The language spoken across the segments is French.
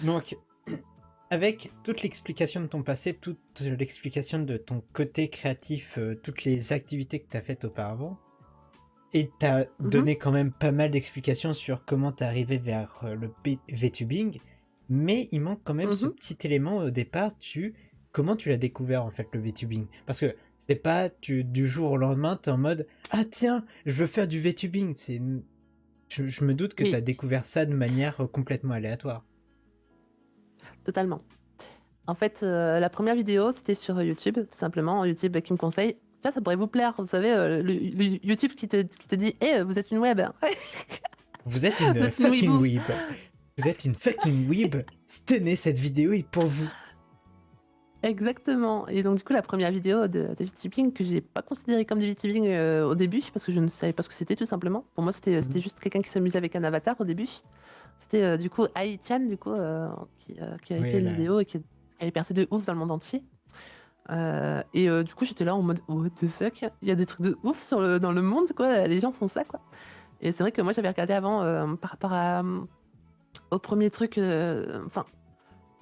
Donc, avec toute l'explication de ton passé, toute l'explication de ton côté créatif, toutes les activités que tu as faites auparavant, et tu as Mhm. donné quand même pas mal d'explications sur comment tu es arrivé vers le VTubing, mais il manque quand même ce Mhm. petit élément au départ, comment tu l'as découvert en fait le VTubing. Parce que c'est pas du jour au lendemain, tu es en mode ah tiens, je veux faire du VTubing. Je me doute que tu as Oui, découvert ça de manière complètement aléatoire. totalement. En fait, la première vidéo, c'était sur YouTube, tout simplement. YouTube qui me conseille. Ça pourrait vous plaire. Vous savez, le YouTube qui te dit, vous êtes une web. Vous êtes Vous une êtes une fucking weeboo. weeb. Vous êtes une fucking weeb. Tenez, cette vidéo est pour vous. Exactement. Et donc, du coup, la première vidéo de VTubing que j'ai pas considéré comme du VTubing au début, parce que je ne savais pas ce que c'était, tout simplement. Pour moi, c'était Mhm. juste quelqu'un qui s'amusait avec un avatar au début. C'était du coup Ai-chan, du coup, qui avait fait Oui, une là. vidéo et qui avait percé de ouf dans le monde entier. Du coup, j'étais là en mode what the fuck, il y a des trucs de ouf dans le monde, quoi. Les gens font ça, quoi. Et c'est vrai que moi, j'avais regardé avant par rapport au premier truc. Enfin,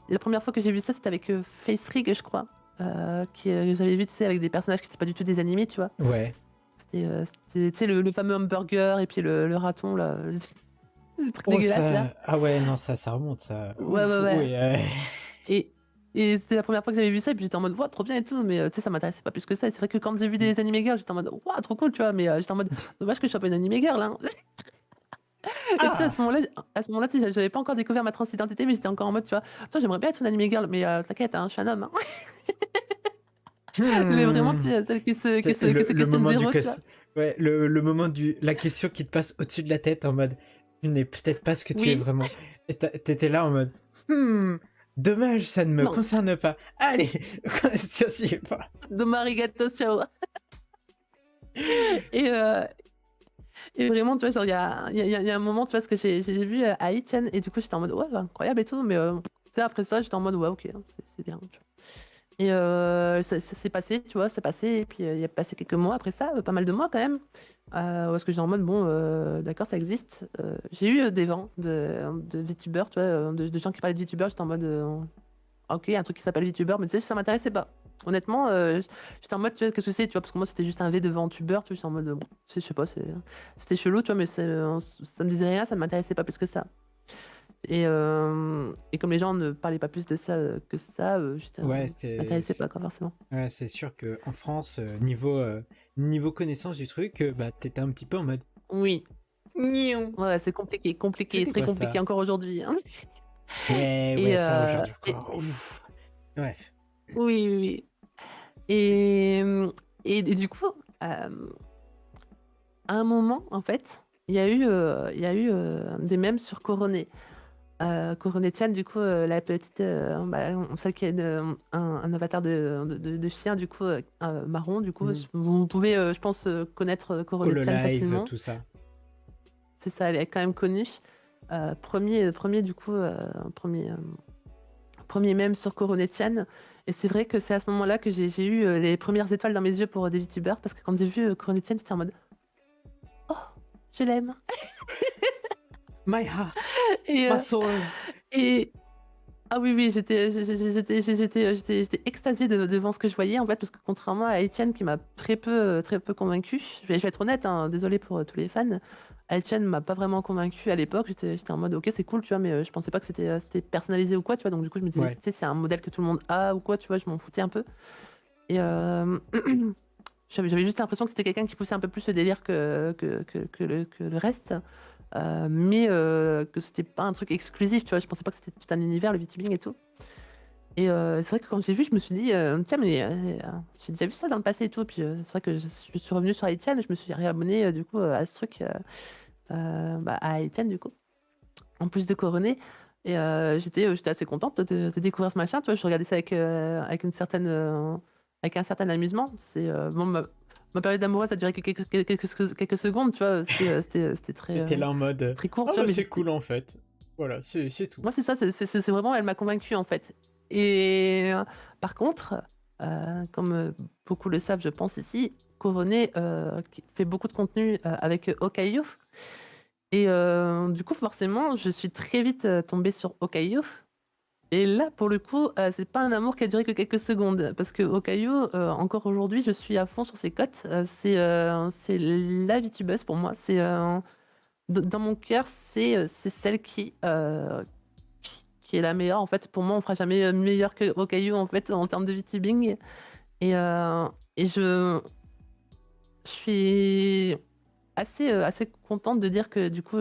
la première fois que j'ai vu ça, c'était avec Face Rig, je crois. J'avais vu, tu sais, avec des personnages qui n'étaient pas du tout des animés, tu vois. Ouais. C'était, tu sais, le fameux hamburger et puis le raton, là, le truc Oh, dégueulasse, là. ça. Ah ouais, non, ça remonte, ça. Ouais, ouais, Ouf, ouais. oui. Et, et c'était la première fois que j'avais vu ça, et puis j'étais en mode, wow, trop bien et tout, mais tu sais, ça m'intéressait pas plus que ça. Et c'est vrai que quand j'ai vu des animé girls, j'étais en mode, wow, trop cool, tu vois, mais j'étais en mode, dommage que je sois pas une animé girl, hein. Et tu sais, Ah à ce moment-là, tu sais, j'avais pas encore découvert ma transidentité, mais j'étais encore en mode, tu vois, toi, j'aimerais bien être une animé girl, mais t'inquiète, hein, je suis un homme, hein. Mais vraiment, tu hmm. sais, celle C'est qui se le questionne moment du zéro, tu vois. cos. Ouais, le moment la question qui te passe au-dessus de la tête en mode tu n'es peut-être pas ce que tu es Oui, vraiment. Et t'étais là en mode hmm, dommage, ça ne me non, concerne pas. Allez, si pas. dommage, arigato, ciao. Et, euh, Et vraiment, tu vois, genre, il y a un moment, tu vois, parce que j'ai vu à Etienne, et du coup, j'étais en mode, ouais, bah, incroyable et tout, mais tu sais, après ça, j'étais en mode, ouais, ok, hein, c'est bien. Tu vois. Et ça s'est passé, tu vois, c'est passé, et puis il y a passé quelques mois après ça, pas mal de mois quand même, parce que j'étais en mode, bon, d'accord, ça existe. J'ai eu des vents de VTubers, tu vois, de gens qui parlaient de VTubers, j'étais en mode, ok, un truc qui s'appelle VTuber, mais tu sais, ça m'intéressait pas. Honnêtement, j'étais en mode, tu vois, qu'est-ce que c'est, tu vois, parce que moi, c'était juste un V de VTuber, tu vois, j'étais en mode, bon, je sais pas, c'était chelou, tu vois, mais ça me disait rien, ça ne m'intéressait pas plus que ça. Et comme les gens ne parlaient pas plus de ça que ça, Ouais, ça m'intéressait pas, quoi, forcément. ouais, c'est sûr que en France, niveau connaissance du truc, bah t'étais un petit peu en mode Oui, Gnon. ouais, c'est compliqué, compliqué, C'était très quoi compliqué ça? encore aujourd'hui, hein. Ouais, Et, ouais, ça euh, aujourd'hui et- encore. Ouf. Bref. oui, oui, oui. Et, et du coup, à un moment, en fait, il y a eu des mèmes sur Coronet. Chan, du coup, la petite, celle qui a un avatar de chien, du coup, marron, du coup, Mm. vous pouvez, je pense, connaître Chan Hololive, facilement. tout ça. C'est ça, elle est quand même connue. Premier, du coup, premier mème sur Chan. Et c'est vrai que c'est à ce moment-là que j'ai eu les premières étoiles dans mes yeux pour des VTubers, parce que quand j'ai vu Chan, j'étais en mode, oh, je l'aime. My heart, Et, my euh, soul. et, Ah oui, oui, j'étais extasiée devant ce que je voyais, en fait, parce que contrairement à Etienne qui m'a très peu convaincue, je vais être honnête, hein, désolé pour tous les fans, Etienne m'a pas vraiment convaincue à l'époque, j'étais en mode, ok, c'est cool, tu vois, mais je pensais pas que c'était personnalisé ou quoi, tu vois, donc du coup, je me disais, tu Ouais. sais, c'est un modèle que tout le monde a ou quoi, tu vois, je m'en foutais un peu. Et j'avais juste l'impression que c'était quelqu'un qui poussait un peu plus le délire que le reste. Mais que c'était pas un truc exclusif, tu vois. Je pensais pas que c'était tout un univers, le VTubing et tout. Et c'est vrai que quand j'ai vu, je me suis dit, tiens, mais j'ai déjà vu ça dans le passé et tout. Puis c'est vrai que je suis revenue sur Etienne, je me suis réabonnée du coup à ce truc, à Etienne du coup, en plus de Coronet. Et j'étais assez contente de découvrir ce machin, tu vois. Je regardais ça avec avec un certain amusement. Bon, ma période amoureuse a duré quelques secondes, tu vois. T'étais là en C'était mode très court, ah tu vois, bah mais c'est cool en fait. Voilà, c'est tout. moi, c'est ça, c'est vraiment, elle m'a convaincue en fait. Et par contre, comme beaucoup le savent, je pense ici, Coronet qui fait beaucoup de contenu avec Okayu. Et du coup, forcément, je suis très vite, tombée sur Hokkaido. Et là, pour le coup, c'est pas un amour qui a duré que quelques secondes parce que Hokkaido, encore aujourd'hui, je suis à fond sur ses cotes. C'est la VTubeuse pour moi. C'est, dans mon cœur, c'est celle qui est la meilleure. En fait, pour moi, on fera jamais, meilleur que Hokkaido, en fait, en termes de VTubing. Et je suis assez contente de dire que du coup,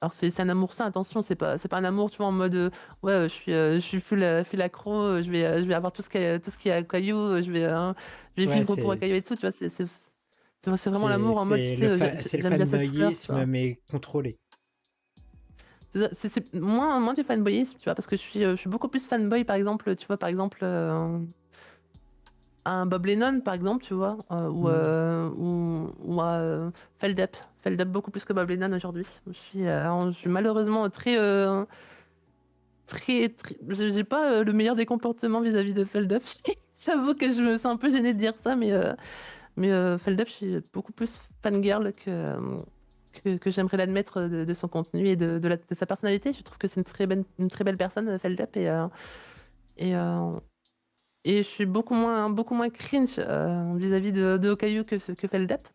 alors c'est un amour sain, attention, c'est pas un amour, tu vois, en mode, ouais, je suis full accro, je vais avoir tout ce qui est à Caillou, je vais Ouais, vivre pour Caillou et tout, tu vois? C'est vraiment l'amour en mode, tu sais, c'est le j'aime bien cette fleur, tu fanboyisme, vois? mais contrôlé. C'est ça, c'est moins du fanboyisme, tu vois? Parce que je suis beaucoup plus fanboy, par exemple, tu vois, par exemple, un Bob Lennon, par exemple, tu vois? Hmm. Ou Feldup. Feldup beaucoup plus que Bob Lennon aujourd'hui. Je suis malheureusement très j'ai pas, le meilleur des comportements vis-à-vis de Feldup. J'avoue que je me sens un peu gênée de dire ça, mais Feldup, je suis beaucoup plus fangirl que j'aimerais l'admettre, de son contenu et de sa personnalité. Je trouve que c'est une très belle personne, Feldup et et je suis beaucoup moins cringe, vis-à-vis de Hokkaido que Feldup.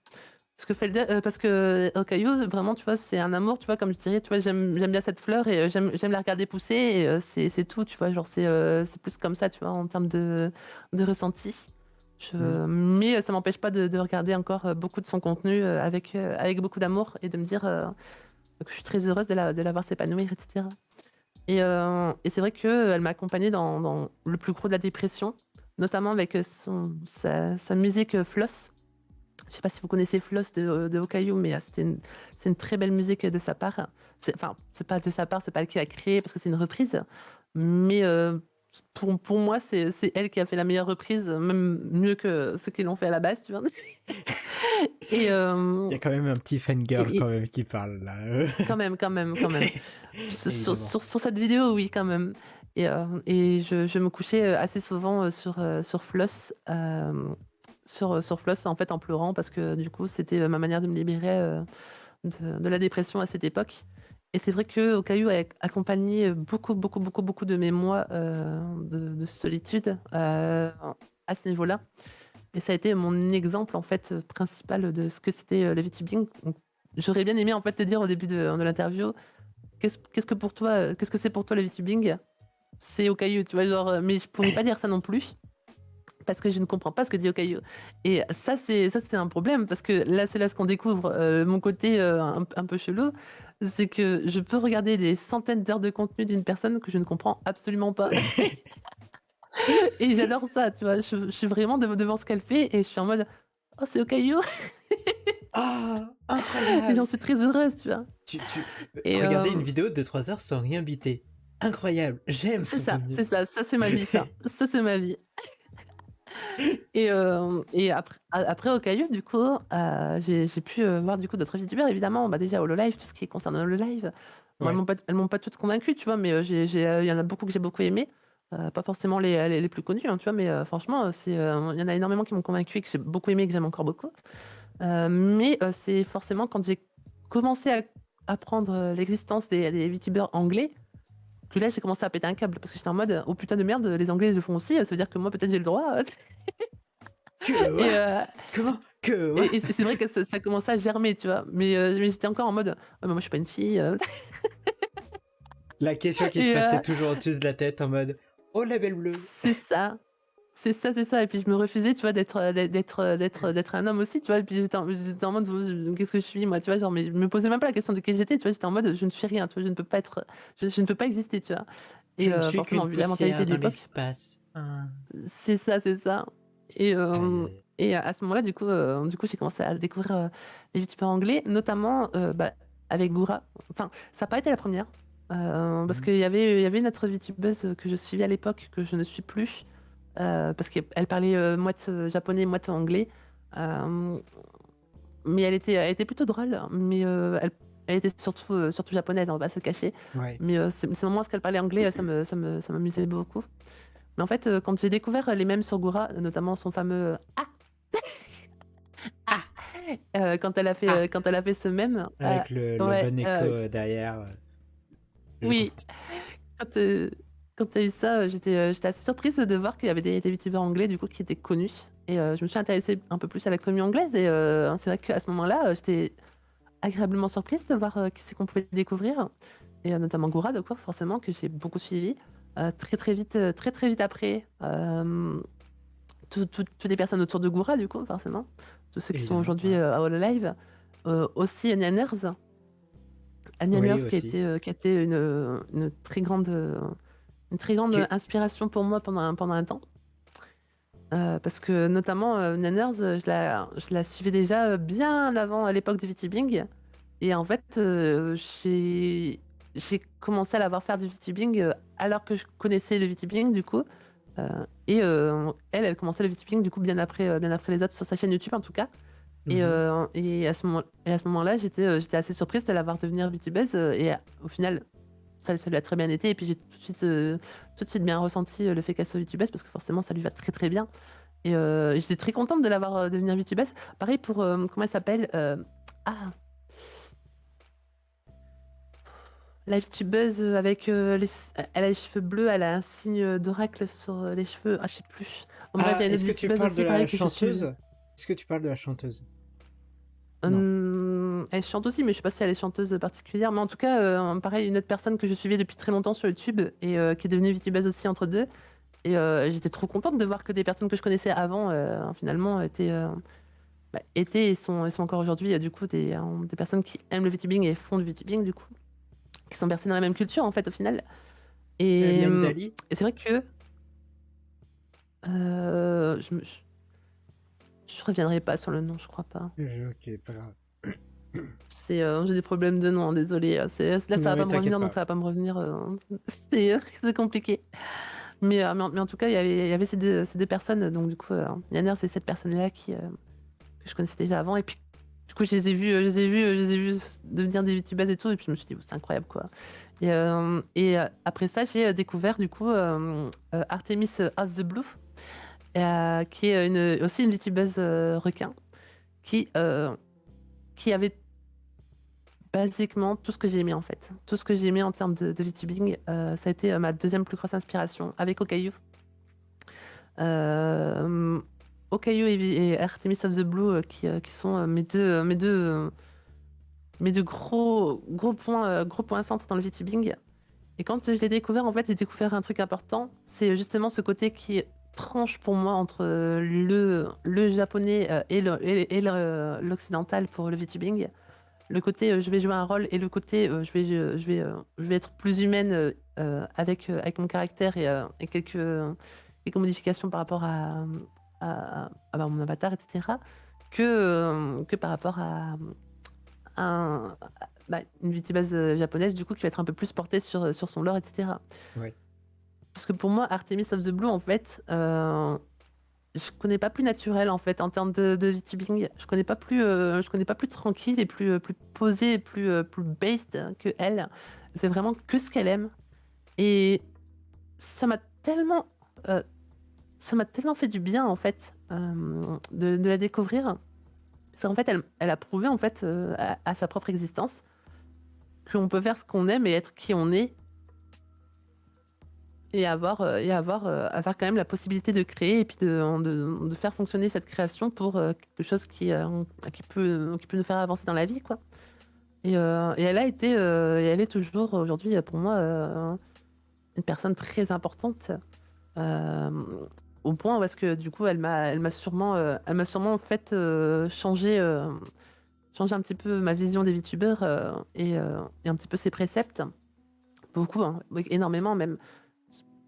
Parce que Hokkaido, vraiment, tu vois, c'est un amour, tu vois, comme je dirais, tu vois, j'aime bien cette fleur et j'aime la regarder pousser et c'est tout, tu vois, genre c'est plus comme ça, tu vois, en termes de ressenti. Hmm. Mais ça m'empêche pas de regarder encore, beaucoup de son contenu, avec beaucoup d'amour et de me dire, que je suis très heureuse de la voir s'épanouir et cetera. Et c'est vrai qu'elle m'a accompagnée dans le plus gros de la dépression, notamment avec, sa musique, Floss. Je sais pas si vous connaissez Floss de Hokkaido, mais c'est une très belle musique de sa part. Enfin, c'est pas de sa part, c'est pas elle qui a créé parce que c'est une reprise. Mais pour moi, c'est elle qui a fait la meilleure reprise, même mieux que ceux qui l'ont fait à la base, tu vois. Et, Il y a quand même un petit fangirl quand et même qui parle là. quand même. Évidemment. Sur cette vidéo, oui, quand même. Et je me couchais, assez souvent, sur Floss, sur Floss, en fait, en pleurant parce que du coup, c'était, ma manière de me libérer, de la dépression à cette époque. Et c'est vrai que Hokkaido a accompagné, beaucoup de mes mois, de solitude, à ce niveau-là. Et ça a été mon exemple, en fait, principal de ce que c'était, le VTubing. Donc j'aurais bien aimé, en fait, te dire au début de l'interview, qu'est-ce que c'est pour toi le VTubing? C'est Hokkaido, tu vois? Genre, mais je pourrais pas dire ça non plus parce que je ne comprends pas ce que dit Hokkaido. Et ça, c'est un problème parce que là, c'est là ce qu'on découvre, mon côté, un peu chelou. C'est que je peux regarder des centaines d'heures de contenu d'une personne que je ne comprends absolument pas et j'adore ça, tu vois? Je suis vraiment devant ce qu'elle fait et je suis en mode: «Oh, c'est Hokkaido» Ah, et j'en incroyable! suis très heureuse, tu vois? Et Regarder une vidéo de 3 heures sans rien biter. Incroyable! J'aime ce contenu. ça c'est ma vie ça. Ça c'est ma vie. Et après Hokkaido, du coup, j'ai pu, voir du coup d'autres youtubeurs évidemment. Bah, déjà Hololive, tout ce qui concerne Hololive. Moi, Ouais. elles m'ont pas toutes convaincue, tu vois? Mais, il y en a beaucoup que j'ai beaucoup aimé. Pas forcément les plus connus, hein, tu vois? Mais, franchement, il y en a énormément qui m'ont convaincue et que j'ai beaucoup aimé et que j'aime encore beaucoup. Mais, c'est forcément quand j'ai commencé à apprendre, l'existence des youtubeurs anglais, que là j'ai commencé à péter un câble. Parce que j'étais en mode: «Oh putain de merde, les anglais ils le font aussi, ça veut dire que moi peut-être j'ai le droit». Que Et quoi? Comment? Que quoi? c'est vrai que ça commençait à germer, tu vois? Mais j'étais encore en mode: «Ouais, mais moi je suis pas une fille», La question qui te et passait toujours au-dessus de la tête en mode: «Oh label bleu!» c'est ça, c'est ça et puis je me refusais, tu vois, d'être un homme aussi, tu vois? Et puis j'étais en mode: «Qu'est-ce que je suis moi?» Tu vois? Genre, mais je me posais même pas la question de qui j'étais, tu vois? J'étais en mode: «Je ne suis rien», tu vois? Je ne peux pas être, je ne peux pas exister, tu vois? Je Et ne suis forcément, qu'une vu la mentalité poussière de dans l'époque, l'espace. Hein. c'est ça, c'est ça. Et Aïe, hem aïe. et à ce moment-là, du coup, j'ai commencé à découvrir, les youtubeurs anglais, notamment, bah, avec Goura. Enfin, ça a pas été la première, parce Mmh. il y avait une autre youtubeuse, que je suivais à l'époque, que je ne suis plus, parce qu'elle parlait, moite, japonais, moite anglais. Hem, mais elle était plutôt drôle, mais, elle était surtout japonaise, on va pas se le cacher. Ouais. Mais, ces moments où elle parlait anglais, ça m'amusait beaucoup. Mais en fait, quand j'ai découvert les mèmes sur Goura, notamment son fameux «Ah! Ah!» Ah! Ah, quand elle a fait ce mème, avec le ouais, bon écho derrière, je oui. comprends. Quand, quand tu as eu ça, j'étais assez surprise de voir qu'il y avait des youtubeurs anglais du coup qui étaient connus et je me suis intéressée un peu plus à la commu anglaise et c'est vrai qu'à ce moment-là, j'étais agréablement surprise de voir, qui c'est qu'on pouvait découvrir et notamment Gourad quoi, forcément que j'ai beaucoup suivi. Très, très vite, très, très vite après, toutes les personnes autour de Gourad du coup, forcément. Tous ceux qui sont Évidemment, aujourd'hui, ouais. à Hololive. Aussi Nanners. Oui, Nanners aussi. qui a été une très grande Tu inspiration pour moi pendant un temps. Parce que notamment, Nanners, je la suivais déjà, bien avant, à l'époque du VTubing et en fait, j'ai commencé à la voir faire du VTubing, alors que je connaissais le VTubing du coup, et elle commençait le VTubing du coup bien après les autres sur sa chaîne YouTube en tout cas mmh et à ce moment-là, j'étais assez surprise de la voir devenir VTubeuse, au final, ça lui a très bien été et puis j'ai tout de suite bien ressenti, le fait qu'elle soit VTubeuse parce que forcément ça lui va très, très bien et j'étais très contente de la voir, devenir VTubeuse. Pareil pour, comment elle s'appelle? Ah, la VTubeuse, avec, elle a les cheveux bleus, elle a un signe, d'oracle sur, les cheveux. Ah, je sais plus. Bon bref, il y Ah, a une autre est-ce que tu VTubeuse parles de aussi la pareil que je suis. chanteuse? Est-ce que tu parles de la chanteuse? Non. Elle chante aussi, mais je sais pas si elle est chanteuse particulière. Mais en tout cas, pareil, une autre personne que je suivais depuis très longtemps sur YouTube et qui est devenue VTubeuse aussi entre deux. Et j'étais trop contente de voir que des personnes que je connaissais avant, finalement, étaient et sont encore aujourd'hui, du coup, des personnes qui aiment le VTubing et font du VTubing, du coup, qui sont bercées dans la même culture, en fait, au final. Et, Liane Dali? et c'est vrai que je reviendrai pas sur le nom, je crois pas. OK, pas grave. J'ai des problèmes de nom, désolé. Là, ça Non, va pas mais me t'inquiète revenir, donc pas. ça va pas me revenir. C'est compliqué. Mais en tout cas, il y avait ces deux personnes. Donc, du coup, Yanner, c'est cette personne-là que je connaissais déjà avant. Et puis, du coup, je les ai vus devenir des youtubeuses et tout. Et puis, je me suis dit, oh, c'est incroyable, quoi. Après ça, j'ai découvert, du coup, Artemis of the Blue, qui est aussi une youtubeuse requin, qui, euh, qui avait basiquement tout ce que j'ai aimé en fait. Tout ce que j'ai aimé en termes de VTubing, ça a été ma deuxième plus grosse inspiration avec Okayu. Euh, Okayu et Artemis of the Blue qui sont mes deux gros points centres dans le VTubing. Et quand je l'ai découvert, en fait, j'ai découvert un truc important. C'est justement ce côté qui tranche pour moi entre le japonais et l'occidental pour le VTubing. Le côté je vais jouer un rôle et le côté je vais être plus humaine avec mon caractère et quelques modifications par rapport à mon avatar, etc. Que par rapport à un, une VTubase japonaise du coup qui va être un peu plus portée sur son lore, etc. Oui. Parce que pour moi, Artemis of the Blue, en fait, je connais pas plus naturel en fait en termes de VTubing. Je connais pas plus tranquille et plus posée et plus based que elle. Elle fait vraiment que ce qu'elle aime. Et ça m'a tellement, euh, ça m'a tellement fait du bien en fait de la découvrir. C'est en fait, elle a prouvé en fait à sa propre existence qu'on peut faire ce qu'on aime et être qui on est et avoir quand même la possibilité de créer et puis de faire fonctionner cette création pour quelque chose qui peut nous faire avancer dans la vie, quoi. Et et elle est toujours aujourd'hui pour moi une personne très importante euh, au point où est-ce que du coup elle m'a sûrement fait changer un petit peu ma vision des VTubers et un petit peu ses préceptes. Beaucoup, hein, oui, énormément même.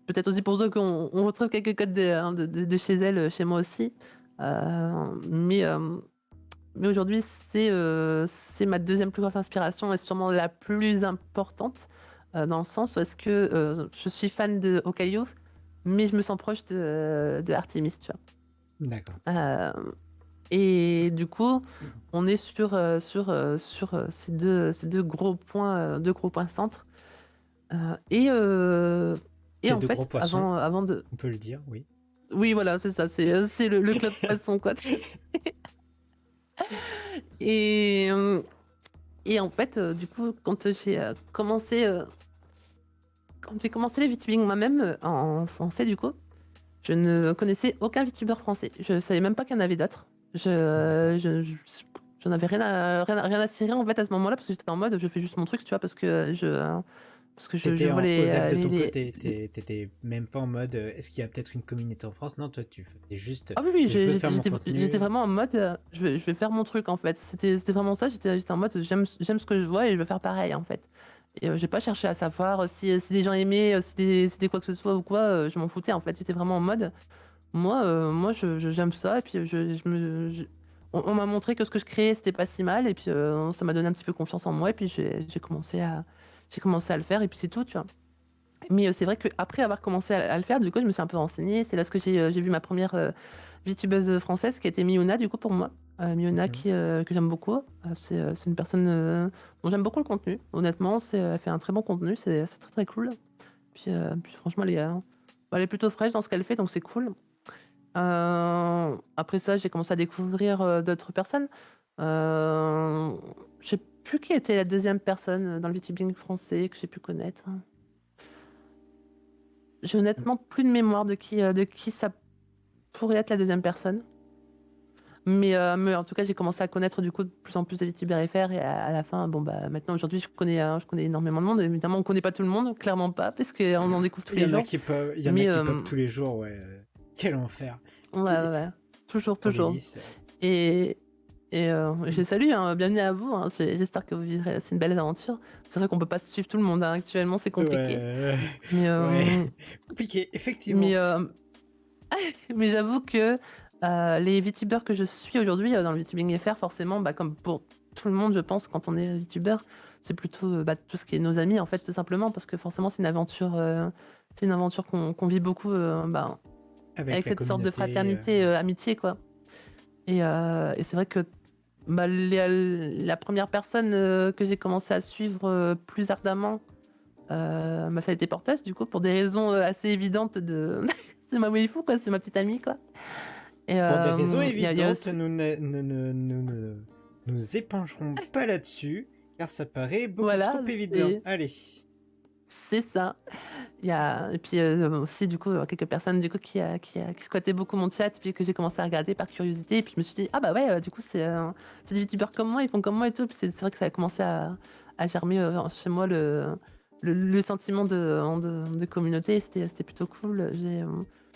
Peut-être aussi pour eux qu'on retrouve quelques codes de chez elle, chez moi aussi. Euh, mais euh, mais aujourd'hui, c'est ma deuxième plus grosse inspiration et sûrement la plus importante, dans le sens où est-ce que je suis fan de Hokkaido, mais je me sens proche de Artemis, tu vois. D'accord. Euh, et du coup, on est sur deux gros points centres. Euh, et, euh, et C'est en de gros fait, poissons, avant de... on peut le dire, oui. Oui, voilà, c'est ça, c'est le club poisson, quoi. Et, et en fait, du coup, quand j'ai commencé les VTubing moi-même, en français du coup, je ne connaissais aucun VTuber français. Je savais même pas qu'il y en avait d'autres. D'accord. J'en avais rien à cirer en fait à ce moment-là parce que j'étais en mode je fais juste mon truc, tu vois, parce que je T'étais vois aux ailes de ton côté, t'étais même pas en mode est-ce qu'il y a peut-être une communauté en France? Non, toi tu faisais juste Ah oui, oui, je veux faire mon j'étais contenu. vraiment en mode je vais faire mon truc en fait. C'était vraiment ça. J'étais en mode j'aime ce que je vois et je veux faire pareil en fait. Et j'ai pas cherché à savoir si des gens aimaient, si c'était quoi que ce soit ou quoi. Je m'en foutais en fait. J'étais vraiment en mode moi j'aime ça et puis on m'a montré que ce que je créais c'était pas si mal et puis ça m'a donné un petit peu confiance en moi et puis j'ai commencé à le faire et puis c'est tout, tu vois. Mais c'est vrai qu'après avoir commencé à le faire, du coup, je me suis un peu renseignée. C'est là que j'ai vu ma première VTubeuse française qui a été Miona, du coup, pour moi. Miona Mhm. que j'aime beaucoup. C'est une personne dont j'aime beaucoup le contenu. Honnêtement, elle fait un très bon contenu. C'est très très cool. Puis franchement, elle est plutôt fraîche dans ce qu'elle fait, donc c'est cool. Après ça, j'ai commencé à découvrir d'autres personnes. Euh, je sais plus qui était la deuxième personne dans le VTubing français que j'ai pu connaître. J'ai honnêtement plus de mémoire de qui ça pourrait être la deuxième personne. Mais en tout cas, j'ai commencé à connaître du coup de plus en plus de VTuber FR et à la fin, bon bah maintenant aujourd'hui, je connais énormément de monde. Évidemment, on connaît pas tout le monde, clairement pas, parce qu'on en découvre tous Il y les en a jours. qui pop, il y en a Mais qui pop tous les jours, ouais. Quel enfer. ouais, ouais, ouais. Toujours, Pour toujours. Lily, Et, je les salue, hein, bienvenue à vous. Hein. J'espère que vous vivrez, c'est une belle aventure. C'est vrai qu'on peut pas suivre tout le monde, hein. Actuellement, c'est compliqué. ouais, Mais, ouais. euh, Compliqué, effectivement. mais, euh, Mais j'avoue que les VTubers que je suis aujourd'hui dans le VTubing FR, forcément, bah, comme pour tout le monde, je pense, quand on est VTuber, c'est plutôt bah, tout ce qui est nos amis, en fait, tout simplement, parce que forcément, c'est une aventure qu'on vit beaucoup bah, Avec avec la cette sorte de communauté. fraternité, amitié, quoi. Et c'est vrai que bah, la première personne que j'ai commencé à suivre plus ardemment, bah, ça a été Portas, du coup, pour des raisons assez évidentes de. C'est ma waifu, quoi, c'est ma petite amie, quoi. Et Pour des raisons il y a évidentes, aussi. nous nous épancherons pas là-dessus, car ça paraît beaucoup trop Voilà, évident. Allez. c'est ça. Et puis aussi, du coup, quelques personnes du coup, qui squattaient beaucoup mon chat, puis que j'ai commencé à regarder par curiosité. Et puis je me suis dit, ah bah ouais, du coup, c'est des youtubeurs comme moi, ils font comme moi et tout. Puis c'est vrai que ça a commencé à germer chez moi le sentiment de communauté. C'était plutôt cool.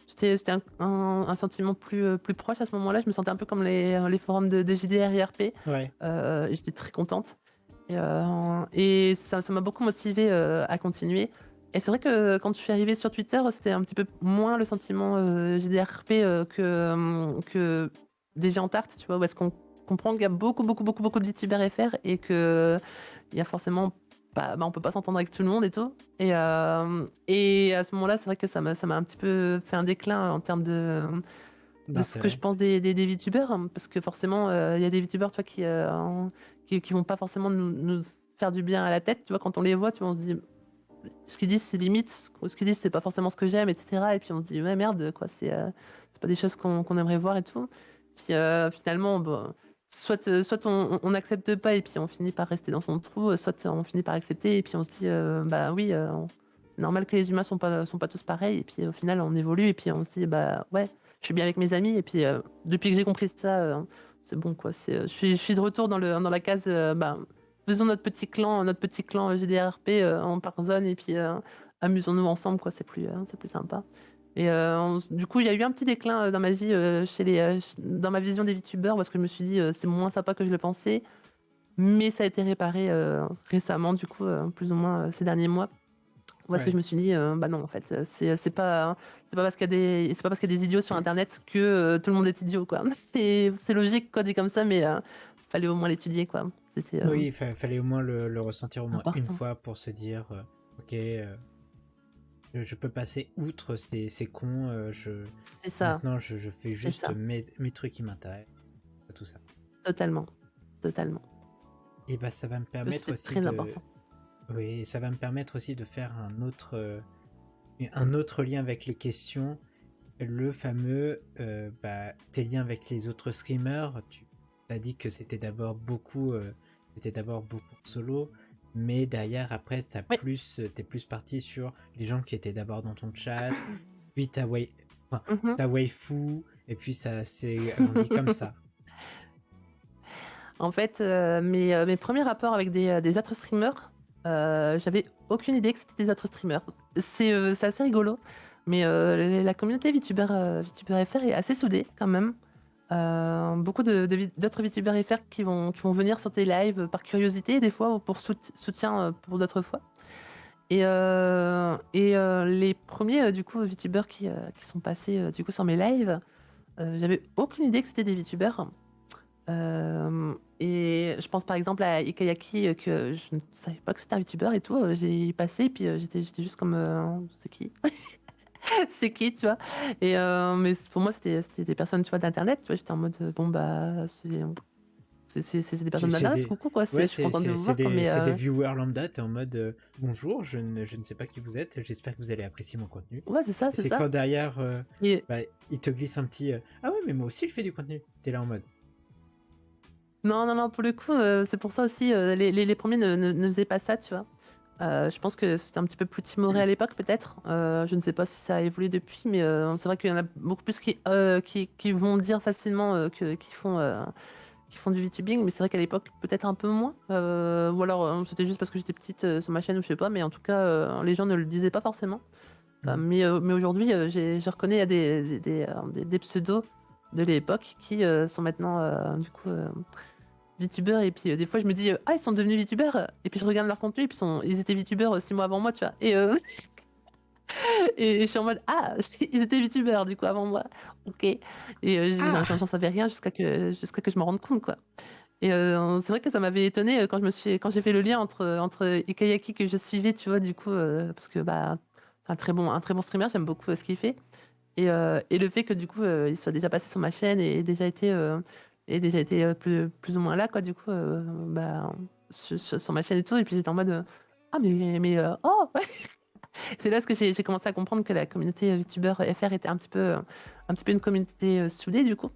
C'était un sentiment plus proche à ce moment-là. Je me sentais un peu comme les forums de JDR et RP. Ouais. Et j'étais très contente. Et ça m'a beaucoup motivée à continuer. Et c'est vrai que quand je suis arrivée sur Twitter, c'était un petit peu moins le sentiment JDRP que DeviantArt, tu vois, où est-ce qu'on comprend qu'il y a beaucoup, beaucoup, beaucoup, beaucoup de VTubers FR et que il y a forcément pas, bah, on peut pas s'entendre avec tout le monde et tout. Et à ce moment-là, c'est vrai que ça m'a un petit peu fait un déclin en termes de ce que je D'intérêt. pense des VTubers, hein, parce que forcément, il y a des VTubers, tu vois, qui vont pas forcément nous faire du bien à la tête, tu vois, quand on les voit, tu vois, on se dit, ce qu'ils disent, c'est limite, ce qu'ils disent, c'est pas forcément ce que j'aime, etc. Et puis on se dit, ouais, merde, quoi, c'est pas des choses qu'on aimerait voir et tout. Puis finalement, bon, soit on n'accepte pas et puis on finit par rester dans son trou, soit on finit par accepter et puis on se dit, bah oui, c'est normal que les humains sont pas tous pareils. Et puis au final, on évolue et puis on se dit, bah ouais, je suis bien avec mes amis. Et puis depuis que j'ai compris ça, c'est bon, quoi. Je suis de retour dans la case, bah, faisons notre petit clan GDRP en par zone et puis amusons-nous ensemble, quoi. C'est plus sympa. Et du coup, il y a eu un petit déclin dans ma vie, dans ma vision des VTubers, parce que je me suis dit, c'est moins sympa que je le pensais. Mais ça a été réparé récemment, du coup, plus ou moins ces derniers mois. Parce que je Ouais. me suis dit, bah non, en fait, c'est pas parce qu'il y a c'est pas parce qu'il y a des idiots sur Internet que tout le monde est idiot, quoi. C'est logique, quoi, dit comme ça, mais fallait au moins l'étudier, quoi. C'était Oui, fallait au moins le ressentir au moins une important. fois pour se dire ok, je peux passer outre ces cons. C'est ça, Maintenant, je fais c'est juste ça. mes trucs qui m'intéressent. Tout ça. Totalement, totalement. Et bah, ça va me permettre C'est aussi très de. important. Oui, ça va me permettre aussi de faire un autre lien avec les questions. Le fameux, bah, tes liens avec les autres streamers. t'as dit que c'était d'abord beaucoup de solo, mais derrière, après, Oui. t'es plus parti sur les gens qui étaient d'abord dans ton chat, puis enfin, Mhm. ta waifu, et puis ça s'est agrandi comme ça. En fait, mes premiers rapports avec des autres streamers, j'avais aucune idée que c'était des autres streamers. C'est assez rigolo, mais la communauté VTuber FR est assez soudée quand même. Beaucoup d'autres VTubers FR qui vont venir sur tes lives par curiosité des fois ou pour soutien pour d'autres fois. Et les premiers du coup VTubers qui sont passés du coup sur mes lives, j'avais aucune idée que c'était des VTubers. Et je pense par exemple à Ikayaki, que je ne savais pas que c'était un youtubeur et tout. J'ai passé, et puis j'étais juste comme c'est qui? C'est qui, tu vois? Mais pour moi, c'était des personnes, tu vois, d'internet, tu vois. J'étais en mode bon, bah, c'est des personnes C'est d'internet, des... coucou, quoi. Ouais, Je suis contente de vous voir, quoi. c'est des viewers lambda, t'es en mode bonjour, je ne sais pas qui vous êtes, j'espère que vous allez apprécier mon contenu. Ouais, c'est ça, Et c'est c'est ça. quand derrière, Et bah, il te glisse un petit ah ouais, mais moi aussi je fais du contenu. T'es là en mode. non, non, non, pour le coup, c'est pour ça aussi, les premiers ne faisaient pas ça, tu vois. Je pense que c'était un petit peu plus timoré à l'époque, peut-être. Je ne sais pas si ça a évolué depuis, mais c'est vrai qu'il y en a beaucoup plus qui vont dire facilement qui font du VTubing, mais c'est vrai qu'à l'époque, peut-être un peu moins. Ou alors, c'était juste parce que j'étais petite sur ma chaîne, ou je sais pas, mais en tout cas, les gens ne le disaient pas forcément. Hmm. Mais aujourd'hui, je reconnais il y a des pseudos de l'époque qui sont maintenant, du coup, VTubers. Et puis, des fois, je me dis, ah, ils sont devenus VTubers. Et puis, je regarde leur contenu, et puis ils étaient VTubers 6 mois avant moi, tu vois. Et je suis en mode, ah, ils étaient VTubers, du coup, avant moi. Ok. Et Ah! j'en savais rien jusqu'à que je me rende compte, quoi. Et c'est vrai que ça m'avait étonné quand j'ai fait le lien entre Ikayaki que je suivais, tu vois, du coup, parce que bah, c'est un très bon streamer, j'aime beaucoup ce qu'il fait. Et le fait que du coup, il soit déjà passé sur ma chaîne et déjà été plus ou moins là, quoi, du coup, bah, sur ma chaîne et tout. Et puis j'étais en mode, ah, oh! C'est là que j'ai commencé à comprendre que la communauté VTuber FR était un petit peu une communauté soudée, du coup.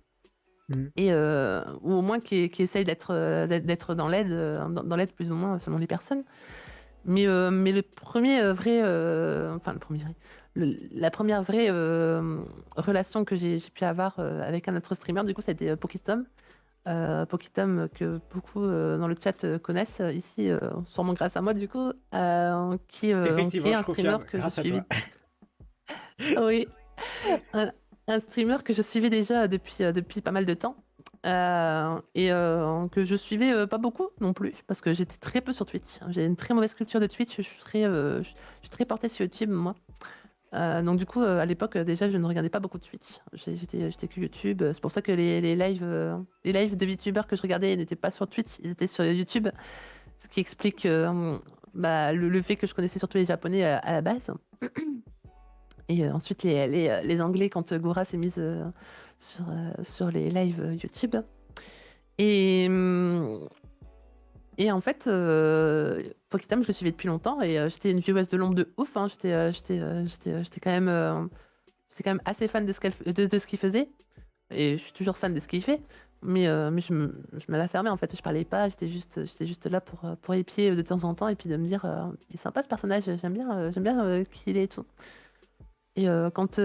Hmm. Ou au moins qui essaye d'être dans l'aide, dans l'aide plus ou moins selon les personnes. Mais le premier vrai, enfin le premier vrai, la première vraie relation que j'ai pu avoir avec un autre streamer, du coup, ça a été Pokitom. Pokitom, que beaucoup dans le chat connaissent ici, sûrement grâce à moi, du coup, qui est Effectivement, je un streamer confirme, que je grâce à toi. suivais. Oui, un, un streamer que je suivais déjà depuis pas mal de temps. Que je suivais pas beaucoup non plus, parce que j'étais très peu sur Twitch. J'ai une très mauvaise culture de Twitch, je suis très portée sur YouTube, moi. Donc du coup, à l'époque, déjà, je ne regardais pas beaucoup de Twitch. J'étais que YouTube. C'est pour ça que les lives de VTubers que je regardais n'étaient pas sur Twitch, ils étaient sur YouTube. Ce qui explique bah, le fait que je connaissais surtout les Japonais à la base. Et ensuite, les Anglais, quand Gora s'est mise sur les lives YouTube. Et, hum, et en fait, Pokétam, je le suivais depuis longtemps et j'étais une vieweuse de l'ombre de ouf, hein. J'étais quand même assez fan de ce qu'il faisait. Et je suis toujours fan de ce qu'il fait. Mais je me la fermais en fait. Je parlais pas, j'étais juste là pour épier de temps en temps et puis de me dire, il est sympa ce personnage, j'aime bien qui il est et tout. Et quand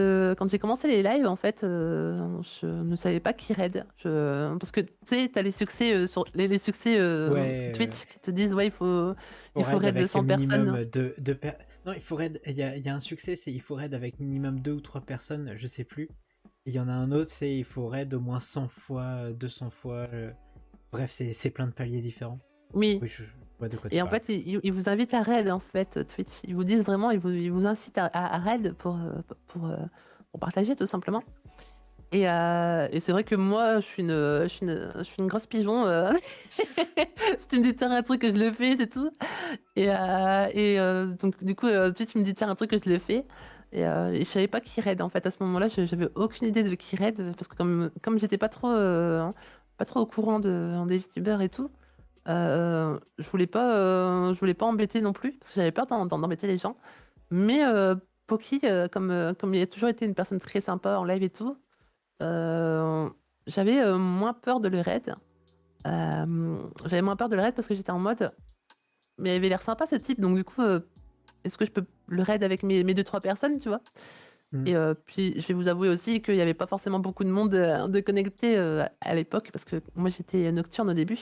j'ai commencé les lives, en fait, je ne savais pas qui raid. Parce que tu sais, t'as les succès sur les succès Ouais, Twitch qui te disent, ouais, il pour faut raid raid de avec 100 personnes. minimum Non, il faut raid, il y a un succès, c'est il faut raid avec minimum 2 ou 3 personnes, je sais plus. Et il y en a un autre, c'est il faut raid au moins 100 fois, 200 fois. Bref, c'est plein de paliers différents. Oui. Oui, je vois de quoi tu Et en parles. fait, ils vous invitent à raid, en fait, Twitch. Ils vous disent vraiment, ils vous incitent à raid pour, euh, pour partager, tout simplement. Et c'est vrai que moi, je suis une grosse pigeon. Si tu me dis de faire un truc, que je le fais, c'est tout. Donc, du coup, Twitch me dit de faire un truc, que je le fais. Et je savais pas qui raid, en fait. À ce moment-là, j'avais aucune idée de qui raid. Parce que comme j'étais pas trop au courant des youtubeurs et tout, je voulais pas embêter non plus. Parce que j'avais peur d'embêter les gens. Mais Poki, comme il a toujours été une personne très sympa en live et tout, j'avais moins peur de le raid. J'avais moins peur de le raid parce que j'étais en mode: «Mais il avait l'air sympa ce type, donc du coup, est-ce que je peux le raid avec mes 2-3 personnes?» tu vois? Mmh. Et puis je vais vous avouer aussi qu'il y avait pas forcément beaucoup de monde, de connecté, à l'époque parce que moi j'étais nocturne au début,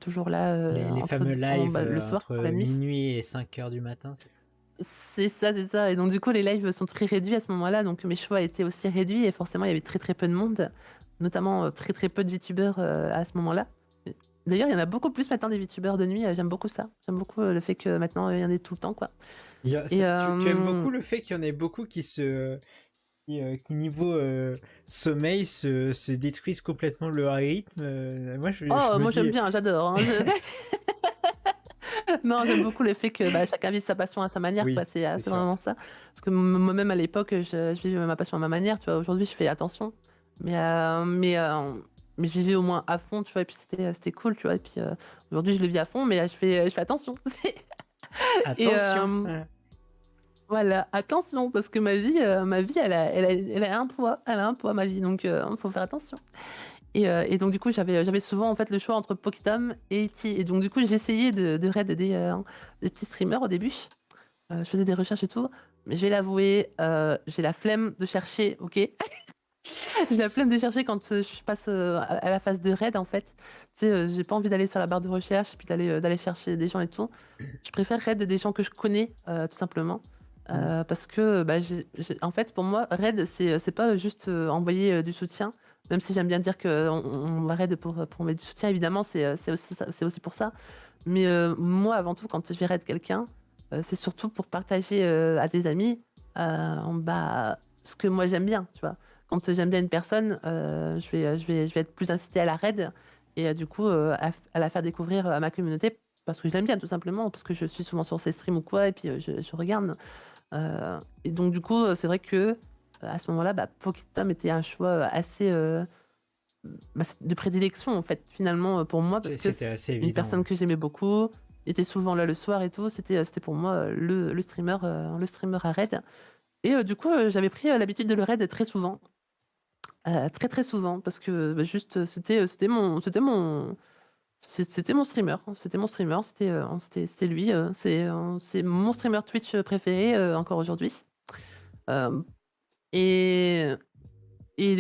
toujours là, Les entre fameux lives le soir, entre la nuit. minuit et 5 heures du matin, c'est C'est ça et donc du coup les lives sont très réduits à ce moment-là, donc mes choix étaient aussi réduits et forcément il y avait très, très peu de monde, notamment, très, très peu de VTubers, à ce moment-là. D'ailleurs, il y en a beaucoup plus maintenant des VTubers de nuit, j'aime beaucoup ça. J'aime beaucoup, le fait que maintenant il y en ait tout le temps, quoi. Et tu aimes beaucoup le fait qu'il y en ait beaucoup qui niveau sommeil se détruisent complètement le rythme. Moi, je oh, me moi j'aime dis, bien, j'adore, hein, je non, j'aime beaucoup le fait que, bah, chacun vive sa passion à sa manière, quoi, oui, c'est c'est sûr. vraiment ça. Parce que moi-même à l'époque, je vivais ma passion à ma manière, tu vois? Aujourd'hui, je fais attention, mais mais je vivais au moins à fond, tu vois? Et puis c'était cool, tu vois? Et puis, aujourd'hui, je le vis à fond, mais je fais attention. Et Attention. Hein. voilà, attention parce que ma vie, elle a un poids, elle a un poids ma vie, donc faut faire attention. Et donc du coup, j'avais souvent en fait le choix entre Pokétom et Ity et donc du coup, j'essayais de raid des petits streamers au début. Je faisais des recherches et tout, mais je vais l'avouer, j'ai la flemme de chercher, OK? J'ai la flemme de chercher quand, je passe, à la phase de raid en fait. Tu sais, j'ai pas envie d'aller sur la barre de recherche et puis d'aller chercher des gens et tout. Je préfère raid des gens que je connais, tout simplement, Mm. parce que, bah, j'ai en fait, pour moi, raid, c'est pas juste, envoyer, du soutien, même si j'aime bien dire qu'on va raid pour envoyer du soutien évidemment, c'est aussi ça, c'est aussi pour ça. Mais, moi, avant tout, quand je vais raid quelqu'un, c'est surtout pour partager, à des amis, bah, ce que moi j'aime bien, tu vois? Quand j'aime bien une personne, je vais être plus incitée à la raid et du coup, à la faire découvrir, à ma communauté parce que je l'aime bien tout simplement, parce que je suis souvent sur ses streams ou quoi et puis, je regarde, et donc du coup, c'est vrai que, à ce moment-là, bah, Pokétom était un choix, assez, bah, c de prédilection en fait, finalement, pour moi parce que C'était c'est assez une évident. personne que j'aimais beaucoup, il était souvent là le soir et tout, c'était pour moi, le streamer à raid et du coup, j'avais pris, l'habitude de le raid très souvent. Très, très souvent parce que, bah, juste, c'était mon streamer, hein, c'était lui, c'est mon streamer Twitch, préféré, encore aujourd'hui. Hem et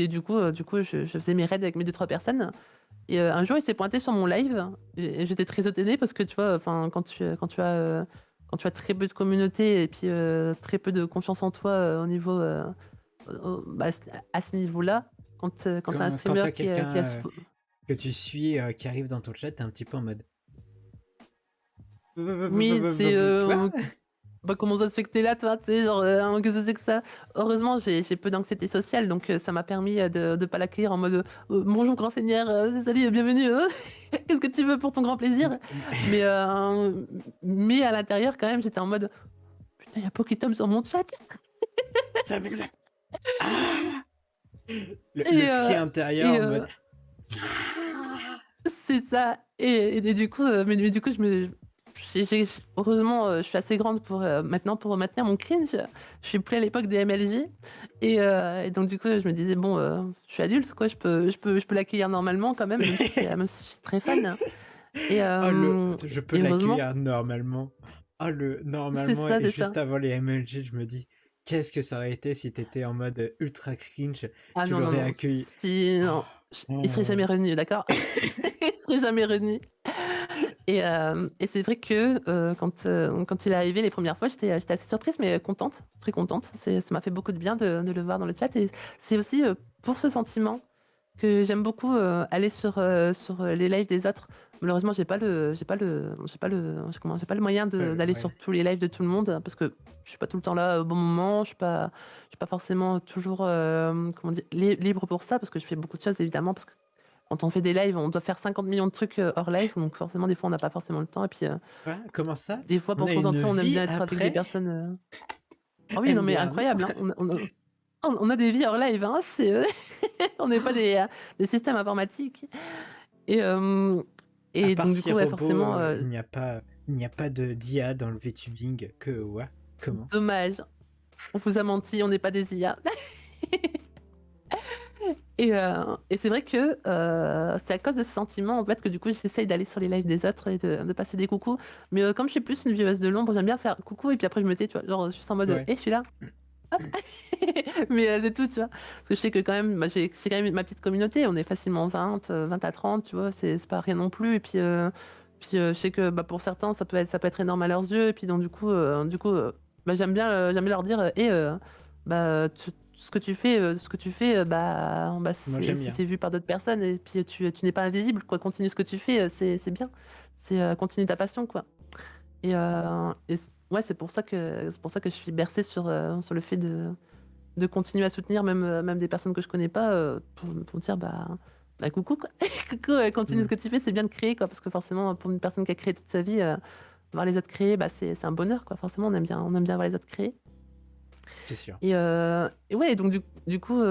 du coup, je faisais mes raids avec mes 2-3 personnes et un jour, il s'est pointé sur mon live et j'étais très étonnée parce que, tu vois, enfin, quand tu as très peu de communauté et puis, très peu de confiance en toi, au niveau, bah, à ce niveau-là, quand tu as un Quand streamer t'as qui a quelqu'un que tu suis qui arrive dans ton chat, t'es un petit peu en mode. oui, c'est, Quoi? bah, comment ça se fait que tu es là toi? Tu sais, genre, qu'est-ce que c'est que ça? Heureusement, j'ai peu d'anxiété sociale, donc ça m'a permis, de pas l'accueillir en mode, «Bonjour grand seigneur, salut, bienvenue, qu'est-ce que tu veux pour ton grand plaisir?» mais mais à l'intérieur quand même, j'étais en mode: «Putain, il y a Pokétom sur mon chat» Ça m'énerve. Ah le et cri heu intérieur et en mode. c'est ça et du coup, mais du coup, j'ai heureusement, je suis assez grande pour, maintenant pour maintenir mon cringe. Je suis plus à l'époque des MLG et donc du coup, je me disais: «Bon, je suis adulte quoi, je peux l'accueillir normalement quand même, même si je suis très fan» et Oh le hem je peux et heureusement l'accueillir normalement. Oh le normalement et c'est ça. juste avant les MLG, je me dis: «Qu'est-ce que ça aurait été si t'étais en mode ultra cringe, Ah tu non, non, l'aurais non, accueilli?» si Oh, non, il serait oh. jamais revenu, d'accord? Il serait jamais revenu. Et c'est vrai que, quand il est arrivé les premières fois, j'étais assez surprise mais contente, très contente. Ça m'a fait beaucoup de bien de le voir dans le chat et c'est aussi, pour ce sentiment que j'aime beaucoup, aller sur, les lives des autres. Malheureusement, j'ai pas le moyen d'aller Ouais. sur tous les lives de tout le monde parce que je suis pas tout le temps là au bon moment. Je suis pas forcément toujours, comment dire? Libre pour ça parce que je fais beaucoup de choses évidemment parce que quand on fait des lives, on doit faire 50 millions de trucs, hors live, donc forcément des fois on n'a pas forcément le temps et puis, Quoi? Comment ça? des fois On pour a se une concentrer, on aime vie bien être avec des après personnes, ah oui, non mais MDR, non? incroyable, hein. On a des vies hors live, hein, on n'est pas des systèmes informatiques et À et part donc du si coup, ouais, robot, forcément, il n'y a pas de d'IA dans le VTubing, que ouais, comment? dommage, on vous a menti, on n'est pas des IA Et c'est vrai que c'est à cause de ce sentiment en fait que du coup j'essaye d'aller sur les lives des autres et de passer des coucous. Mais comme je suis plus une vieweuse de l'ombre, j'aime bien faire coucou et puis après je me tais, tu vois. Genre je suis en mode Ouais. je suis là. Hop. Mais c'est tout, tu vois. Parce que je sais que quand même, bah, j'ai quand même ma petite communauté. On est facilement 20 à 30, tu vois. C'est pas rien non plus. Et puis, je sais que bah, pour certains, ça peut être énorme à leurs yeux. Et puis donc du coup, bah, j'aime bien leur dire, bah, ce que tu fais, bah, Moi, c'est j'aime c'est- bien. c'est vu par d'autres personnes. Et puis tu n'es pas invisible, quoi. Continue ce que tu fais, c'est bien. Continue ta passion, quoi. Ouais, c'est pour ça que je suis bercée sur le fait de continuer à soutenir même des personnes que je connais pas, pour dire bah coucou quoi. Coucou, continue Hmm, ce que tu fais, c'est bien de créer quoi, parce que forcément pour une personne qui a créé toute sa vie, voir les autres créer, bah c'est un bonheur quoi. Forcément on aime bien voir les autres créer. c'est sûr. Et ouais, donc du coup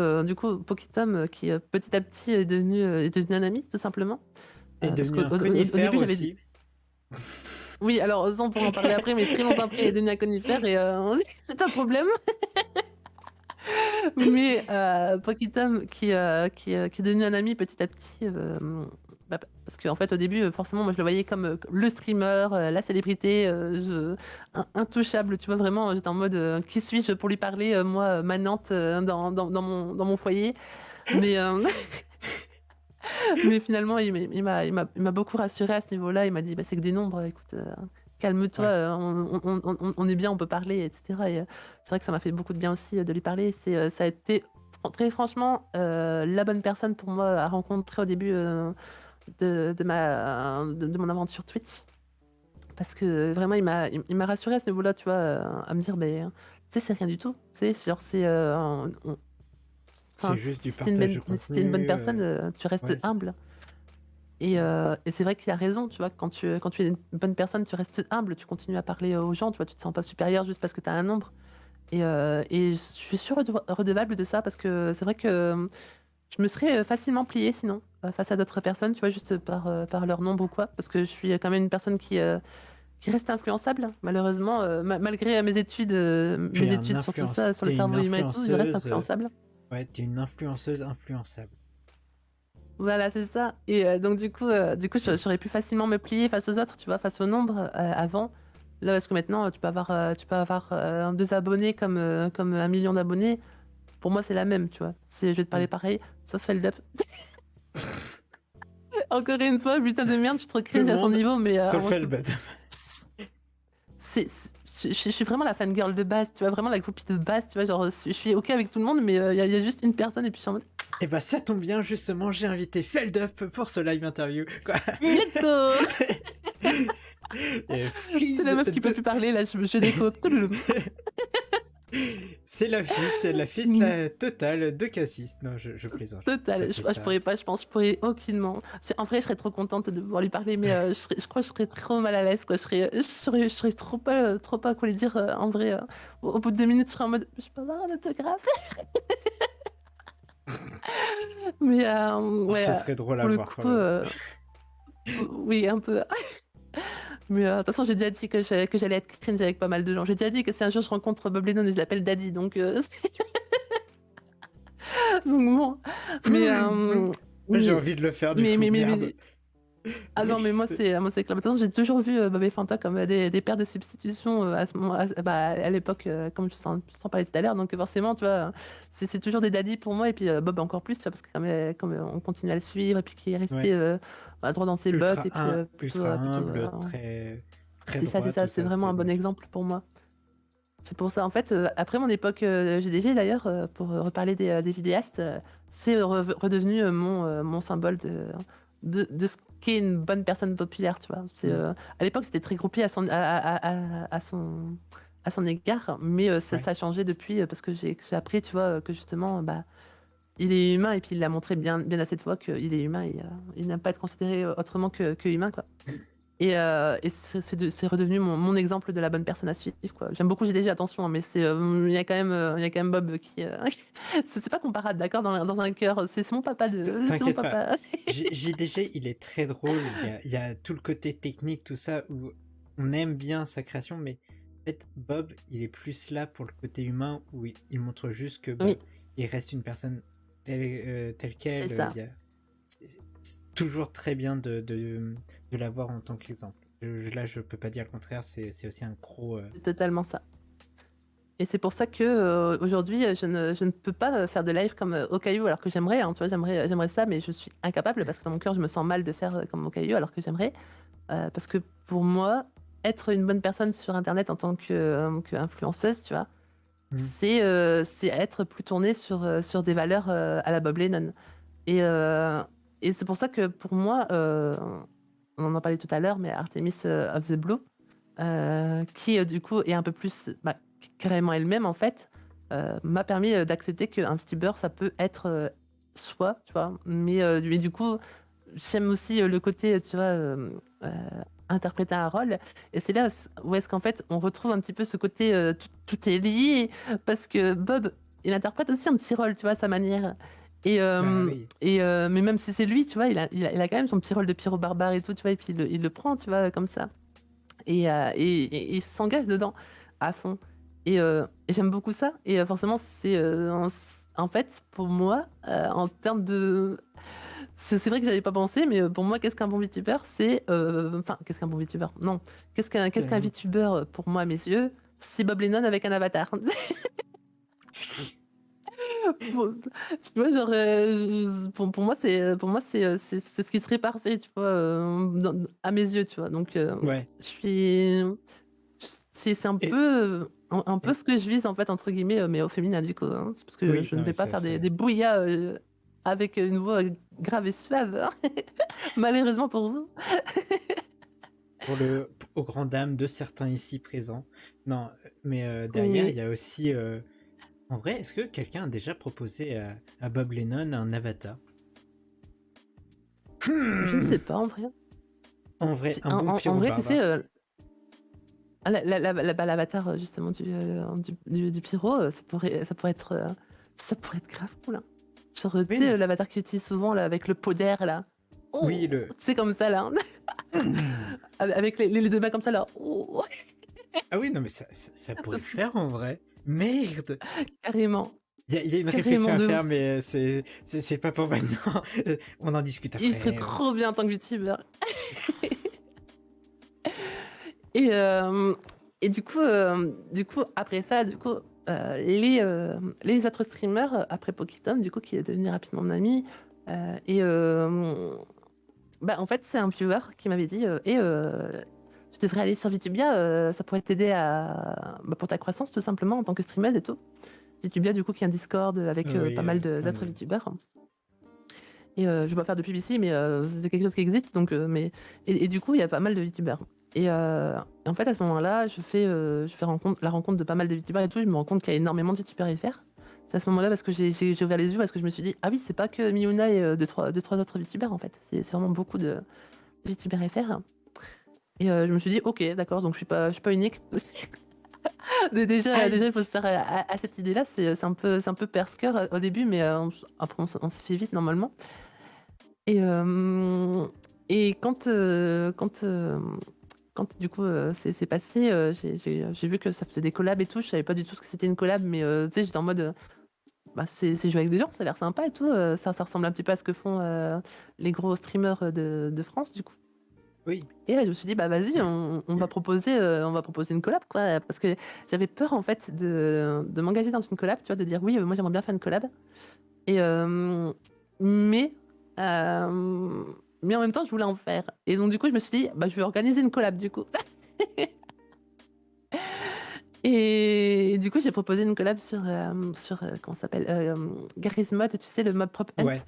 Pokitom, qui petit à petit est devenu un ami tout simplement. Et Parce devenu qu'au un au au conifère début j'avais dit aussi. oui, alors ça on pourra en parler après, mais très longtemps après il est devenu un conifère et c'est un problème. Mais Pokitom qui est devenu un ami petit à petit, parce qu'en fait au début, forcément moi je le voyais comme, le streamer, la célébrité, intouchable, tu vois? Vraiment, j'étais en mode, qui suis-je pour lui parler, moi, manante, dans mon foyer? Mais mais finalement il m'a beaucoup rassurée à ce niveau-là. Il m'a dit: «Bah, c'est que des nombres, écoute, calme-toi, Ouais. on est bien, on peut parler et cetera». Et c'est vrai que ça m'a fait beaucoup de bien aussi, de lui parler. Ça a été très franchement, la bonne personne pour moi à rencontrer au début, de mon aventure Twitch. Parce que vraiment il m'a rassurée à ce niveau-là, tu vois? À me dire: «Beh, tu sais, c'est rien du tout». Tu sais, genre c'est, C'est enfin, juste du si tu es une partage de bonne si tu une bonne contenu. personne, tu restes Ouais, humble. Et c'est vrai qu'il a raison, tu vois? Quand tu es une bonne personne, tu restes humble, tu continues à parler aux gens, tu vois? Tu te sens pas supérieur juste parce que tu as un nombre. Et je suis redevable de ça parce que c'est vrai que, je me serais, facilement pliée sinon, face à d'autres personnes, tu vois? Juste par leur nombre ou quoi. Parce que je suis quand même une personne qui reste influençable malheureusement, malgré mes études, Tu es mes un études sur tout ça, sur le t'es une cerveau humain et tout, je reste influenceuse. influençable. Ouais, t'es une influenceuse influençable. Voilà, c'est ça. Et donc du coup, j'aurais pu facilement me plier face aux autres, tu vois? Face au nombre, avant. Là, parce que maintenant, tu peux avoir 2 abonnés comme 1 million d'abonnés. Pour moi, c'est la même, tu vois? Je vais te Hmm. parler pareil, sauf Feldup. Encore une fois, putain de merde, je suis trop Tout le cringe à son monde, niveau, mais sauf moi, je peux Elbad. je suis vraiment la fangirl de base, tu vois? Vraiment la groupie de base, tu vois? Genre, je suis OK avec tout le monde, mais il y a juste une personne et puis je suis en mode: Et bah ça tombe bien, justement, j'ai invité Feldup pour ce live interview. Quoi. «Let's go!» Et C'est la freeze meuf qui peut de... plus parler, là, je déco. Touloulou. C'est la fuite Mmh. la totale de Cassis. Non, je plaisante, j'ai pas Total, fait je ça. pourrais pas, je pense, je pourrais aucunement. En vrai, je serais trop contente de pouvoir lui parler, mais je crois que je serais trop mal à l'aise, quoi. Je serais trop pas quoi lui dire, en vrai. Au bout de 2 minutes, je serais en mode: «Je peux avoir un autographe?» Mais Oh, ouais, ce serait drôle à pour le voir coup, quand même. oui, un peu. Mais de toute façon, j'ai déjà dit que j'allais être cringe avec pas mal de gens. J'ai déjà dit que si un jour je rencontre Bob Lennon, je l'appelle Daddy, donc donc bon. Mais J'ai mais envie de le faire du mais coup, mais mais merde. mais Ah non, mais moi c'est clair. De toute façon, j'ai toujours vu Bob et Fanta comme des paires de substitution à ce moment, à l'époque, comme je t'en parlais tout à l'heure. Donc forcément, tu vois, c'est toujours des daddies pour moi. Et puis Bob encore plus, tu vois, parce que comme on continue à le suivre et puis qu'il est resté Ouais. droit dans ses bottes et puis plutôt, Ultra plutôt humble, très, très c'est droit, ça, tout c'est ça, vraiment c'est un bon magnifique. exemple pour moi. C'est pour ça, en fait, après mon époque GDG d'ailleurs, pour reparler des vidéastes, c'est redevenu mon symbole de ce qu'est une bonne personne populaire, tu vois. Mm. À l'époque, j'étais très groupie à son égard, mais ça Ouais. a changé depuis, parce que j'ai appris, tu vois, que justement, bah, il est humain et puis il l'a montré bien, bien assez de fois qu'il est humain et il n'aime pas être considéré autrement que humain, quoi. Et c'est redevenu mon exemple de la bonne personne à suivre, quoi. J'aime beaucoup JDG, attention, hein, mais il y a quand même Bob qui, c'est pas comparable, d'accord? Dans un cœur, c'est mon papa c'est mon T'inquiète pas. papa. JDG, il est très drôle. Il y a tout le côté technique, tout ça, où on aime bien sa création, mais en fait, Bob, il est plus là pour le côté humain, où il montre juste que bah, Oui, il reste une personne tel C'est quel. ça. C'est toujours très bien de l'avoir en tant qu'exemple. Là, je peux pas dire le contraire, c'est aussi un gros. C'est totalement ça. Et c'est pour ça que, aujourd'hui, je ne peux pas, faire de live comme, Okayu alors que j'aimerais, hein, tu vois? J'aimerais ça, mais je suis incapable parce que dans mon cœur, je me sens mal de faire, comme Okayu alors que j'aimerais. Parce que pour moi, être une bonne personne sur internet en tant qu'influenceuse, tu vois? Mm. C'est être plus tourné sur des valeurs, à la Bob Lennon. Et heu et c'est pour ça que pour moi, on en parlait tout à l'heure, mais Artemis, of the Blue, qui, du coup est un peu plus, bah, carrément elle-même en fait, m'a permis, d'accepter qu'un VTuber ça peut être, soi, tu vois? Mais du coup, j'aime aussi, le côté, tu vois, interpréter un rôle et c'est là où est-ce qu'en fait on retrouve un petit peu ce côté, tout est lié parce que Bob, il interprète aussi un petit rôle, tu vois, à sa manière Bah oui. mais même si c'est lui, tu vois, il a quand même son petit rôle de Pyro barbare et tout, tu vois? Et puis il le prend, tu vois, comme ça et il s'engage dedans à fond et j'aime beaucoup ça et forcément c'est, en fait pour moi, en termes de c'est vrai que j'avais pas pensé, mais pour moi, qu'est-ce qu'un bon VTuber? C'est, enfin, qu'est-ce qu'un bon VTuber? Non. Qu'est-ce qu'un C'est- VTuber, pour moi, à mes yeux? C'est Bob Lennon avec un avatar. Bon, tu vois, genre, pour moi, c'est ce qui serait parfait, tu vois, à mes yeux, tu vois? Donc Ouais. je suis c'est un Et, peu, un peu et- ce que je vise, en fait, entre guillemets, mais au féminin, du coup, hein. C'est parce que oui, je ne non, mais vais pas faire des bouillas, avec une voix grave et suave, hein, malheureusement pour vous. aux grandes dames de certains ici présents. Non, mais derrière, il Oui, y a aussi. En vrai, est-ce que quelqu'un a déjà proposé à Bob Lennon un avatar? je ne Hmm. sais pas en vrai. En vrai, Si un en bon en en pyro vrai, tu sais, barbare. bah, l'avatar, justement du pyro, ça pourrait être grave cool, hein. Genre, tu Oui, sais, non. l'avatar qu'ils utilisent souvent là avec le pot d'air là. Oui, Oh! le. Tu sais comme ça là, avec les 2 mains comme ça là. Oh! Ah oui, non, mais ça pourrait le faire en vrai. Merde! Carrément, Il y a une réflexion carrément à de faire, ouf. mais c'est pas pour maintenant. On en discute Il serait après. trop bien en tant que youtubeur. Et hem et du coup, après ça, les autres streamers, après Pokéstone, du coup, qui est devenu rapidement mon ami, et bah, en fait, c'est un viewer qui m'avait dit, tu devrais aller sur Vitubia, ça pourrait t'aider pour ta croissance tout simplement en tant que streameuse et tout». Vitubia, du coup, qui est un Discord avec, pas Oui, mal plein d'autres de. VTubers. Et je vais pas faire de pub ici, mais c'est quelque chose qui existe donc et du coup, il y a pas mal de VTubers et en fait, à ce moment-là, je fais la rencontre de pas mal de VTubers et tout. Je me rends compte qu'il y a énormément de VTubers FR. C'est à ce moment-là parce que j'ai ouvert les yeux, parce que je me suis dit: «Ah oui, c'est pas que Miuna et 2-3 autres VTubers, en fait. C'est vraiment beaucoup de VTubers FR» et je me suis dit: «OK, d'accord, donc je suis pas unique». Déjà, il faut Aïe! se faire à cette idée-là. C'est un peu perce-cœur au début, mais après on se fait vite normalement. Et hem et quand du coup, c'est passé, j'ai vu que ça faisait des collabs et tout. Je savais pas du tout ce que c'était une collab, mais tu sais, j'étais en mode, bah, c'est jouer avec des gens, ça a l'air sympa et tout, ça ressemble un petit peu à ce que font, les gros streamers, de France, du coup. Oui. Et là, je me suis dit: «Bah, vas-y, on va proposer une collab, quoi». Parce que j'avais peur, en fait, de m'engager dans une collab, tu vois? De dire: «Oui, moi, j'aimerais bien faire une collab». Et mais mais en même temps, je voulais en faire et donc du coup, je me suis dit: «Bah, je vais organiser une collab, du coup». Et du coup, j'ai proposé une collab comment ça s'appelle? Garry's Mod, tu sais, le mob prop hunt Ouais.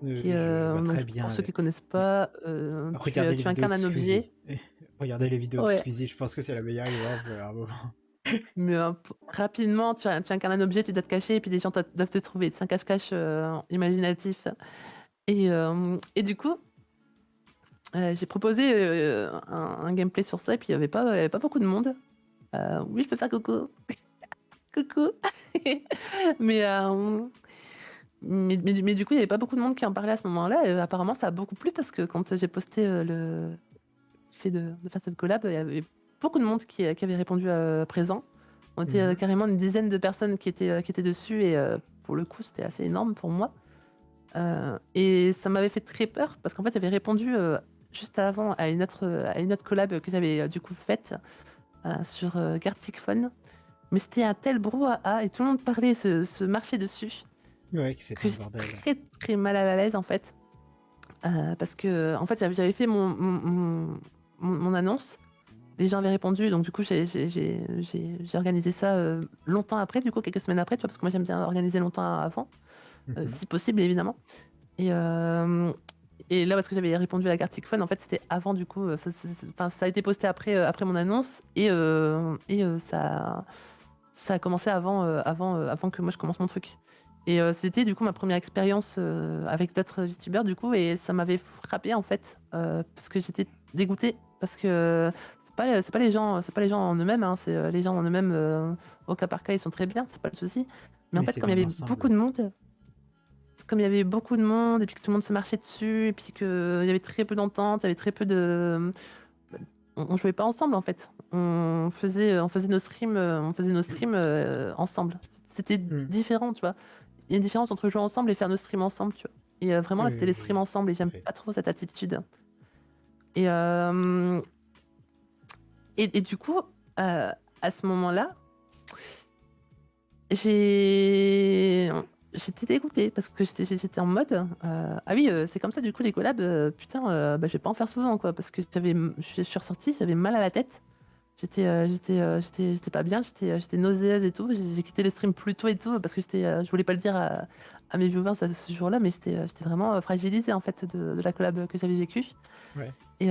qui, Je vois donc très pour bien. ceux qui connaissent pas, tu, Regardez les tu vidéos incarnes de un Squeezie. objet. Regardez les vidéos de Ouais, Squeezie, je pense que c'est la meilleure exemple à un moment. mais rapidement, tu incarnes un objet, tu dois te cacher et puis des gens doivent te trouver. C'est un cache-cache, imaginatif et du coup, j'ai proposé, un gameplay sur ça et puis il y avait pas beaucoup de monde. Oui, je peux faire coucou. Coucou. Mais mais du coup, il y avait pas beaucoup de monde qui en parlait à ce moment-là et apparemment ça a beaucoup plu parce que quand j'ai posté, le fait de faire cette collab, il y avait beaucoup de monde qui avait répondu, présent. On était Mhm. carrément une dizaine de personnes qui étaient dessus et pour le coup, c'était assez énorme pour moi. Et ça m'avait fait très peur parce qu'en fait, j'avais répondu juste avant à une autre collab que j'avais du coup faite sur Gartic Phone. Mais c'était un tel brouhaha et tout le monde parlait, se marchait dessus, Ouais, que c'était que le j'étais bordel. très très mal à l'aise en fait. Parce que en fait, j'avais fait mon annonce. Les gens avaient répondu, donc du coup, j'ai organisé ça longtemps après, du coup, quelques semaines après, tu vois, parce que moi, j'aime bien organiser longtemps avant, Mhm. si possible, évidemment. Et, euh, et là, parce que j'avais répondu à la carte Fun, en fait, c'était avant, du coup, enfin, ça a été posté après, après mon annonce, ça a commencé avant que moi je commence mon truc. Et c'était du coup ma première expérience avec d'autres youtubeurs du coup et ça m'avait frappé en fait parce que j'étais dégoûtée parce que c'est pas les gens en eux-mêmes hein, c'est les gens en eux-mêmes au cas par cas ils sont très bien, c'est pas le souci. Mais en Mais fait c'est dans l'ensemble. comme il y avait beaucoup de monde et puis que tout le monde se marchait dessus et puis qu'il y avait très peu d'entente, il y avait très peu de on jouait pas ensemble en fait. On faisait nos streams ensemble. C'était Mhm. différent, tu vois. Il y a une différence entre jouer ensemble et faire nos streams ensemble, tu vois. Et vraiment là, Oui, c'était oui, les streams oui, ensemble et tout à j'aime fait. pas trop cette attitude. Et, euh, et du coup, à ce moment-là, j'ai j'étais dégoûtée parce que j'étais en mode ah oui c'est comme ça du coup les collabs putain bah, je vais pas en faire souvent quoi parce que je suis ressortie j'avais mal à la tête. J'étais pas bien, j'étais nauséeuse et tout. J'ai quitté les streams plus tôt et tout parce que je voulais pas le dire à mes viewers ce jour-là, mais j'étais vraiment fragilisée en fait de la collab que j'avais vécue. Ouais. Et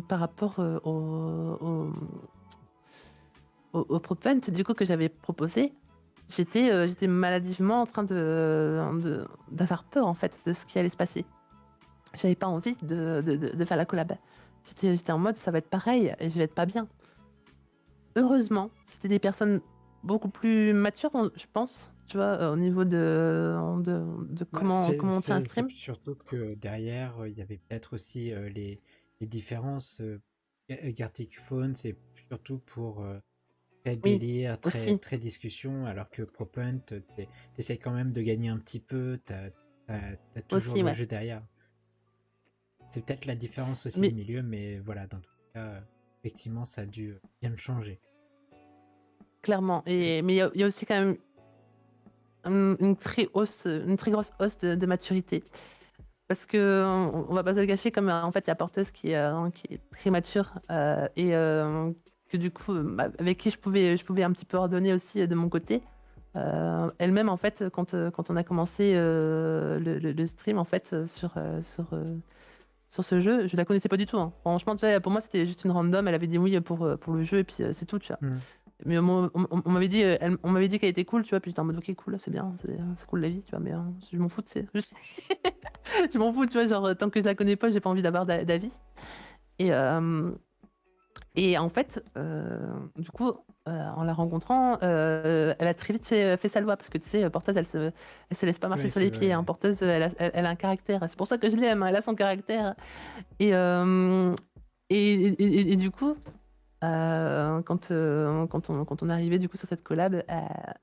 par rapport au ProPunt du coup que j'avais proposé, j'étais maladivement en train d'avoir peur en fait de ce qui allait se passer. J'avais pas envie de faire la collab. J'étais en mode ça va être pareil et je vais être pas bien. Heureusement, c'était des personnes beaucoup plus matures, je pense, tu vois, au niveau de Bah, comment on tient un c'est stream. surtout que derrière, il y avait peut-être aussi les différences. Gartic Phone, c'est surtout pour très Oui, délire, très, aussi, très discussion, alors que ProPunt, t'essayes quand même de gagner un petit peu, t'as toujours aussi, le ouais. jeu derrière. C'est peut-être la différence aussi de Mais milieu, mais voilà, dans tout cas, effectivement, ça a dû bien le changer. clairement. Mais il y a aussi quand même une très grosse hausse de maturité. Parce que on va pas se le cacher, comme en fait, il y a Porteuse qui est très mature que du coup, avec qui je pouvais un petit peu ordonner aussi de mon côté. Elle-même, en fait, quand on a commencé le stream, en fait, sur ce jeu, je la connaissais pas du tout. Hein. Franchement, tu vois, pour moi, c'était juste une random. Elle avait dit oui pour le jeu et puis c'est tout, tu vois. Hmm. Mais on m'avait dit, on m'avait dit qu'elle était cool, tu vois. Puis j'étais en mode ok, cool, c'est bien, c'est cool la vie, tu vois. Mais je m'en fous, je m'en fous, tu vois. Genre, tant que je la connais pas, j'ai pas envie d'avoir d'avis. Et, euh, et en fait, du coup, en la rencontrant, elle a très vite fait sa loi parce que tu sais, Porteuse, elle se laisse pas marcher Ouais, sur c'est les pieds. Hein. vrai. Porteuse, elle a un caractère. C'est pour ça que je l'aime. Hein, elle a son caractère. Et, euh, et du coup, quand on est arrivé du coup sur cette collab,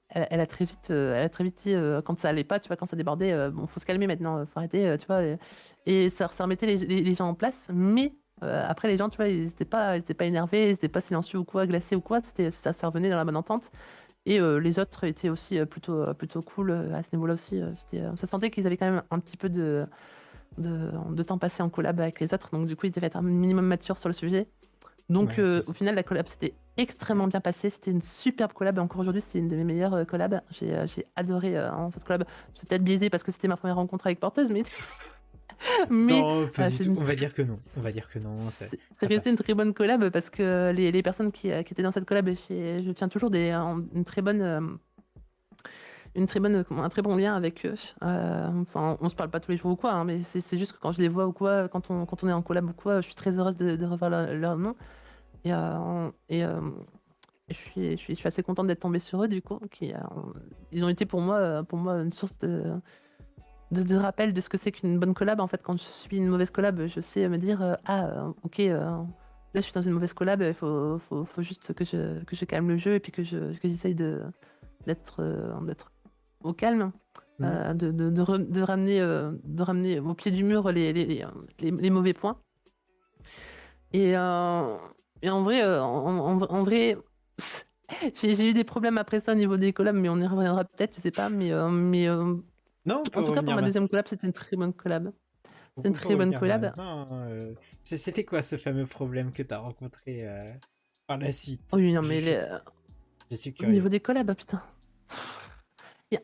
elle a très vite dit quand ça allait pas, tu vois, quand ça débordait, bon, faut se calmer maintenant, faut arrêter, tu vois. Et ça remettait les gens en place, mais après les gens, tu vois, ils étaient pas énervés, ils étaient pas silencieux ou quoi, glacés ou quoi, ça revenait dans la bonne entente. Et les autres étaient aussi plutôt cool à ce niveau-là aussi. Ça sentait qu'ils avaient quand même un petit peu de temps passé en collab avec les autres, donc du coup ils devaient être un minimum matures sur le sujet. Donc Ouais, au tout à final, la collab s'était extrêmement bien passée. C'était une superbe collab. Et encore aujourd'hui, c'est une de mes meilleures collabs. J'ai adoré cette collab. C'est peut-être biaisé parce que c'était ma première rencontre avec Porteuse, mais, mais Non, pas du c'est tout. On va dire que non. On va dire que non, c'est ça resté une passe. très bonne collab parce que les personnes qui étaient dans cette collab, je tiens toujours un très bon lien avec eux. Enfin, on se parle pas tous les jours ou quoi, hein, mais c'est juste que quand je les vois ou quoi, quand on est en collab ou quoi, je suis très heureuse de revoir leur nom. Et, euh, et, euh, je suis assez contente d'être tombée sur eux, du coup. Ils ont été pour moi une source de rappel de ce que c'est qu'une bonne collab. En fait, quand je suis une mauvaise collab, je sais me dire ok, là, je suis dans une mauvaise collab, il faut juste que je calme le jeu et puis que j'essaye d'être au calme, Mhm. de ramener au pied du mur les mauvais points. Et, euh, et en vrai, en vrai, j'ai eu des problèmes après ça au niveau des collabs, mais on y reviendra peut-être, je sais pas. Non, on peut En tout cas, pour revenir ma maintenant. deuxième collab, c'était une très bonne collab. C'est une On peut très bonne revenir collab. maintenant. C'était quoi ce fameux problème que tu as rencontré par la suite? Oh oui, non, mais Je suis au niveau curieux. des collabs, putain.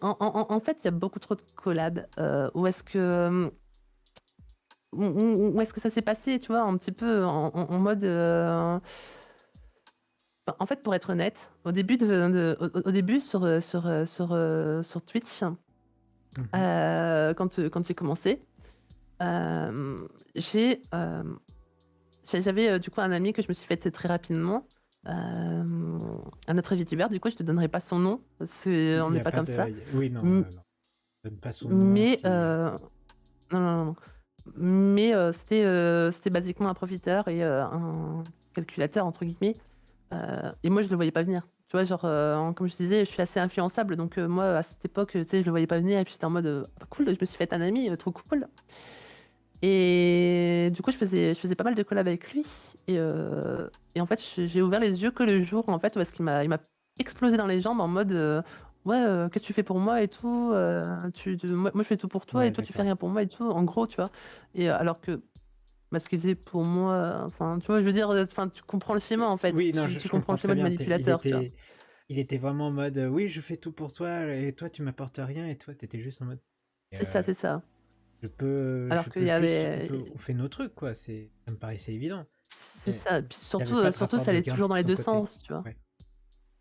En fait, il y a beaucoup trop de collabs. Où est-ce que ça s'est passé, tu vois, un petit peu en mode. En fait, pour être honnête, au début sur Twitch, Mhm. quand j'ai commencé, euh, j'ai, euh, j'avais du coup un ami que je me suis fait très rapidement, un autre VTuber. Du coup, je te donnerai pas son nom, parce Il qu'on n'y n'est a pas pas comme de. ça. Oui, non, M- non. Donne pas son nom Mais si. non, non, non. Mais c'était basiquement un profiteur et un calculateur, entre guillemets. Et moi, je le voyais pas venir. Tu vois, genre, comme je disais, je suis assez influençable. Donc, moi, à cette époque, tu sais, je le voyais pas venir. Et puis, j'étais en mode, ah, cool, je me suis fait un ami, trop cool. Et du coup, je faisais pas mal de collabs avec lui. Et en fait, j'ai ouvert les yeux que le jour, en fait, parce qu'il m'a explosé dans les jambes en mode, ouais, qu'est-ce que tu fais pour moi et tout. Moi, je fais tout pour toi et Ouais, toi, tu fais d'accord. rien pour moi et tout. En gros, tu vois. Et alors que bah, ce qu'il faisait pour moi, enfin, tu vois, je veux dire, enfin, tu comprends le schéma en fait. Oui, non, Tu je comprends comprends le très schéma du bien. manipulateur, tu vois. Il était vraiment en mode oui, je fais tout pour toi et toi, tu m'apportes rien et toi, t'étais juste en mode C'est ça, euh, c'est ça. je Alors qu'il peux y juste, avait. on fait nos trucs, quoi. Ça me paraissait évident. C'est Mais ça. Puis t'avais pas de surtout, rapport ça de allait gain toujours de dans les ton deux côté. sens, tu vois. Ouais.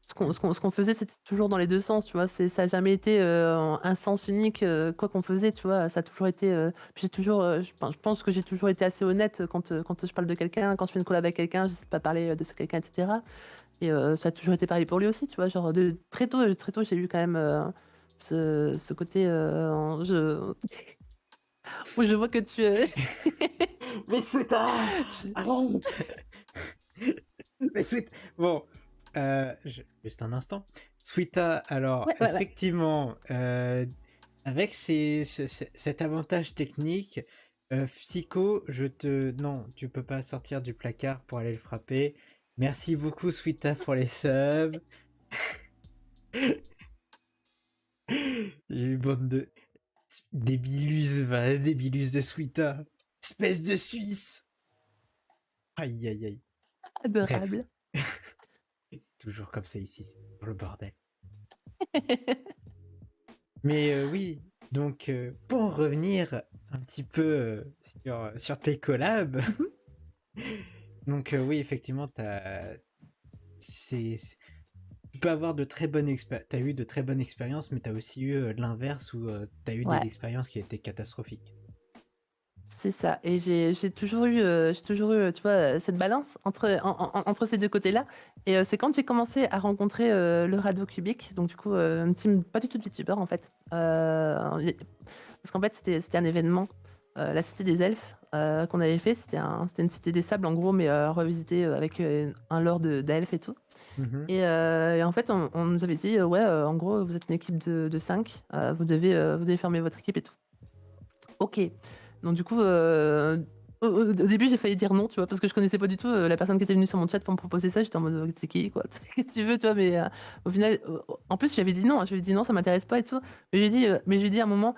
Ce qu'on faisait, c'était toujours dans les deux sens, tu vois. Ça n'a jamais été un sens unique, quoi qu'on faisait, tu vois. Ça a toujours été. Puis j'ai toujours. Je pense que j'ai toujours été assez honnête quand je parle de quelqu'un, quand je fais une collab avec quelqu'un, j'essaie de pas parler de ce quelqu'un, etc. Et ça a toujours été pareil pour lui aussi, tu vois. Genre, très tôt, j'ai eu quand même ce côté. Moi, je vois que tu. Mais Suita, Je- arrête. Mais Suita, bon, juste un instant. Suita, alors Ouais, ouais, ouais. effectivement, avec cet avantage technique, Psycho, non, tu peux pas sortir du placard pour aller le frapper. Merci beaucoup, Suita, pour les subs. Une bande de débilus de Suita. Espèce de Suisse. Aïe, aïe, aïe. Bref, Adorable. c'est toujours comme ça ici, c'est toujours le bordel. Mais oui, donc pour revenir un petit peu sur tes collabs, Mhm. donc oui, effectivement, c'est- tu peux avoir de très bonnes expériences. T'as eu de très bonnes expériences, mais t'as aussi eu l'inverse où t'as eu des Ouais, expériences qui étaient catastrophiques. c'est ça. Et j'ai toujours eu, tu vois, cette balance entre ces deux côtés-là. Et c'est quand j'ai commencé à rencontrer le Radeau Cubique, donc du coup, une team pas du tout de youtubeurs en fait. Parce qu'en fait, c'était un événement, la Cité des Elfes, qu'on avait fait. C'était une cité des sables en gros, mais revisité avec un lore d'elfes et tout. Mhm. Et en fait, on nous avait dit, ouais, en gros, vous êtes une équipe de 5, vous devez fermer votre équipe et tout. Ok. Donc du coup, au début, j'ai failli dire non, tu vois, parce que je connaissais pas du tout la personne qui était venue sur mon chat pour me proposer ça. J'étais en mode, c'est qui, quoi? Qu'est-ce que tu veux, tu vois? Mais au final, en plus, je lui avais dit non. Je lui ai dit non, ça m'intéresse pas et tout. Mais je lui ai dit à un moment,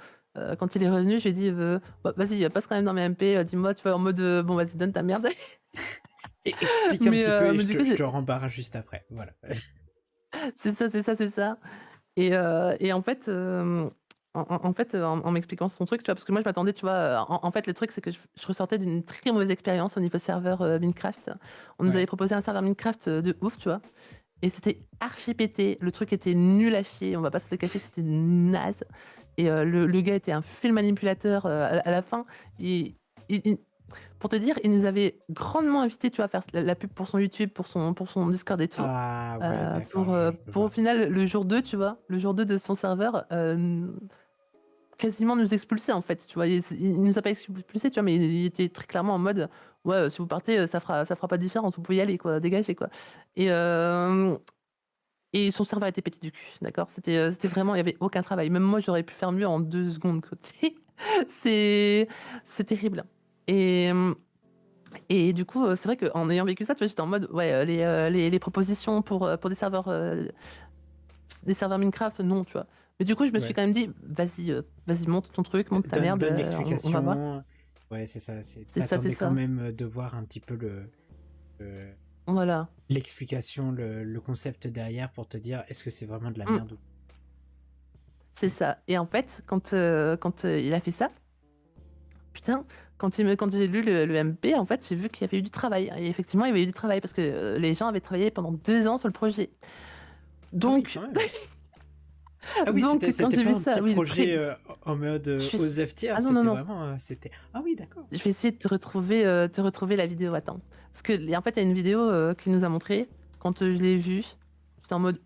quand il est revenu, je lui ai dit, bah, vas-y, passe quand même dans mes MP, dis-moi, tu vois, en mode, bon, vas-y, donne ta merde. Et explique un Mais, petit peu et mais du coup, je te rembarre juste après. Voilà. c'est ça, c'est ça, c'est ça. Et en fait, en m'expliquant son truc, tu vois, parce que moi je m'attendais, tu vois, en fait le truc c'est que je ressortais d'une très mauvaise expérience au niveau serveur Minecraft. On nous avait Ouais. proposé un serveur Minecraft de ouf, tu vois, et c'était archi pété, le truc était nul à chier, on va pas se le cacher, c'était naze. Et le gars était un film manipulateur à la fin. Et, pour te dire, il nous avait grandement invité, tu vois, à faire la pub pour son YouTube, pour son Discord et tout. Ah ouais, d'accord, Pour je au vois. final, le jour 2, tu vois, le jour 2 de son serveur, quasiment nous expulser en fait, tu vois? Il nous a pas expulsés, tu vois? Mais il était très clairement en mode: «Ouais, si vous partez, ça fera pas de différence, vous pouvez y aller quoi, dégagez quoi» et hem et son serveur était pété du cul, d'accord? C'était vraiment il y avait aucun travail. Même moi, j'aurais pu faire mieux en 2 secondes quoi. C'est c'est terrible et et du coup, c'est vrai qu'en ayant vécu ça, tu vois, j'étais en mode: «Ouais, les propositions pour des serveurs Minecraft, non», tu vois? Mais du coup, je me suis Ouais. quand même dit: «Vas-y, vas-y, monte ton truc, monte ta merde, Donne on va voir». l'explication. Ouais, c'est ça. C'est ça, c'est T'attendais quand ça. même de voir un petit peu le- Voilà, l'explication, le concept derrière pour te dire est-ce que c'est vraiment de la mmh, merde ou c'est ça et en fait, quand il a fait ça, putain, quand j'ai lu le MP, en fait, j'ai vu qu'il y avait eu du travail et effectivement, il y avait eu du travail parce que, les gens avaient travaillé pendant 2 ans sur le projet. Ah oui, Donc quand même. Ah oui, donc quand c'était j'ai pas vu un petit ça, oui, projet en mode je suis aux tiers, ah non, non, c'était non. vraiment c'était ah oui, d'accord. Je vais essayer de te retrouver la vidéo, attends. Parce que en fait, il y a une vidéo, qu'il nous a montré. Quand, je l'ai vue, j'étais en mode: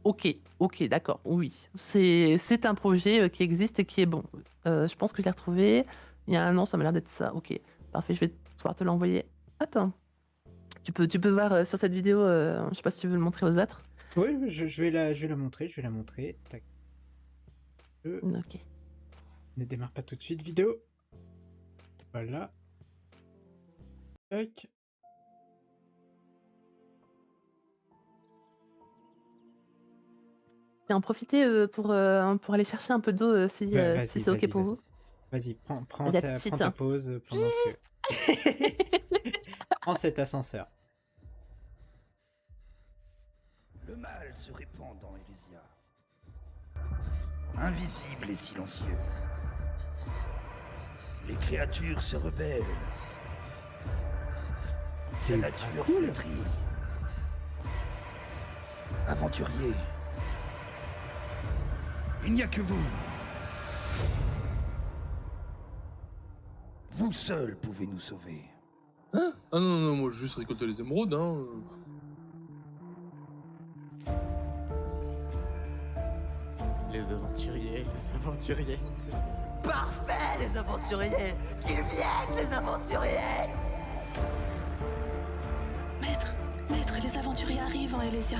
«OK, OK, d'accord, oui, c'est un projet, qui existe et qui est bon». Je pense que je l'ai retrouvé il y a un an, ça m'a l'air d'être ça. OK, parfait, je vais pouvoir te l'envoyer. Hop, tu peux voir, sur cette vidéo, je sais pas si tu veux le montrer aux autres? Oui, oui, je vais la montrer, je vais la montrer. Tac. Je OK. ne démarre pas tout de suite vidéo. Voilà. Tac. Je vais en profiter, pour aller chercher un peu d'eau, si Vas-y, c'est OK vas-y, pour vas-y. vous. Vas-y, Vas-y, à tout de prends suite, ta hein. pause pendant que prends cet ascenseur. Le mal se répand dans Elysia. Invisible et silencieux. Les créatures se rebellent. C'est La ultra nature cool. flétrit. Aventurier. Il n'y a que vous. Vous seul pouvez nous sauver. Hein? Ah non, non, moi, je juste récolter les émeraudes, hein. Les aventuriers, les aventuriers. Parfait, les aventuriers! Qu'ils viennent, les aventuriers! Maître, maître, les aventuriers arrivent en Elysia.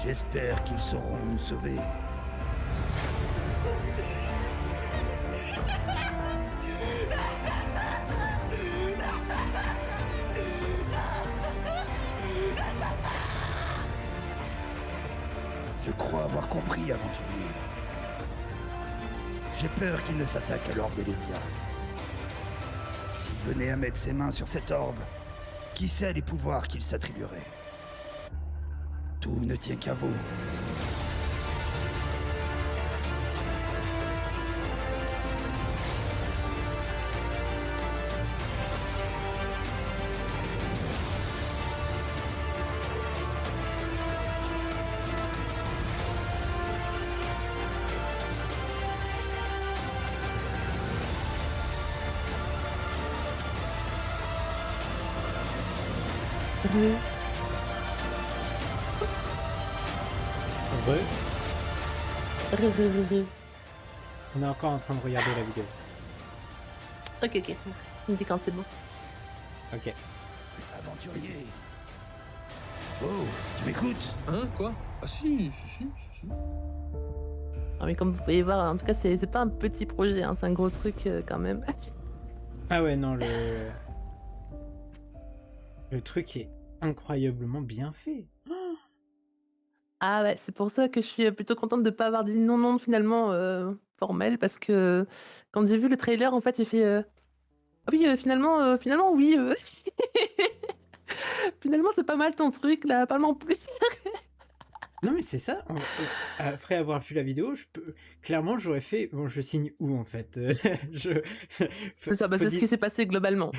J'espère qu'ils sauront nous sauver. Je crois avoir compris, aventurier. J'ai peur qu'il ne s'attaque à l'orbe d'Elysia. S'il venait à mettre ses mains sur cet orbe, qui sait les pouvoirs qu'il s'attribuerait? Tout ne tient qu'à vous. Re, Re. re. On est encore en train de regarder la vidéo. OK, OK, ça marche. Tu me dis quand c'est bon. Ok. Aventurier. Oh, tu m'écoutes? Hein, quoi? Ah si. Ah mais comme vous pouvez voir, en tout cas, c'est pas un petit projet, hein, c'est un gros truc, quand même. Ah ouais, non, le truc est incroyablement bien fait. Ah ouais, c'est pour ça que je suis, plutôt contente de pas avoir dit non, non, finalement, formel parce que quand j'ai vu le trailer, en fait, j'ai fait, «Ah oui, finalement oui, finalement c'est pas mal ton truc là, parle-moi en plus». Non mais c'est ça, après avoir vu la vidéo, clairement j'aurais fait, bon je signe où en fait je... C'est ça, bah, faut c'est ce qui dire- s'est passé globalement.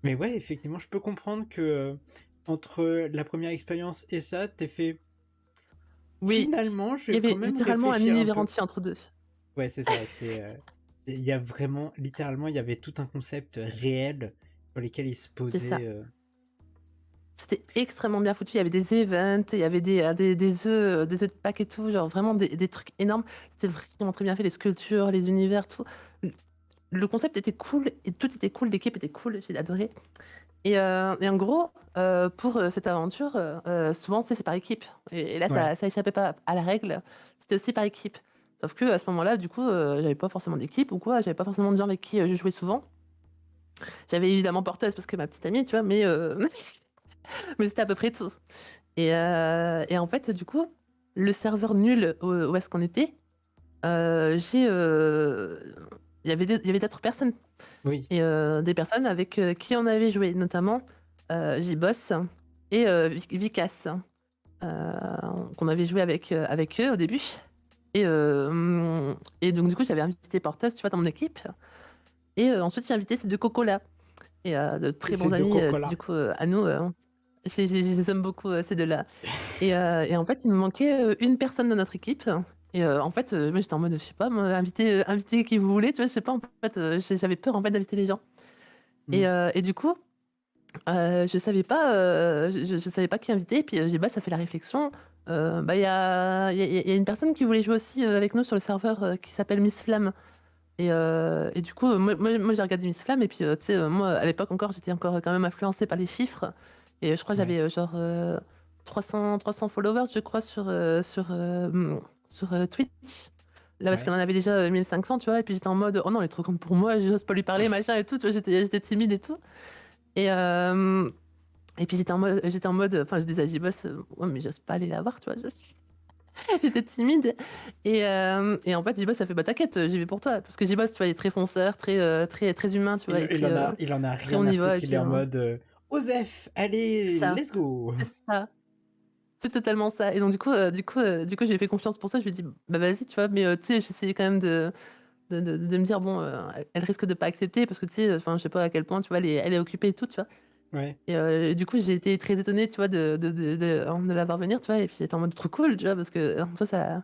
Mais ouais, effectivement, je peux comprendre que entre la première expérience et ça, t'es fait, Oui, finalement je il y vais quand avait même littéralement un réfléchir un univers peu. entier entre 2. Ouais, c'est ça, il y a vraiment, littéralement, il y avait tout un concept réel sur lesquels il se C'est ça. posait. C'était extrêmement bien foutu. Il y avait des events, il y avait des œufs de Pâques et tout, genre vraiment des trucs énormes. C'était vraiment très bien fait, les sculptures, les univers, tout. Le concept était cool et tout était cool, l'équipe était cool, j'ai adoré. Et en gros, pour cette aventure, souvent, tu sais, c'est par équipe. Et là, Ouais. ça échappait pas à la règle. C'était aussi par équipe. Sauf que à ce moment-là, du coup, j'avais pas forcément d'équipe ou quoi. J'avais pas forcément de gens avec qui je jouais souvent. J'avais évidemment Porteuse parce que ma petite amie, tu vois, mais, mais c'était à peu près tout. Et en fait, du coup, le serveur nul où est-ce qu'on était, il y avait d'autres personnes. Oui. Et des personnes avec qui on avait joué, notamment J-Boss et Vicas, qu'on avait joué avec eux au début. Et donc, du coup, j'avais invité Porteuse, tu vois, dans mon équipe. Et ensuite, j'ai invité ces deux cocos-là. Et de très Ces bons deux amis, cocos-là. du coup, à nous. Je les aime beaucoup, ces deux-là. Et en fait, il me manquait une personne de notre équipe. Et en fait, moi, j'étais en mode, je sais pas, moi, invitez qui vous voulez, tu vois, je sais pas, en fait, j'avais peur, en fait, d'inviter les gens. Mm. Et du coup, je savais pas, je savais pas qui inviter. Et puis, j'ai bah, ça fait la réflexion. Bah, il y a une personne qui voulait jouer aussi avec nous sur le serveur qui s'appelle Miss Flamme. Et du coup, moi, j'ai regardé Miss Flamme. Et puis, tu sais, moi, à l'époque encore, j'étais encore quand même influencée par les chiffres. Et je crois que Ouais. j'avais genre 300 followers, je crois, sur Twitch. Là, parce Ouais. qu'on en avait déjà 1500, tu vois. Et puis, j'étais en mode, oh non, elle est trop grande pour moi, j'ose pas lui parler, machin et tout. Tu vois, j'étais timide et tout. Et, euh, et puis j'étais en mode, enfin je disais à J-Boss, ouais mais j'ose pas aller la voir, tu vois, j'étais timide. Et en fait J-Boss a fait, bah t'inquiète, j'y vais pour toi. Parce que J-Boss, tu vois, il est très fonceur, très humain, tu vois, et Il en a très on rien à y va. foutre. Et Il est puis en mode Osef, allez, ça, let's go. c'est ça, c'est totalement ça. Et donc du coup j'ai fait confiance pour ça, je lui ai dit, bah vas-y, tu vois, mais tu sais, j'essayais quand même de me dire, bon, elle risque de pas accepter, parce que tu sais, enfin je sais pas à quel point, tu vois, elle est occupée et tout, tu vois. Ouais. Et du coup, j'ai été très étonnée, tu vois, de la voir venir, tu vois. Et puis, j'étais en mode trop cool, tu vois, parce que, tu vois,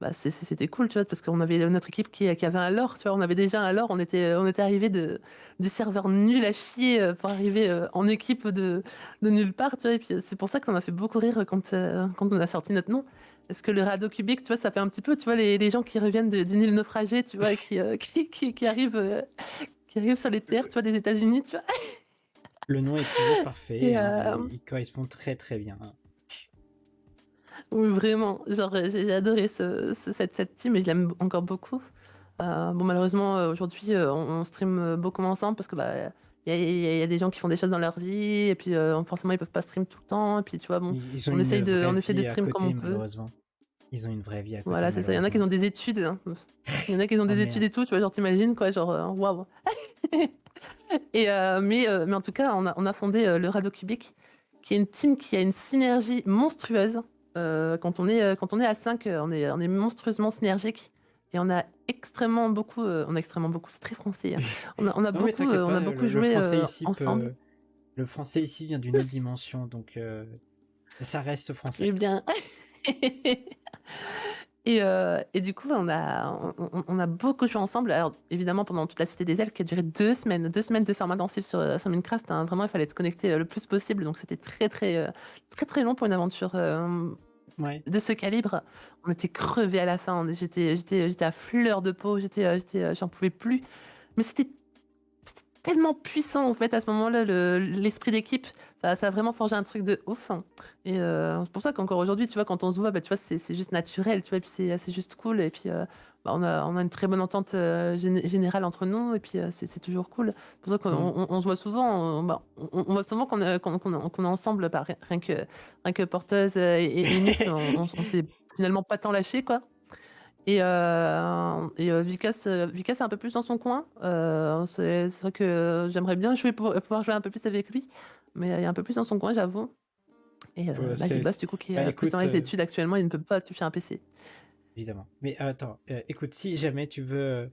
bah, c'était cool, tu vois, parce qu'on avait notre équipe qui avait un lore, tu vois. On avait déjà un lore, on était arrivé du serveur nul à chier pour arriver en équipe de nulle part, tu vois. Et puis, c'est pour ça que ça m'a fait beaucoup rire quand on a sorti notre nom. Parce que le radeau cubique, tu vois, ça fait un petit peu, tu vois, les gens qui reviennent d'une île naufragée, tu vois, et qui arrivent sur les terres, tu vois, des États-Unis, tu vois. Le nom est toujours parfait. Et, Hein, il correspond très très bien. oui, vraiment. Genre, j'ai adoré cette team et je l'aime encore beaucoup. Bon, malheureusement, aujourd'hui, on stream beaucoup moins ensemble parce que bah, il y a des gens qui font des choses dans leur vie et puis forcément, ils peuvent pas stream tout le temps. Et puis, tu vois, bon, Ils ont on une essaye de, vraie on essaie de vie à stream comme on côté, peut. malheureusement. Ils ont une vraie vie à côté, Voilà, c'est ça. Il y en a qui malheureusement. ont des études, hein. Il y en a qui ont Ah des études merde. et tout, tu vois, genre, t'imagines, quoi, genre, waouh. Mais en tout cas, on a fondé le Radeau Cubique, qui est une team qui a une synergie monstrueuse. Quand on est à 5, on est monstrueusement synergique. Et on a extrêmement beaucoup, c'est très français, hein. Non mais t'inquiète On pas, a beaucoup le joué français ici ensemble. le français ici vient d'une autre dimension, donc ça reste français. Eh bien. Et du coup, on a beaucoup joué ensemble. Alors, évidemment, pendant toute la Cité des Ailes, qui a duré 2 semaines, 2 semaines de ferme intensive sur Minecraft, hein. Vraiment, il fallait être connecté le plus possible. Donc, c'était très, très, très, très long pour une aventure Ouais. de ce calibre. On était crevés à la fin. J'étais à fleur de peau. J'en pouvais plus. Mais c'était tellement puissant en fait à ce moment-là, l'esprit d'équipe. Ça a vraiment forgé un truc de ouf, hein. Et c'est pour ça qu'encore aujourd'hui, tu vois, quand on se voit, bah, tu vois, c'est juste naturel, tu vois, et puis c'est juste cool. Et puis bah, on a une très bonne entente générale entre nous, et puis c'est toujours cool. C'est pour ça qu'on Mm. on se voit souvent, on voit souvent qu'on est ensemble, bah, rien que Porteuse et Miss, on s'est finalement pas tant lâché, quoi. Vicas est un peu plus dans son coin. C'est vrai que j'aimerais bien pouvoir jouer un peu plus avec lui, mais il est un peu plus dans son coin, j'avoue. Et là, j'ai Boss, du coup, qui est Bah plus dans écoute, les études actuellement, il ne peut pas toucher un PC. évidemment. Mais attends, écoute, si jamais tu veux,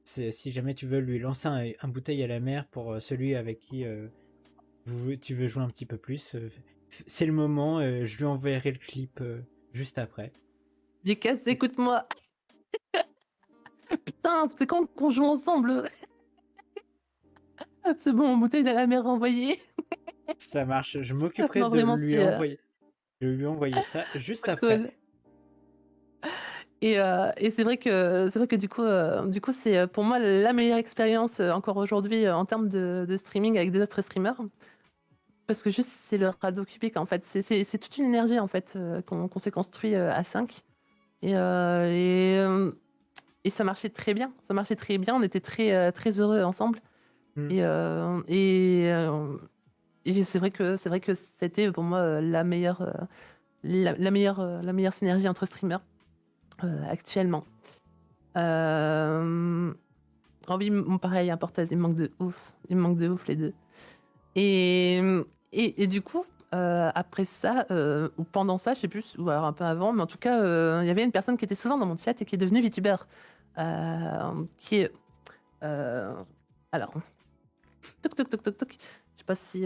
si jamais tu veux lui lancer un bouteille à la mer pour celui avec qui tu veux jouer un petit peu plus, c'est le moment. Je lui enverrai le clip juste après. Vicas, écoute-moi. Putain, c'est quand qu'on joue ensemble? C'est bon, mon bouteille à la mer envoyée. Ça marche. Je m'occuperai Non, de vraiment, lui c'est envoyer. Je vais lui envoyer ça juste trop après. cool. Et c'est vrai que du coup, c'est pour moi la meilleure expérience encore aujourd'hui en termes de streaming avec des autres streamers. Parce que juste, c'est le radeau cubique en fait. C'est toute une énergie en fait qu'on s'est construit à 5. Et, euh, et, euh, et ça marchait très bien. Ça marchait très bien. On était très heureux ensemble. Hmm. Et, euh, et, euh, et c'est vrai que c'était pour moi la meilleure synergie entre streamers actuellement. Euh, Oh oui, pareil, un Portez, il me manque de ouf. Il me manque de ouf les deux. Et, et du coup, après ça, ou pendant ça, je sais plus, ou alors un peu avant, mais en tout cas, il y avait une personne qui était souvent dans mon chat et qui est devenue VTuber. Qui est. euh, alors, toc toc toc toc toc. Je sais pas si.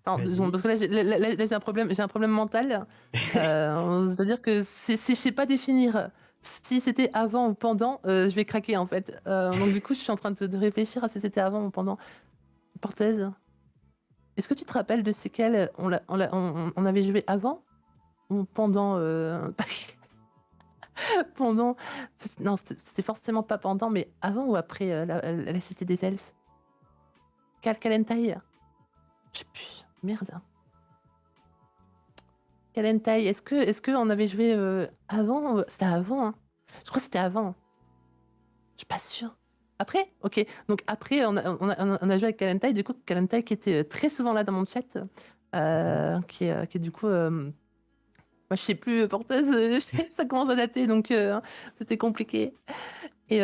Attends, 2 secondes, Vas-y. parce que là, j'ai un problème mental. C'est-à-dire que si je sais pas définir si c'était avant ou pendant, je vais craquer en fait. Donc du coup, je suis en train de réfléchir à si c'était avant ou pendant. Portez, est-ce que tu te rappelles de ces quels on avait joué avant ou pendant pendant non, c'était forcément pas pendant, mais avant ou après la Cité des Elfes? Kalentaï? Je sais plus. Merde. Kalentaï, est-ce que on avait joué avant? C'était avant, hein. Je crois que c'était avant. Je suis pas sûre. Après? Ok. Donc après, on a joué avec Kalentaï, du coup, Kalentaï qui était très souvent là dans mon chat, Mhm. qui est du coup. Moi, je sais plus, Porteuse, ça commence à dater, donc c'était compliqué. Et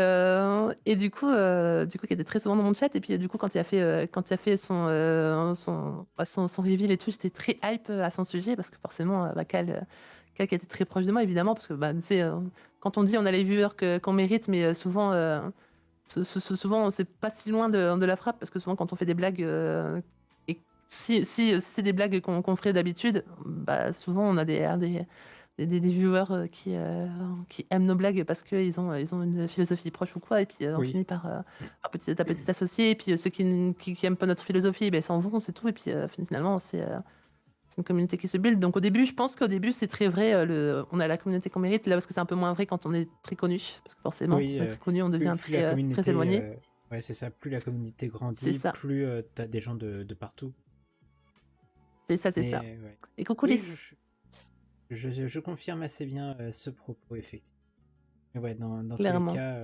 du coup, qui était très souvent dans mon chat. Et puis, du coup, quand il a fait son reveal et tout, j'étais très hype à son sujet parce que forcément, Cal qui était très proche de moi, évidemment, parce que bah, tu sais, quand on dit on a les viewers qu'on mérite, mais souvent, c'est pas si loin de la frappe parce que souvent, quand on fait des blagues, et si c'est des blagues qu'on ferait d'habitude, bah, souvent, on a des viewers qui aiment nos blagues parce qu'ils ont une philosophie proche ou quoi, et puis on Oui. finit par petit à petit s'associer, et puis ceux qui aiment pas notre philosophie, ben, s'en vont, c'est tout, et puis finalement, c'est une communauté qui se build. Donc au début, je pense qu'au début, c'est très vrai, on a la communauté qu'on mérite, là, parce que c'est un peu moins vrai quand on est très connu, parce que forcément, quand Oui. on est très connu, on Plus, devient plus la très communauté. éloigné. Ouais, c'est ça. Plus la communauté C'est grandit, ça, plus t'as des gens de partout. c'est ça, c'est ça. Mais ouais. Et coucou Oui, Lys, je confirme assez bien ce propos, effectivement. Mais ouais, dans tous les clairement. cas,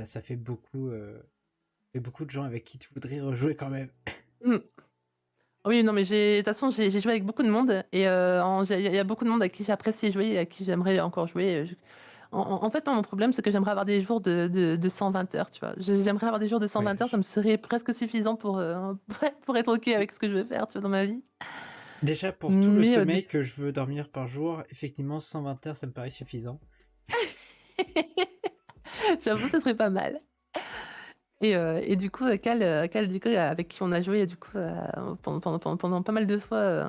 ça fait beaucoup de gens avec qui tu voudrais rejouer quand même. Mm. Oui, non, mais de toute façon, j'ai joué avec beaucoup de monde et il y a beaucoup de monde à qui j'apprécie jouer et à qui j'aimerais encore jouer. En fait, moi, mon problème, c'est que j'aimerais avoir des jours de 120 heures, tu vois. J'aimerais avoir des jours de Ouais, 120 heures, ça me serait presque suffisant pour être OK avec ce que je veux faire, tu vois, dans ma vie. déjà, pour tout le Mais sommeil que je veux dormir par jour, effectivement, 120 heures, ça me paraît suffisant. j'avoue, ce serait pas mal. Et du coup, Cal, du coup, avec qui on a joué, du coup, pendant pas mal de fois,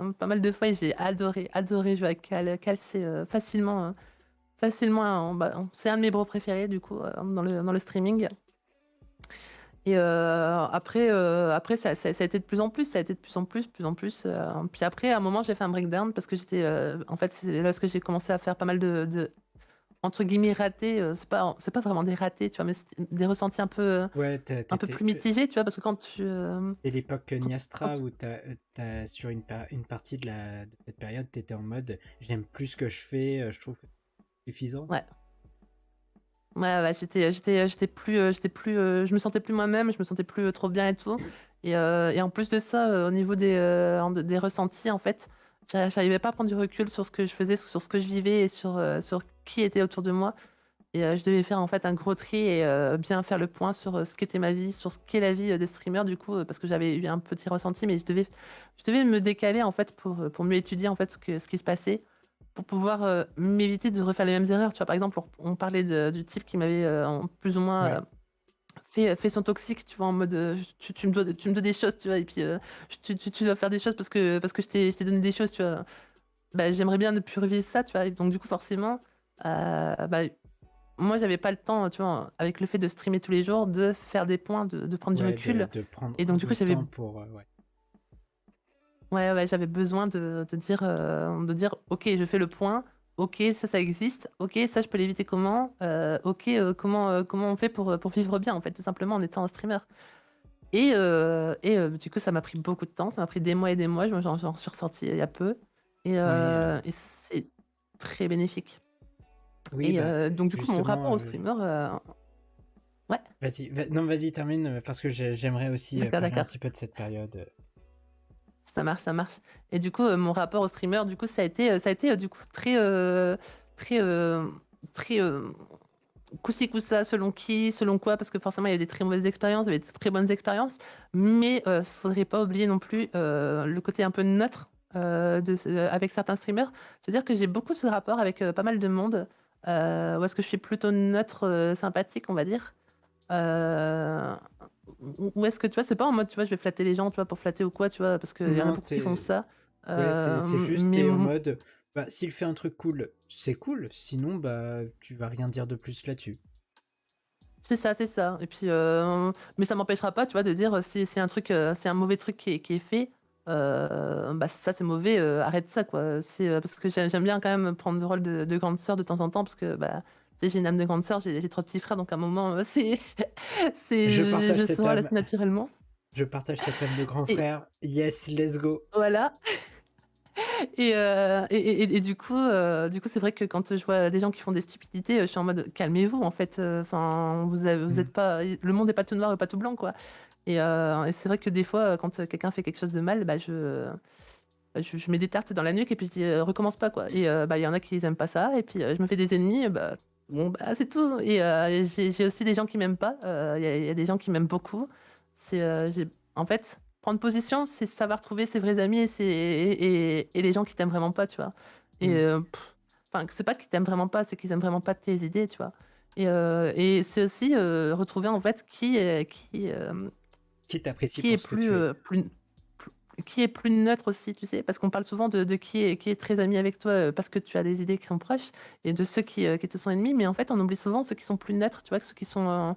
et j'ai adoré jouer avec Cal. Cal, c'est facilement, c'est un de mes bros préférés, du coup, dans le streaming. Et après ça a été de plus en plus, ça a été de plus en plus, plus en plus. Puis après, à un moment, j'ai fait un breakdown parce que en fait, c'est là que j'ai commencé à faire pas mal entre guillemets ratés. C'est pas vraiment des ratés, tu vois, mais c'était des ressentis Ouais, un peu plus mitigés, tu vois, parce que c'est l'époque Niastra quand- où t'as sur une partie de cette période, t'étais en mode j'aime plus ce que je fais, je trouve que c'est suffisant. ouais. Ouais, je me sentais plus moi-même, je me sentais plus trop bien et tout. Et en plus de ça, au niveau des ressentis, en fait, j'arrivais pas à prendre du recul sur ce que je faisais, sur ce que je vivais et sur qui était autour de moi. Et je devais faire en fait un gros tri et bien faire le point sur ce qu'était ma vie, sur ce qu'est la vie de streamer, du coup, parce que j'avais eu un petit ressenti, mais je devais me décaler en fait pour mieux étudier en fait ce qui se passait pour pouvoir m'éviter de refaire les mêmes erreurs. Tu vois, par exemple, on parlait du type qui m'avait plus ou moins Ouais. fait son toxique, tu vois, en mode tu me dois des choses, tu vois, et puis tu dois faire des choses parce que je t'ai donné des choses, tu vois. Bah, j'aimerais bien ne plus revivre ça, tu vois. Et donc, du coup, forcément, bah, moi, j'avais pas le temps, tu vois, avec le fait de streamer tous les jours, de faire des points, de prendre du Ouais, recul. de prendre Et donc, du coup, le j'avais temps pour. Ouais. ouais, j'avais besoin de dire, ok, je fais le point, ok, ça existe, ok, ça, je peux l'éviter comment, ok, comment on fait pour vivre bien, en fait, tout simplement en étant un streamer. Du coup, ça m'a pris beaucoup de temps, ça m'a pris des mois et des mois, j'en suis ressortie il y a peu, Oui, et c'est très bénéfique. oui, bah Donc, du coup, mon justement, rapport au streamer, ouais, vas-y, non, vas-y, termine, parce que j'aimerais aussi d'accord, parler un d'accord. petit peu de cette période. Ça marche, ça marche. Et du coup, mon rapport au streamer, du coup, du coup très, très coup-ci, coup-ça, selon qui, selon quoi, parce que forcément, il y avait des très mauvaises expériences, il y avait des très bonnes expériences, mais faudrait pas oublier non plus le côté un peu neutre avec certains streamers. C'est-à-dire que j'ai beaucoup ce rapport avec pas mal de monde, où est-ce que je suis plutôt neutre, sympathique, on va dire. Euh, ou est-ce que tu vois, c'est pas en mode, tu vois, je vais flatter les gens, tu vois, pour flatter ou quoi, tu vois, parce qu'il y en a Non, beaucoup qui font ça. ouais, c'est juste, Mais t'es en mode, bah, s'il fait un truc cool, c'est cool, sinon, bah, tu vas rien dire de plus là-dessus. c'est ça, c'est ça. Et puis, mais ça m'empêchera pas, tu vois, de dire si un truc, c'est un mauvais truc qui est fait, bah ça c'est mauvais, arrête ça, quoi. Parce que j'aime bien quand même prendre le rôle de grande sœur de temps en temps, parce que bah, tu sais, j'ai une âme de grande sœur, j'ai trois petits frères, donc à un moment, Je partage je cette sors âme, assez naturellement. je partage cette âme de grand Et frère. Yes, let's go. voilà. Du coup, c'est vrai que quand je vois des gens qui font des stupidités, je suis en mode calmez-vous en fait. Enfin, vous Mm. êtes pas, le monde n'est pas tout noir et pas tout blanc, quoi. Et c'est vrai que des fois, quand quelqu'un fait quelque chose de mal, bah, je mets des tartes dans la nuque et puis je dis recommence pas, quoi. Bah, il y en a qui aiment pas ça et puis je me fais des ennemis. Bah, bon, bah, c'est tout. J'ai aussi des gens qui m'aiment pas. Il y a des gens qui m'aiment beaucoup. En fait, prendre position, c'est savoir trouver ses vrais amis et les gens qui t'aiment vraiment pas, tu vois. Mm. Enfin, c'est pas qu'ils t'aiment vraiment pas, c'est qu'ils aiment vraiment pas tes idées, tu vois. Et c'est aussi retrouver en fait Qui t'apprécie qui est pour ce que tu es. plus- qui est plus neutre aussi, tu sais, parce qu'on parle souvent de qui est très ami avec toi parce que tu as des idées qui sont proches et de ceux qui te sont ennemis, mais en fait, on oublie souvent ceux qui sont plus neutres, tu vois, que ceux qui sont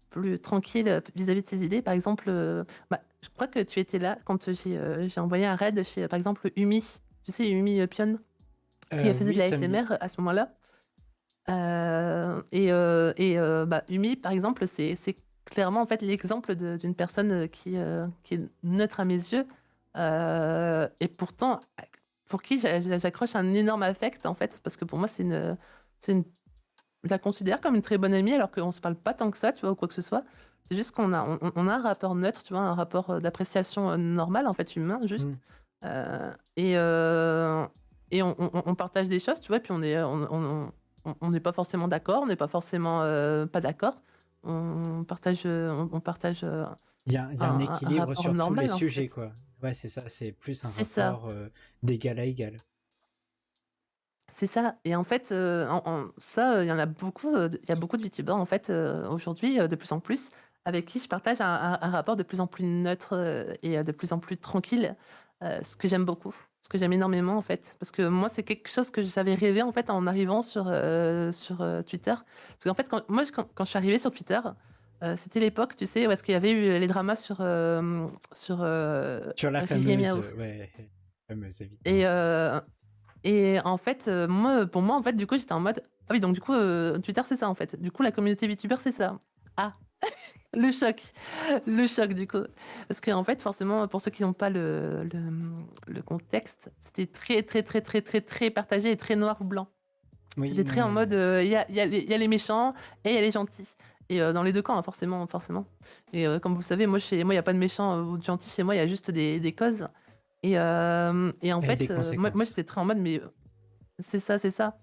plus tranquilles vis-à-vis de ses idées. Par exemple, bah, je crois que tu étais là quand j'ai envoyé un raid chez, par exemple, Umi, tu sais, Umi Pion, qui faisait de Oui, la ça me dit. SMR à ce moment-là. Bah, Umi, par exemple, c'est clairement en fait l'exemple d'une personne qui est neutre à mes yeux, et pourtant pour qui j'accroche un énorme affect en fait, parce que pour moi c'est une, je la considère comme une très bonne amie alors qu'on se parle pas tant que ça, tu vois, ou quoi que ce soit. C'est juste qu'on a un rapport neutre, tu vois, un rapport d'appréciation normal en fait humain juste. Mm. Euh, et euh, on partage des choses, tu vois, puis on n'est pas forcément d'accord, on n'est pas forcément pas d'accord. On partage Il y a un un équilibre rapport sur tous les normal, en sujets, fait. quoi. Ouais, c'est ça, c'est plus un C'est ça, rapport d'égal à égal. c'est ça. Et en fait, ça, il y en a beaucoup, il y a beaucoup de VTubers, en fait, aujourd'hui, de plus en plus, avec qui je partage un rapport de plus en plus neutre et de plus en plus tranquille, ce que j'aime beaucoup, ce que j'aime énormément, en fait. Parce que moi, c'est quelque chose que j'avais rêvé, en fait, en arrivant sur Twitter. Parce qu'en fait, quand je suis arrivée sur Twitter, c'était l'époque, tu sais, où est-ce qu'il y avait eu les dramas sur Sur la Riri et fameuse, Miaou. ouais, fameuse, Et, évidemment. en fait, pour moi, en fait, du coup, j'étais en mode ah oui, donc du coup, Twitter, c'est ça, en fait. Du coup, la communauté VTuber, c'est ça. Ah, le choc, le choc, du coup. Parce qu'en fait, forcément, pour ceux qui n'ont pas le contexte, c'était très, très, très, très, très, très partagé et très noir ou blanc. Oui, C'était très en mode il y a les méchants et il y a les gentils. Et dans les deux camps, hein, forcément, forcément. Et comme vous le savez, moi, il n'y a pas de méchants ou de gentils chez moi, il y a juste des causes. Et en et des fait, moi conséquences. j'étais très en mode, mais c'est ça, c'est ça.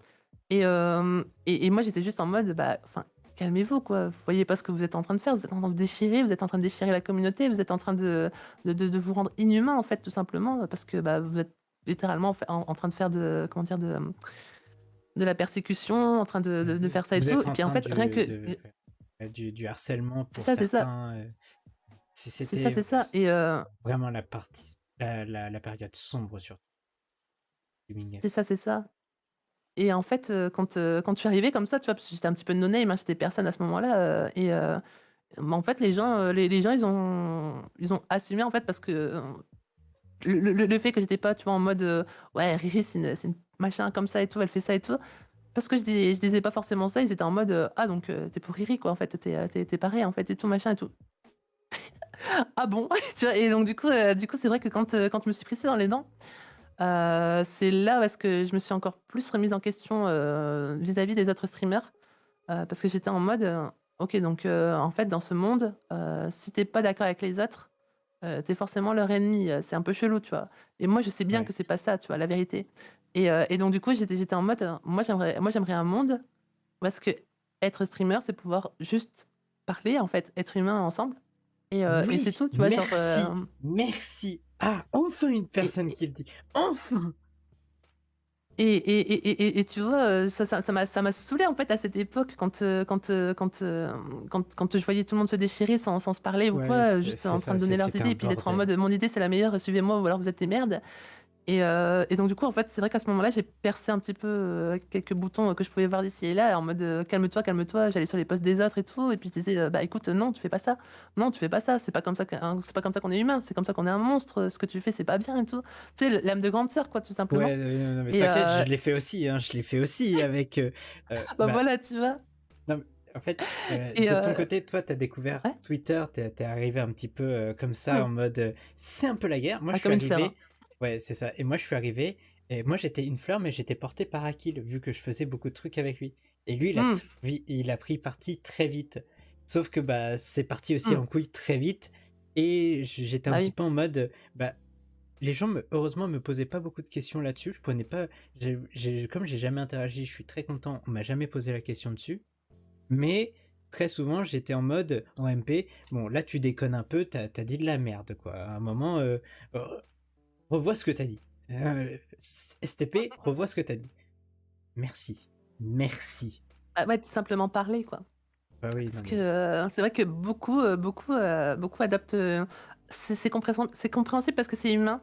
Et moi j'étais juste en mode, bah, enfin, calmez-vous, quoi. Vous voyez pas ce que vous êtes en train de faire. Vous êtes en train de déchirer, vous êtes en train de déchirer la communauté, vous êtes en train de vous rendre inhumain, en fait, tout simplement, parce que bah, vous êtes littéralement en train de faire comment dire, de la persécution, en train de faire ça et Vous tout. êtes Et en puis en train fait, rien que. du harcèlement C'est pour ça, c'est ça. certains. Si C'est ça, c'était c'est ça. vraiment la partie, la période sombre sur gaming. C'est ça, c'est ça. et en fait, quand je suis arrivée comme ça, tu vois? Parce que j'étais un petit peu no name, hein, j'étais personne à ce moment-là, bah, en fait, les gens, ils ont assumé, en fait, parce que, le fait que j'étais pas, tu vois, en mode, «Ouais, Riri, c'est une machin comme ça et tout, elle fait ça et tout». Parce que je disais pas forcément ça, ils étaient en mode, «Ah donc, tu pour Riri, quoi, en fait, tu es pareil, en fait et tout, machin et tout». «Ah bon?» Tu vois? Et donc du coup, c'est vrai que quand je me suis pris ça dans les dents, c'est là où est-ce que je me suis encore plus remise en question, vis-à-vis des autres streamers. Parce que j'étais en mode, OK donc, en fait, dans ce monde, si tu es pas d'accord avec les autres, tu es forcément leur ennemi, c'est un peu chelou, tu vois? Et moi, je sais bien Ouais. que c'est pas ça, tu vois, la vérité. Et donc du coup, j'étais en mode, moi j'aimerais un monde où est-ce qu'être streamer, c'est pouvoir juste parler, en fait, être humain ensemble et c'est Oui, tout, tu vois? Genre, merci, merci. Ah, enfin une et personne qui le dit. Enfin! et tu vois, ça m'a saoulée, en fait, à cette époque quand je voyais tout le monde se déchirer sans se parler ou Ouais, quoi, juste c'est en train ça, de donner leurs c'était idées un et puis d'être en bordel. mode: «Mon idée, c'est la meilleure, suivez-moi ou alors vous êtes des merdes». Et donc du coup, en fait, c'est vrai qu'à ce moment-là, j'ai percé un petit peu, quelques boutons, que je pouvais voir d'ici et là, en mode, «Calme-toi, calme-toi». J'allais sur les posts des autres et tout et puis je disais, «Bah écoute, non, tu fais pas ça. Non, tu fais pas ça. C'est pas comme ça qu'on est humain, c'est comme ça qu'on est un monstre, ce que tu fais, c'est pas bien et tout». Tu sais, l'âme de grande sœur, quoi, tout simplement. Ouais, non, mais et t'inquiète, je heu, l'ai fait aussi, hein, je l'ai fait aussi avec, bah bah, voilà, tu vois? non, mais en fait, Et de ton côté, toi, t'as découvert ouais, Twitter, tu es arrivé un petit peu, comme ça mmh, en mode, c'est un peu la guerre. Moi, ah je suis comme une fleur, hein. arrivé ouais, c'est ça et moi, je suis arrivé et moi, j'étais une fleur, mais j'étais porté par Akil, vu que je faisais beaucoup de trucs avec lui et lui, Mmh, il a pris parti très vite. Sauf que, bah, c'est parti aussi mmh, en couille très vite et j'étais un bah petit oui. peu en mode, bah, les gens heureusement me posaient pas beaucoup de questions là-dessus. Je prenais pas, comme j'ai jamais interagi, je suis très content. On m'a jamais posé la question dessus. Mais très souvent, j'étais en mode en MP. Bon, là, tu déconnes un peu. T'as dit de la merde, quoi. À un moment, revois ce que t'as dit. STP, revois ce que t'as dit. Merci, merci. Bah ouais, tout simplement parler, quoi. Bah oui, Parce non que, mais. c'est vrai que beaucoup adoptent, c'est compréhensible parce que c'est humain.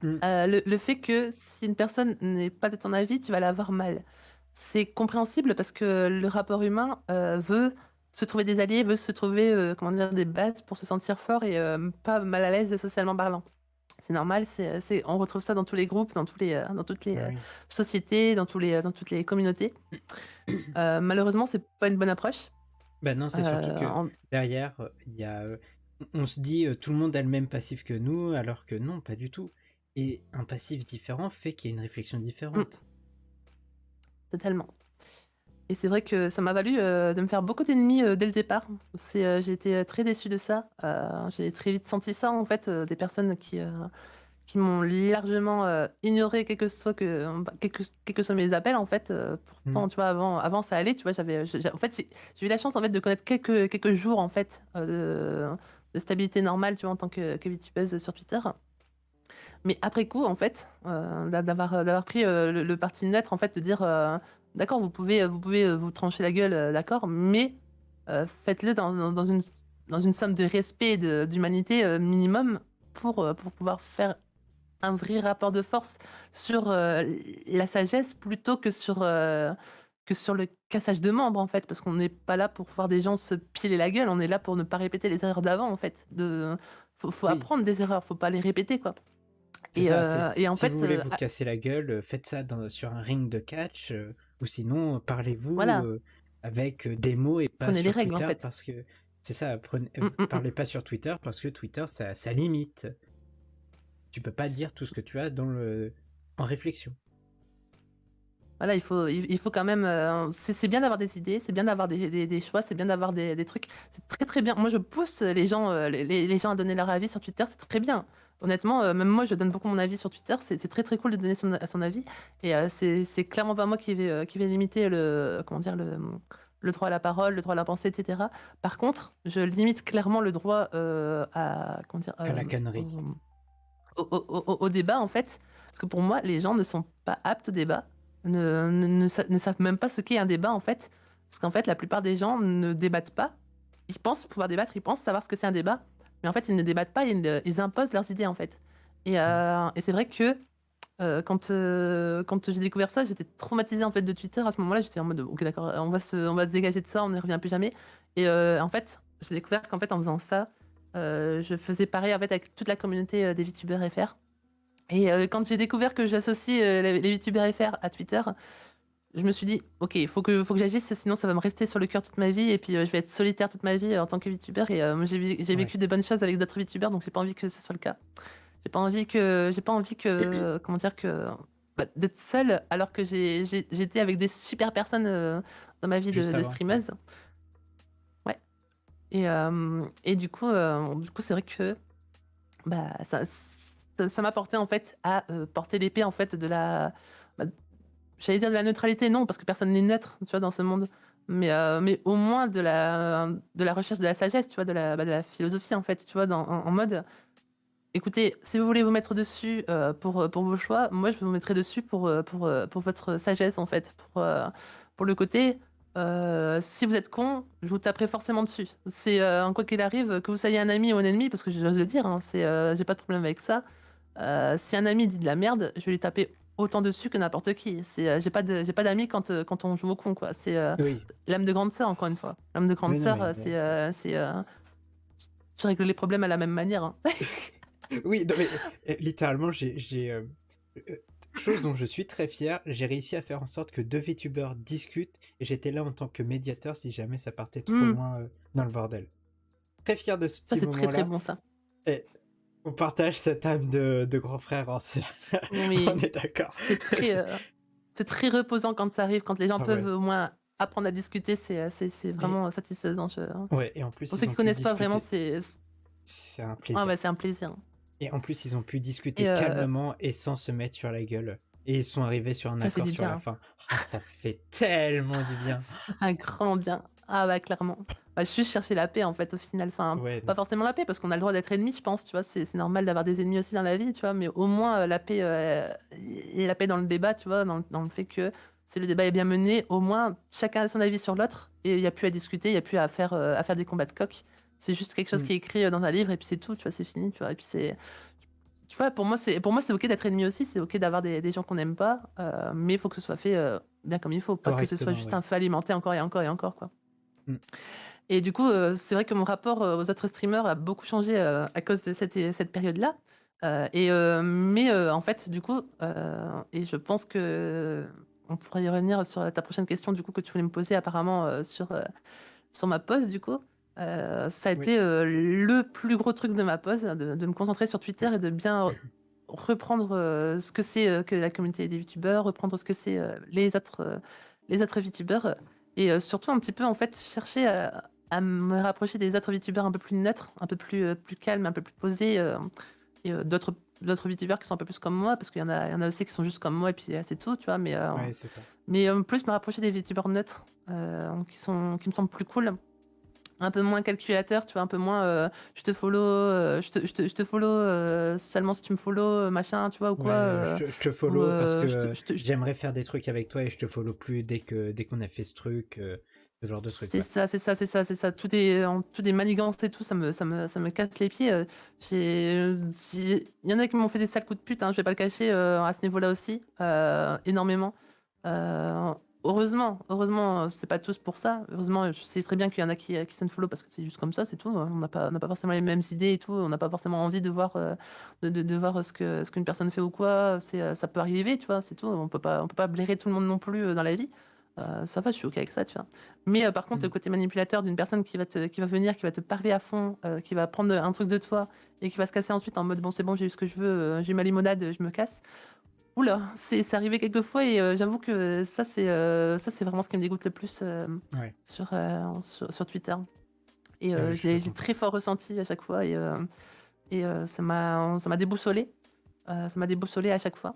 Hmm, Le fait que si une personne n'est pas de ton avis, tu vas la voir mal. C'est compréhensible parce que le rapport humain, veut se trouver des alliés, veut se trouver, comment dire? Des bases pour se sentir fort et pas mal à l'aise socialement parlant. C'est normal, on retrouve ça dans tous les groupes, dans toutes les, bah oui. sociétés, dans toutes les communautés. Malheureusement, c'est pas une bonne approche. Bah non, c'est surtout que En derrière, il y a, on se dit tout le monde a le même passif que nous, alors que non, pas du tout. Et un passif différent fait qu'il y a une réflexion mmh, différente. totalement. Et c'est vrai que ça m'a valu, de me faire beaucoup d'ennemis, dès le départ. J'ai été, très déçue de ça. J'ai très vite senti ça, en fait, des personnes qui m'ont largement, ignorée, quels que soient mes appels, en fait. Hmm. Pourtant, tu vois, avant ça allait, tu vois? En fait, j'ai eu la chance, en fait, de connaître quelques jours, en fait, de stabilité normale, tu vois, en tant que VTubeuse sur Twitter. Mais après coup, en fait, d'avoir pris, le parti neutre, en fait, de dire, «D'accord, vous pouvez, vous trancher la gueule, d'accord, mais faites-le dans une somme de respect et d'humanité, minimum pour pouvoir faire un vrai rapport de force sur, la sagesse plutôt que sur le cassage de membres, en fait». Parce qu'on n'est pas là pour voir des gens se piler la gueule, on est là pour ne pas répéter les erreurs d'avant, en fait. Faut Oui, apprendre des erreurs, faut pas les répéter, quoi. c'est ça. C'est Et en si vous fait, voulez vous casser la gueule, faites ça sur un ring de catch, ou sinon parlez-vous voilà, avec des mots et pas prenez les sur règles, en Twitter fait. parce que c'est ça. Mmh, mmh, mmh. Parlez pas sur Twitter parce que Twitter ça limite. Tu peux pas dire tout ce que tu as en réflexion. Voilà, il faut quand même, c'est bien d'avoir des idées, c'est bien d'avoir des choix, c'est bien d'avoir des trucs. C'est très, très bien. Moi, je pousse les gens, les gens à donner leur avis sur Twitter, c'est très bien. Honnêtement, même moi, je donne beaucoup mon avis sur Twitter, c'est très, très cool de donner son avis et c'est clairement pas moi qui vais limiter comment dire? Le droit à la parole, le droit à la pensée et cetera. Par contre, je limite clairement le droit, à comment dire? À la connerie. Au débat, en fait, parce que pour moi, les gens ne sont pas aptes au débat, ne savent même pas ce qu'est un débat, en fait. Parce qu'en fait, la plupart des gens ne débattent pas. Ils pensent pouvoir débattre, ils pensent savoir ce que c'est un débat, mais en fait, ils ne débattent pas, ils imposent leurs idées, en fait. Et c'est vrai que, quand j'ai découvert ça, j'étais traumatisée en fait de Twitter. À ce moment-là, j'étais en mode ok, d'accord, on va se dégager de ça, on ne revient plus jamais. Et en fait, j'ai découvert qu'en fait, en faisant ça, je faisais pareil en fait avec toute la communauté des VTubers FR. Et quand j'ai découvert que j'associe les VTubers FR à Twitter, je me suis dit, ok, faut que j'agisse, sinon ça va me rester sur le cœur toute ma vie, et puis je vais être solitaire toute ma vie en tant que VTuber. Et j'ai Ouais. vécu des bonnes choses avec d'autres VTubers, donc j'ai pas envie que ce soit le cas. J'ai pas envie que, comment dire, que d'être seule alors que j'étais avec des super personnes dans ma vie Juste de avant. Ouais. streameuse. Ouais. Et du coup, c'est vrai que bah, ça m'a porté en fait à porter l'épée en fait de la, bah, j'allais dire de la neutralité, non, parce que personne n'est neutre, tu vois, dans ce monde. Mais au moins de la recherche de la sagesse, tu vois, de la philosophie en fait, tu vois, en mode. Écoutez, si vous voulez vous mettre dessus, pour vos choix, moi je vous mettrai dessus pour votre sagesse en fait. Pour le côté, si vous êtes con, je vous taperai forcément dessus. C'est, quoi qu'il arrive, que vous soyez un ami ou un ennemi, parce que j'ose le dire, hein, j'ai pas de problème avec ça. Si un ami dit de la merde, je vais lui taper autant dessus que n'importe qui. J'ai pas d'amis quand on joue au con, quoi. C'est, Oui. l'âme de grande sœur, encore une fois. L'âme de grande Oui, non, sœur, mais tu règles les problèmes à la même manière, hein. oui, non, mais littéralement, euh, chose dont je suis très fier, j'ai réussi à faire en sorte que deux VTubers discutent et j'étais là en tant que médiateur si jamais ça partait trop Mmh. loin dans le bordel. Très fier de ce Ça, petit c'est très, très moment-là. bon, ça. Et on partage cette âme de grand frère en sœur. Oui, On est d'accord. c'est très reposant quand ça arrive, quand les gens Ah peuvent ouais. au moins apprendre à discuter, c'est Et, vraiment satisfaisant. ouais, et en plus, Pour ceux ils qui ont pu connaissent pas vraiment, discuter. C'est un ah plaisir. ouais, c'est un plaisir. Et en plus, ils ont pu discuter Et calmement et sans se mettre sur la gueule. Et ils sont arrivés sur un ça fait accord du sur la bien. fin. Ah, ça fait tellement du bien. Ça fait un grand bien. Ah bah clairement. Bah, juste chercher la paix en fait au final. Enfin, Ouais, pas forcément la paix parce qu'on a le droit d'être ennemi, je pense, tu vois. C'est normal d'avoir des ennemis aussi dans la vie, tu vois. Mais au moins la paix dans le débat, tu vois, dans le fait que si le débat est bien mené, au moins chacun a son avis sur l'autre et il n'y a plus à discuter, il n'y a plus à faire des combats de coq. C'est juste quelque chose Mm. qui est écrit dans un livre et puis c'est tout, tu vois, c'est fini, tu vois. Et puis c'est, tu vois, pour moi c'est ok d'être ennemi aussi, c'est ok d'avoir des gens qu'on n'aime pas, mais il faut que ce soit fait bien comme il faut, pas que ce soit Correctement, juste ouais. un feu alimenté encore et encore et encore, quoi. Mm. Et du coup, c'est vrai que mon rapport, aux autres streamers a beaucoup changé, à cause de cette période-là. En fait, du coup, et je pense qu'on pourrait y revenir sur ta prochaine question, du coup, que tu voulais me poser apparemment, sur ma pause, du coup. Ça a Oui. été, le plus gros truc de ma pause, de me concentrer sur Twitter et de bien reprendre, ce que c'est, que la communauté des youtubeurs, reprendre ce que c'est, les autres youtubeurs, et surtout un petit peu, en fait, chercher à me rapprocher des autres youtubeurs un peu plus neutres, un peu plus calmes, un peu plus posés, et d'autres youtubeurs qui sont un peu plus comme moi, parce qu'il y en a aussi qui sont juste comme moi et puis, c'est tout, tu vois? Ouais, c'est ça. Plus me rapprocher des youtubeurs neutres, qui me semblent plus cool. Un peu moins calculateur, tu vois? Un peu moins, je te follow, je te follow, seulement si tu me follow, machin, tu vois? Ou quoi, Ouais, je te ou follow parce que je j'aimerais faire des trucs avec toi et je te follow plus dès qu'on a fait ce truc, ce genre de truc, c'est ouais. ça, c'est ça, c'est ça, c'est ça. Tout des manigances et tout, ça me casse les pieds, il y en a qui m'ont fait des sales coups de pute, hein, je vais pas le cacher, à ce niveau-là aussi, énormément. Heu, heureusement, c'est pas tous pour ça. Heureusement, je sais très bien qu'il y en a qui s'unfollow parce que c'est juste comme ça, c'est tout, hein. On n'a pas forcément les mêmes idées et tout. On n'a pas forcément envie de voir, de voir ce qu'une personne fait ou quoi. Ça peut arriver, tu vois? C'est tout. On peut pas blairer tout le monde non plus, dans la vie. Ça va, je suis OK avec ça, tu vois? Mais par contre, le Mm. côté manipulateur d'une personne qui va venir, qui va te parler à fond, qui va prendre un truc de toi et qui va se casser ensuite en mode: «Bon, c'est bon, j'ai eu ce que je veux, j'ai eu ma limonade, je me casse». Ouh là, c'est arrivé quelques fois et j'avoue que ça c'est vraiment ce qui me dégoûte le plus, Ouais, sur Twitter, et ouais, je je l'ai j'ai comprends. très fort ressenti à chaque fois, et ça m'a déboussolée, à chaque fois.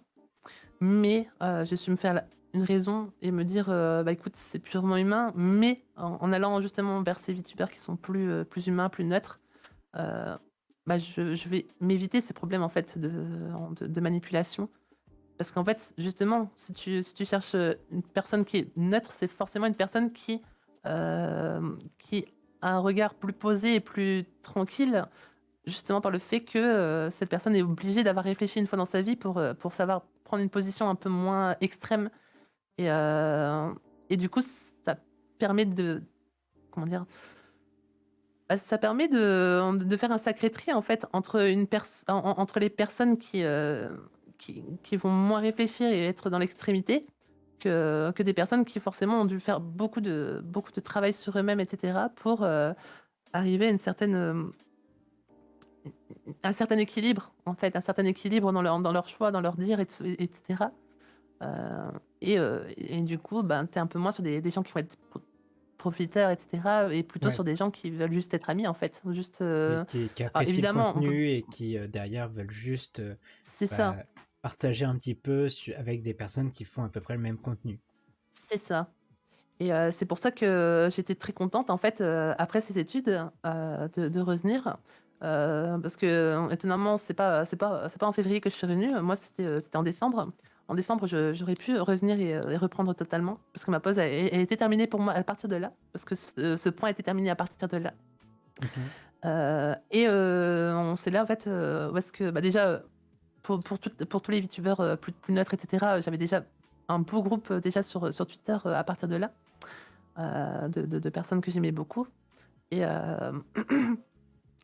Mais j'ai su me faire la une raison et me dire, «Bah, écoute, c'est purement humain», mais en allant justement vers ces VTubers qui sont plus humains, plus neutres, heu, bah, je vais m'éviter ces problèmes en fait de manipulation. Parce qu'en fait, justement, si tu cherches, une personne qui est neutre, c'est forcément une personne qui a un regard plus posé et plus tranquille, justement par le fait que, cette personne est obligée d'avoir réfléchi une fois dans sa vie pour savoir prendre une position un peu moins extrême. Et du coup, ça permet de. Comment dire? Bah, ça permet de faire un sacré tri, en fait, entre les personnes qui vont moins réfléchir et être dans l'extrémité, que des personnes qui, forcément, ont dû faire beaucoup de travail sur eux-mêmes, et cetera, pour arriver à un certain équilibre, en fait, un certain équilibre dans leur choix, dans leur dire, etc. Et du coup, ben, tu es un peu moins sur des gens qui vont être profiteurs, etc. Et plutôt Ouais. sur des gens qui veulent juste être amis, en fait. Juste, Qui alors, apprécient le évidemment, contenu et qui derrière veulent juste c'est ça, bah, partager un petit peu avec des personnes qui font à peu près le même contenu. c'est ça. Et c'est pour ça que j'étais très contente, en fait, après ces études, de revenir. Parce que, étonnamment, c'est pas en février que je suis revenue. Moi, c'était en décembre. En décembre, j'aurais pu revenir et reprendre totalement. Parce que ma pause, elle était terminée pour moi à partir de là. Parce que ce point était terminé à partir de là. Mhm. C'est là, en fait, où est-ce que, bah, déjà, pour tous les VTubers plus neutres, etc., j'avais déjà un beau groupe déjà sur Twitter à partir de là, de personnes que j'aimais beaucoup. Et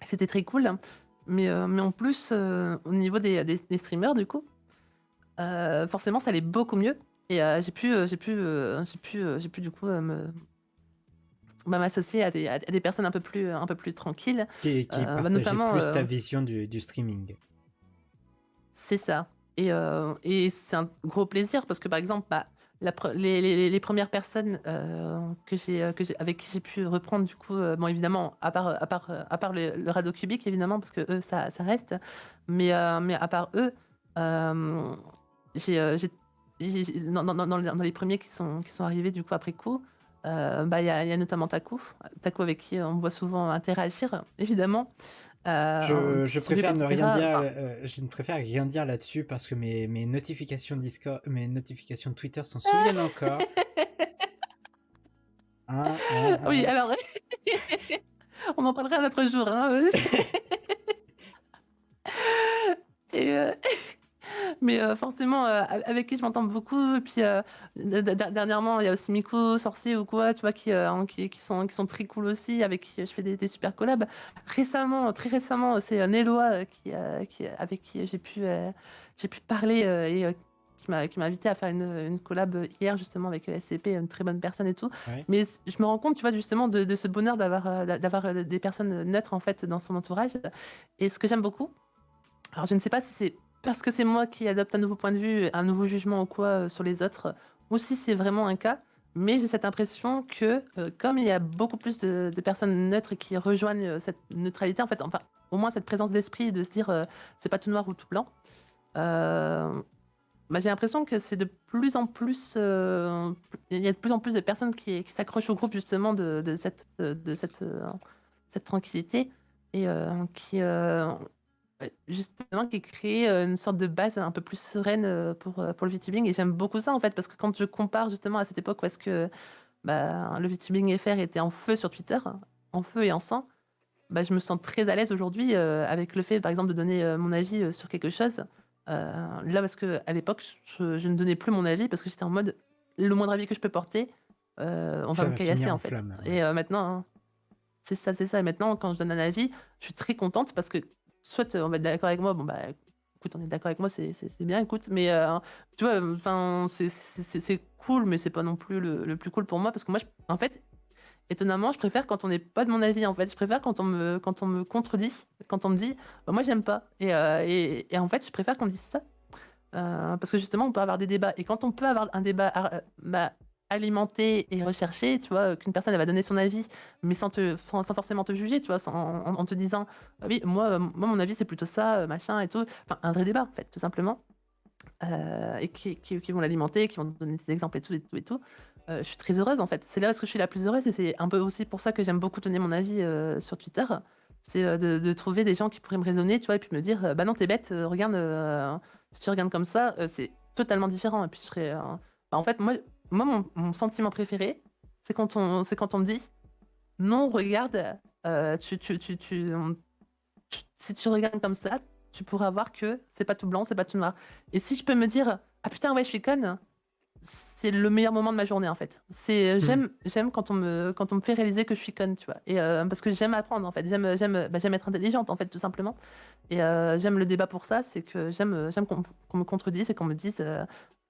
c'était très cool. Mais en plus, au niveau des streamers, du coup, forcément, ça allait beaucoup mieux. Et j'ai pu du coup m'associer à des personnes un peu plus tranquilles. Qui Bah, partageait notamment, plus ta vision du streaming. c'est ça. Et c'est un gros plaisir parce que, par exemple, bah, les premières personnes avec qui j'ai pu reprendre, du coup, bon, évidemment, à part le radeau cubique, évidemment, parce que eux, ça reste. Mais à part eux, euh, dans les premiers qui sont arrivés, du coup, après coup, bah, il y a notamment Taku avec qui on voit souvent interagir, évidemment. Je Qui suivait, préfère ne rien etc. dire, Enfin, je ne préfère rien dire là-dessus parce que mes notifications Discord, mes notifications Twitter s'en souviennent encore. oui, Hein. alors, on en parlera un autre jour, hein. Et, mais forcément, avec qui je m'entends beaucoup. Et puis, dernièrement, il y a aussi Miku, Sorcier ou quoi, tu vois, qui sont très cool aussi, avec qui je fais des super collabs. Récemment, très récemment, c'est Neloa avec qui j'ai pu parler qui m'a invité à faire une collab hier, justement, avec SCP, une très bonne personne et tout. Ouais. Mais je me rends compte, tu vois, justement, de ce bonheur d'avoir des personnes neutres, en fait, dans son entourage. Et ce que j'aime beaucoup, alors je ne sais pas si c'est parce que c'est moi qui adopte un nouveau point de vue, un nouveau jugement ou quoi sur les autres, ou si c'est vraiment un cas, mais j'ai cette impression que comme il y a beaucoup plus de personnes neutres qui rejoignent cette neutralité, en fait, enfin, au moins cette présence d'esprit de se dire c'est pas tout noir ou tout blanc, euh, bah, j'ai l'impression que c'est de plus en plus, il y a de plus en plus de personnes qui s'accrochent au groupe justement cette tranquillité et justement, qui crée une sorte de base un peu plus sereine pour le VTubing. Et j'aime beaucoup ça, en fait, parce que quand je compare justement à cette époque où est-ce que bah, le VTubing FR était en feu sur Twitter, en feu et en sang, bah, je me sens très à l'aise aujourd'hui avec le fait, par exemple, de donner mon avis sur quelque chose. Là, parce que à l'époque, je ne donnais plus mon avis parce que j'étais en mode, le moindre avis que je peux porter, on va Ça me va caillasser, finir en en fait. flamme. Et maintenant, hein, c'est ça, c'est ça. Et maintenant, quand je donne un avis, je suis très contente parce que soit on va être d'accord avec moi, bon bah écoute, on est d'accord avec moi, c'est bien, écoute. Mais tu vois, enfin, c'est cool, mais c'est pas non plus le plus cool pour moi parce que moi, en fait, étonnamment, je préfère quand on n'est pas de mon avis. En fait, je préfère quand on me contredit, quand on me dit, bah, moi, j'aime pas. Et en fait, je préfère qu'on me dise ça. Parce que justement, on peut avoir des débats. Et quand on peut avoir un débat bah, alimenté et recherché, tu vois, qu'une personne elle va donner son avis, mais sans forcément te juger, tu vois, en te disant, ah oui, moi, mon avis, c'est plutôt ça, machin et tout. Enfin, un vrai débat, en fait, tout simplement. Et qui vont l'alimenter, qui vont donner des exemples et tout, et tout, et tout. Je suis très heureuse, en fait. C'est là où je suis la plus heureuse et c'est un peu aussi pour ça que j'aime beaucoup donner mon avis sur Twitter. C'est de trouver des gens qui pourraient me raisonner, tu vois, et puis me dire, bah non, t'es bête, regarde, si tu regardes comme ça, c'est totalement différent. Et puis je serais. Bah, en fait, moi mon sentiment préféré, c'est quand on me dit, non, regarde, si tu regardes comme ça, tu pourras voir que c'est pas tout blanc, c'est pas tout noir. Et si je peux me dire, Ah putain, ouais, je suis conne. C'est le meilleur moment de ma journée en fait. C'est Hmm. j'aime quand on me fait réaliser que je suis conne, tu vois? Et parce que j'aime apprendre en fait. J'aime être intelligente en fait, tout simplement. Et j'aime le débat pour ça, c'est que j'aime qu'on me contredise et qu'on me dise,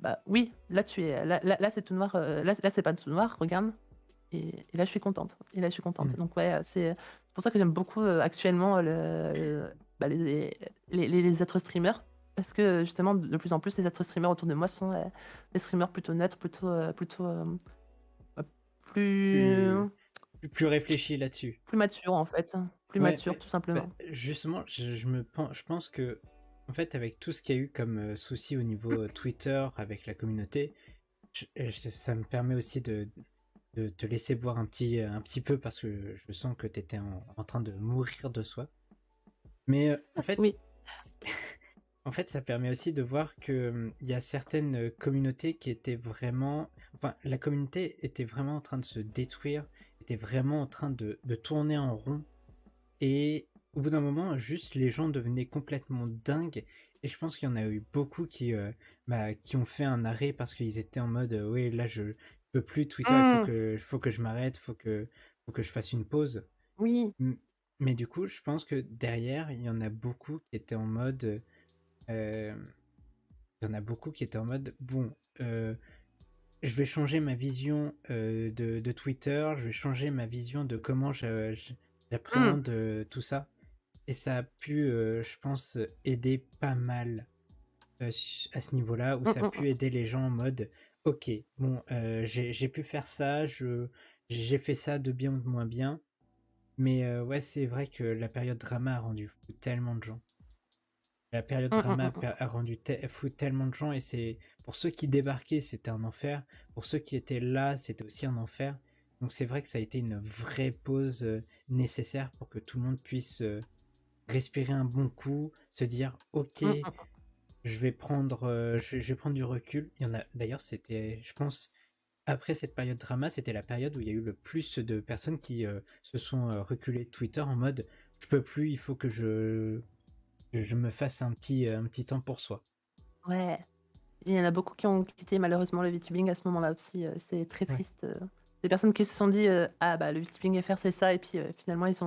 «Bah oui, là tu es là c'est tout noir, là c'est pas tout noir, regarde». Et là je suis contente. Et là je suis Hmm. contente. Donc ouais, c'est pour ça que j'aime beaucoup, actuellement bah, les êtres streamers. Parce que justement de plus en plus les êtres streamers autour de moi sont, des streamers plutôt neutres, plutôt, bah, plus Plus, plus réfléchi là-dessus. plus matures en fait, hein. Plus Ouais, matures mais tout bah, simplement. justement, je pense que, en fait, avec tout ce qu'il y a eu comme souci au niveau Twitter avec la communauté, ça me permet aussi de te laisser boire un petit peu parce que je sens que tu étais en train de mourir de soif. Mais Oui. en fait, ça permet aussi de voir que il y a certaines communautés qui étaient vraiment, enfin, la communauté était vraiment en train de se détruire, était vraiment en train de tourner en rond. Et au bout d'un moment, juste les gens devenaient complètement dingues. Et je pense qu'il y en a eu beaucoup qui ont fait un arrêt parce qu'ils étaient en mode oui, là je peux plus Twitter, Mmh. il faut que je m'arrête, faut que je fasse une pause. Oui. M- Mais du coup, je pense que derrière, il y en a beaucoup qui étaient en mode. euh, il y en a beaucoup qui étaient en mode bon, je vais changer ma vision de Twitter, je vais changer ma vision de comment Mmh. j'appréhende tout ça. Et ça a pu, je pense, aider pas mal à ce niveau-là, où Mmh, ça a mmh, pu mmh. aider les gens en mode, ok, bon, j'ai pu faire ça, j'ai fait ça de bien ou de moins bien, mais ouais, c'est vrai que la période drama a rendu fou tellement de gens. La période Mmh, mmh, drama mmh, mmh. a rendu fou tellement de gens, et c'est pour ceux qui débarquaient, c'était un enfer. Pour ceux qui étaient là, c'était aussi un enfer. Donc c'est vrai que ça a été une vraie pause nécessaire pour que tout le monde puisse respirer un bon coup, se dire ok, Mmh, mmh. je vais prendre du recul. Il y en a d'ailleurs, c'était, je pense, après cette période drama, c'était la période où il y a eu le plus de personnes qui se sont reculées de Twitter en mode je peux plus, il faut que je me fasse un petit temps pour soi. Ouais. Il y en a beaucoup qui ont quitté malheureusement le VTubing à ce moment-là aussi, c'est très Ouais. triste, Des personnes qui se sont dit, «Ah bah, le VTubing FR c'est ça» et puis, finalement ils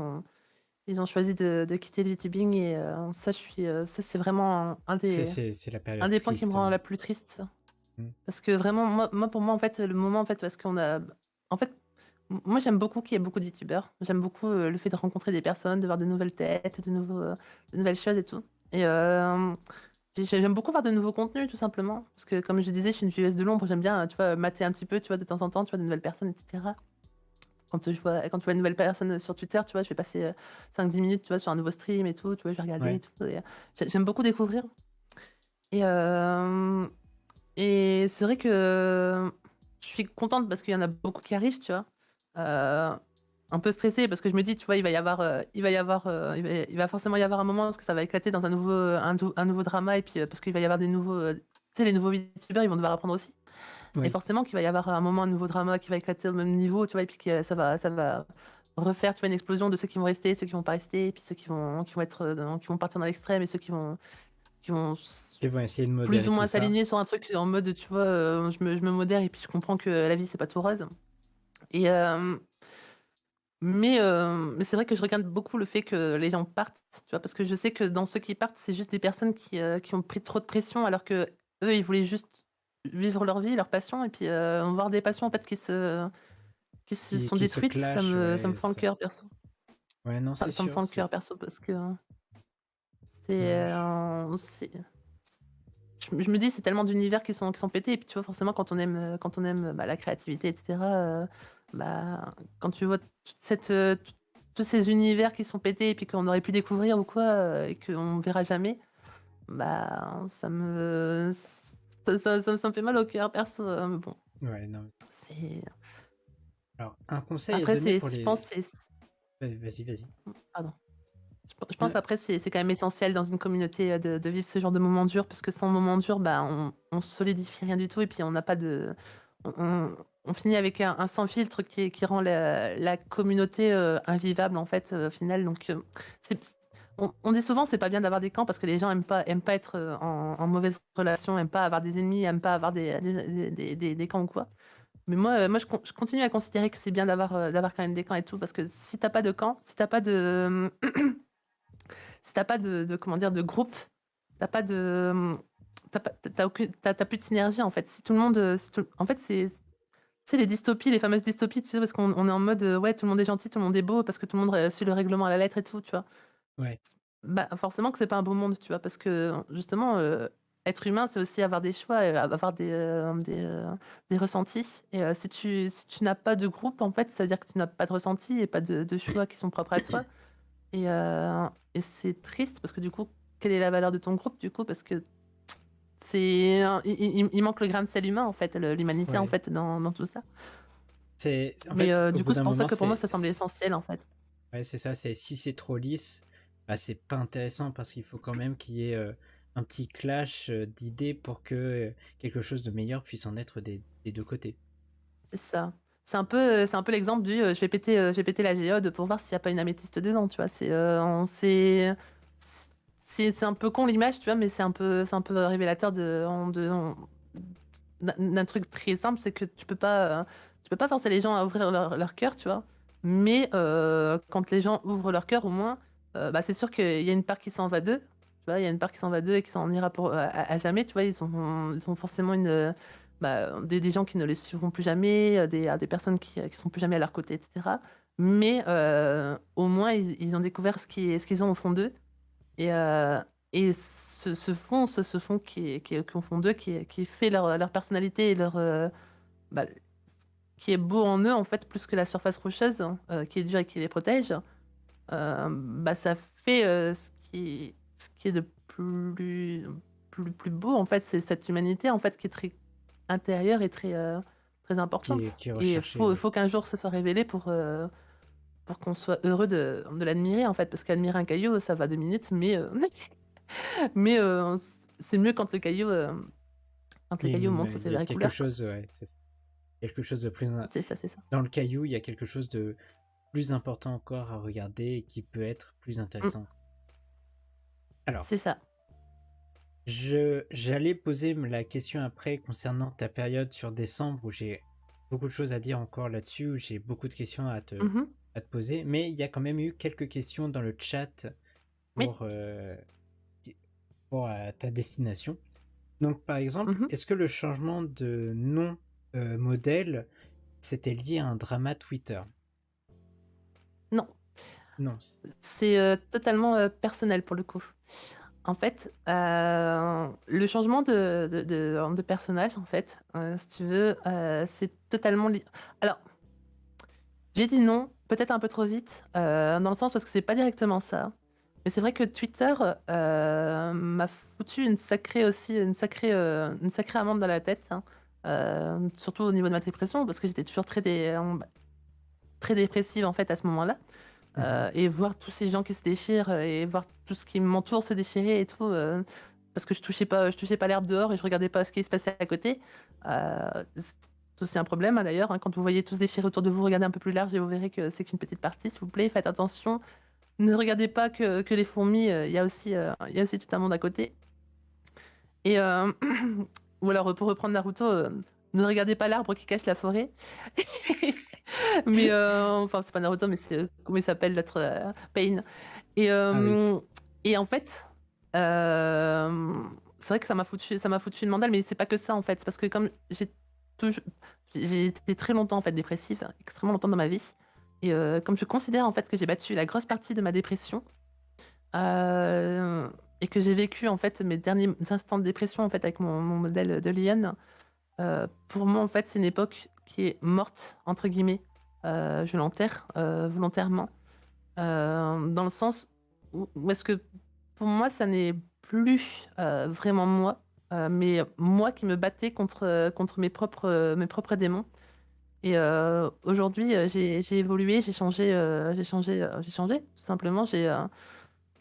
ont choisi de quitter le VTubing et ça je suis, ça c'est vraiment C'est la un période des points qui me triste. rend la plus triste. Mm. Parce que vraiment moi pour moi en fait, le moment en fait parce qu'on a en fait, moi j'aime beaucoup qu'il y ait beaucoup de VTubers. J'aime beaucoup, le fait de rencontrer des personnes, de voir de nouvelles têtes, de nouvelles choses et tout et j'aime beaucoup voir de nouveaux contenus tout simplement. Parce que comme je disais, je suis une vieilleuse de l'ombre, j'aime bien, tu vois, mater un petit peu, tu vois, de temps en temps, tu vois, de nouvelles personnes et cetera. Quand tu vois une nouvelle personne, sur Twitter, tu vois, je vais passer, 5-10 minutes, tu vois, sur un nouveau stream et tout, tu vois, je vais regarder et Ouais. tout et j'aime beaucoup découvrir et c'est vrai que je suis contente parce qu'il y en a beaucoup qui arrivent, tu vois? Heu, un peu stressée parce que je me dis, tu vois, il va forcément y avoir un moment parce que ça va éclater dans un nouveau drama et puis, parce qu'il va y avoir des nouveaux, tu sais, les nouveaux youtubeurs, ils vont devoir apprendre aussi et Oui. forcément qu'il va y avoir un moment, un nouveau drama qui va éclater au même niveau, tu vois? Et puis que ça va refaire, tu vois, une explosion de ceux qui vont rester, ceux qui vont pas rester et puis ceux qui vont être, qui vont partir dans l'extrême et ceux qui vont Ils vont essayer de plus modérer ou tout moins ça. s'aligner sur un truc en mode, tu vois, je me modère et puis je comprends que la vie, c'est pas tout rose et mais c'est vrai que je regarde beaucoup le fait que les gens partent, tu vois? Parce que je sais que dans ceux qui partent, c'est juste des personnes qui ont pris trop de pression alors qu'eux, ils voulaient juste vivre leur vie, leur passion et puis, voir des passions en fait qui se sont Qui se détruites, clashent, ça me ouais, fend le cœur perso. ouais, non, c'est Ça me sûr, fend le cœur perso parce que euh, c'est je me dis: «C'est tellement d'univers qui sont pétés» et puis tu vois, forcément quand on aime, bah, la créativité et cetera, bah, quand tu vois tous ces univers qui sont pétés et puis qu'on aurait pu découvrir ou quoi, et qu'on verra jamais, bah, ça me fait mal au cœur perso, mais bon, ouais, non. c'est Alors, un conseil à après donner c'est pour je pense les. c'est Vas-y, vas-y. pardon. Je pense Euh, après c'est quand même essentiel dans une communauté, de vivre ce genre de moments durs parce que sans moments durs, bah, on solidifie rien du tout et puis on n'a pas de on finit avec un sans filtre qui rend la communauté, invivable en fait, au final donc c'est on dit souvent c'est pas bien d'avoir des camps parce que les gens aiment pas être en mauvaise relation, aiment pas avoir des ennemis, aiment pas avoir des camps ou quoi. Mais moi je continue à considérer que c'est bien d'avoir quand même des camps et tout parce que si t'as pas de camp, si t'as pas de si t'as pas de comment dire de groupe, t'as pas de t'as plus de synergie en fait. Si tout le monde en fait c'est les dystopies, les fameuses dystopies, tu sais, parce qu'on est en mode ouais, tout le monde est gentil, tout le monde est beau parce que tout le monde suit le règlement à la lettre et tout, tu vois. Ouais. Bah, forcément que c'est pas un beau monde, tu vois? Parce que justement, être humain, c'est aussi avoir des choix et avoir des ressentis et si tu n'as pas de groupe, en fait, ça veut dire que tu n'as pas de ressenti et pas de choix qui sont propres à toi et c'est triste parce que du coup, quelle est la valeur de ton groupe, du coup? Parce que c'est un il manque le grain de sel humain, en fait, l'humanité, en Ouais. fait, dans tout ça. En Mais fait, au du bout coup, c'est d'un pour ça moment, que pour moi, ça semblait essentiel, en fait. ouais, c'est ça, c'est si c'est trop lisse, bah, c'est pas intéressant parce qu'il faut quand même qu'il y ait un petit clash d'idées pour que quelque chose de meilleur puisse en être des deux côtés. C'est ça. C'est un peu l'exemple du, je vais péter la géode pour voir s'il y a pas une améthyste dedans, tu vois? C'est un peu con l'image, tu vois? Mais c'est un peu révélateur d'un truc très simple, c'est que tu peux pas forcer les gens à ouvrir leur cœur, tu vois? Mais quand les gens ouvrent leur cœur au moins, bah, c'est sûr qu'il y a une part qui s'en va d'eux, tu vois? Il y a une part qui s'en va d'eux et qui s'en ira pour à jamais, tu vois? Ils ont forcément bah, des gens qui ne les suivront plus jamais, des personnes qui seront plus jamais à leur côté et cetera. Mais au moins ils ont découvert ce qu'ils ont au fond d'eux et et ce fond qui est au fond d'eux, qui fait leur personnalité et bah, qui est beau en eux, en fait, plus que la surface rocheuse, qui est dure et qui les protège, bah, ça fait, ce qui est de plus beau, en fait. C'est cette humanité, en fait, qui est très intérieure et très importante Qui est et recherché, oui. faut qu'un jour ce soit révélé pour qu'on soit heureux de l'admirer, en fait. Parce qu'admirer un caillou, ça va 2 minutes, mais mais c'est mieux quand le Il y a caillou montre ses il y a vraies quelque couleurs, quoi. chose, ouais, c'est ça. Quelque chose de plus. C'est ça, c'est ça. Dans le caillou, il y a quelque chose de plus important encore à regarder et qui peut être plus Mmh, intéressant. Alors, c'est ça. j'allais poser la question après concernant ta période sur décembre où j'ai beaucoup de choses à dire encore là-dessus, où j'ai beaucoup de questions Mmh mh. à te poser, mais il y a quand même eu quelques questions dans le chat Oui. pour, pour ta destination. Donc, par exemple, Mmh. est-ce que le changement de nom modèle, c'était lié à un drama Twitter? Non, Non. c'est, totalement, personnel pour le coup. En fait, le changement de personnage, en fait, si tu veux, c'est totalement alors, j'ai dit non, peut-être un peu trop vite, dans le sens parce que c'est pas directement ça. Mais c'est vrai que Twitter, m'a foutu une sacrée amende dans la tête, hein, surtout au niveau de ma dépression parce que j'étais toujours très dépressive, en fait, à ce moment-là. Mhm. Et voir tous ces gens qui se déchirent, et voir tout ce qui m'entoure se déchirer et tout, parce que je touchais pas l'herbe dehors et je regardais pas ce qui se passait à côté. C'est aussi un problème, hein, d'ailleurs, hein, quand vous voyez tout se déchirer autour de vous, regardez un peu plus large et vous verrez que c'est qu'une petite partie, s'il vous plaît, faites attention. Ne regardez pas que les fourmis, il y a aussi tout un monde à côté et ou alors, pour reprendre Naruto, ne regardez pas l'arbre qui cache la forêt. Mais enfin, c'est pas Naruto, mais c'est, comment il s'appelle l'autre, Pain et Ah oui. et en fait, c'est vrai que ça m'a foutu une mandale, mais c'est pas que ça, en fait. C'est parce que comme touj j'ai été très longtemps, en fait, dépressive, extrêmement longtemps dans ma vie et comme je considère, en fait, que j'ai battu la grosse partie de ma dépression, heu et que j'ai vécu, en fait, mes derniers instants de dépression, en fait, avec mon modèle de Lyon, pour moi, en fait, c'est une époque qui est «morte» entre guillemets. Je l'enterre, volontairement, dans le sens où est-ce que pour moi, ça n'est plus, vraiment moi, mais moi qui me battais contre mes propres démons et aujourd'hui, j'ai évolué, j'ai changé, tout simplement.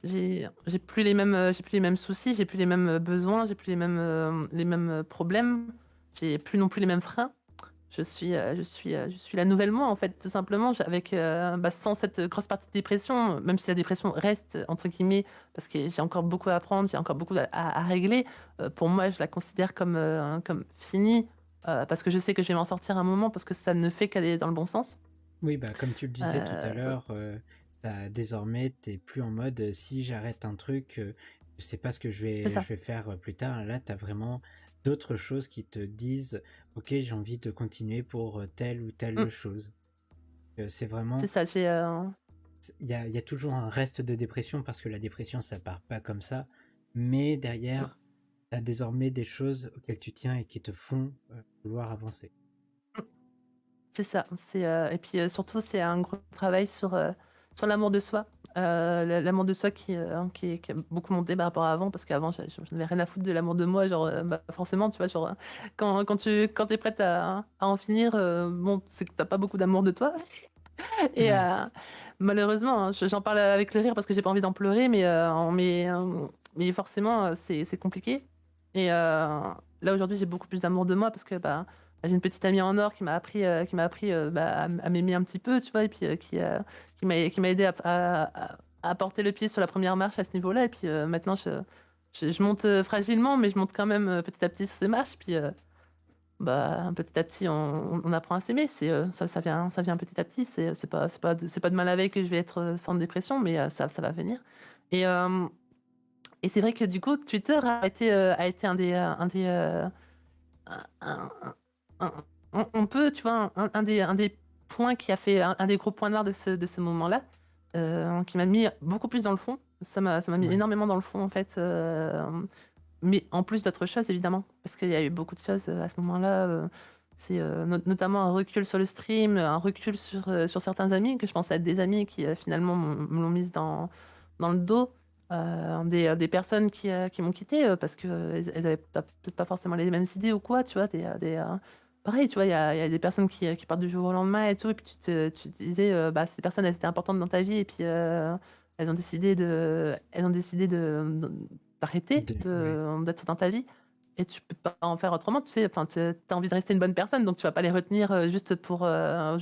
J'ai plus les mêmes soucis, j'ai plus les mêmes, besoins, j'ai plus les mêmes problèmes, j'ai plus non plus les mêmes freins. je suis la nouvelle moi, en fait, tout simplement, avec, sans cette grosse partie de dépression, même si la dépression reste, entre guillemets, parce que j'ai encore beaucoup à apprendre, j'ai encore beaucoup à régler. Pour moi, je la considère comme finie, parce que je sais que je vais m'en sortir un moment, parce que ça ne fait qu'aller dans le bon sens. Oui, bah, comme tu le disais tout à Ouais, l'heure, désormais, t'es plus en mode si j'arrête un truc, je sais pas ce que c'est je ça, vais faire plus tard. Là, t'as vraiment d'autres choses qui te disent, ok, j'ai envie de continuer pour telle ou telle mmh, chose. C'est c'est vraiment, ça, il y a toujours un reste de dépression parce que la dépression, ça part pas comme ça. Mais mmh, derrière, t'as désormais des choses auxquelles tu tiens et qui te font vouloir avancer. mmh, c'est ça, et puis, surtout, c'est un gros travail sur l'amour de soi. L'amour de soi qui a beaucoup monté par rapport à avant, parce qu'avant, j'en avais rien à foutre de l'amour de moi, genre, forcément, tu vois, genre, quand tu es prête à en finir, bon, c'est que tu as pas beaucoup d'amour de toi. Et Ouais. malheureusement, hein, j'en parle avec le rire parce que j'ai pas envie d'en pleurer, mais forcément, c'est compliqué. Et là, aujourd'hui, j'ai beaucoup plus d'amour de moi parce que, j'ai une petite amie en or qui m'a appris, à m'aimer un petit peu, tu vois? Et puis, qui m'a aidé à porter le pied sur la première marche à ce niveau-là. Et puis, maintenant je monte, fragilement, mais je monte quand même, petit à petit sur ces marches. Puis, petit à petit, on apprend à s'aimer. Ça vient petit à petit. C'est pas demain la veille que je vais être, sans dépression, mais ça va venir. Et et c'est vrai que du coup, Twitter a été un un on peut, tu vois, un des points qui a fait un des gros points noirs de ce moment-là, qui m'a mis beaucoup plus dans le fond. Ça m'a mis Ouais. énormément dans le fond, en fait, mais en plus d'autres choses, évidemment, parce qu'il y a eu beaucoup de choses, à ce moment-là, notamment un recul sur le stream, un recul sur certains amis que je pensais être des amis qui, finalement me l'ont mise dans le dos. Des personnes qui m'ont quittée, parce qu'elles avaient peut-être pas forcément les mêmes idées ou quoi, tu vois? Pareil, tu vois, il y a des personnes qui partent du jour au lendemain et tout, et puis tu te disais, ces personnes, elles étaient importantes dans ta vie, et puis, elles ont décidé d'arrêter Ouais. d'être dans ta vie, et tu peux pas en faire autrement, tu sais? Enfin, tu as envie de rester une bonne personne, donc tu vas pas les retenir, juste pour Pour les ton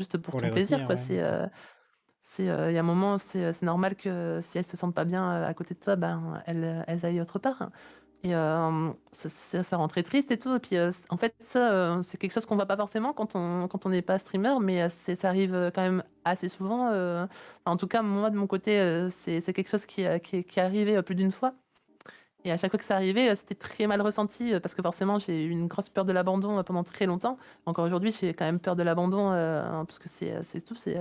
plaisir, retenir, quoi. ouais, c'est ça. Il y a un moment, c'est normal que si elles se sentent pas bien, à côté de toi, elles aillent autre part. Et ça rend très triste et tout. Et puis, en fait, ça, c'est quelque chose qu'on voit pas forcément quand on n'est pas streamer, mais ça arrive, quand même assez souvent, en tout cas, moi, de mon côté, c'est quelque chose qui est arrivé, plus d'une fois. Et à chaque fois que ça arrivait, c'était très mal ressenti, parce que forcément, j'ai eu une grosse peur de l'abandon, pendant très longtemps. Encore aujourd'hui, j'ai quand même peur de l'abandon, parce que c'est tout, c'est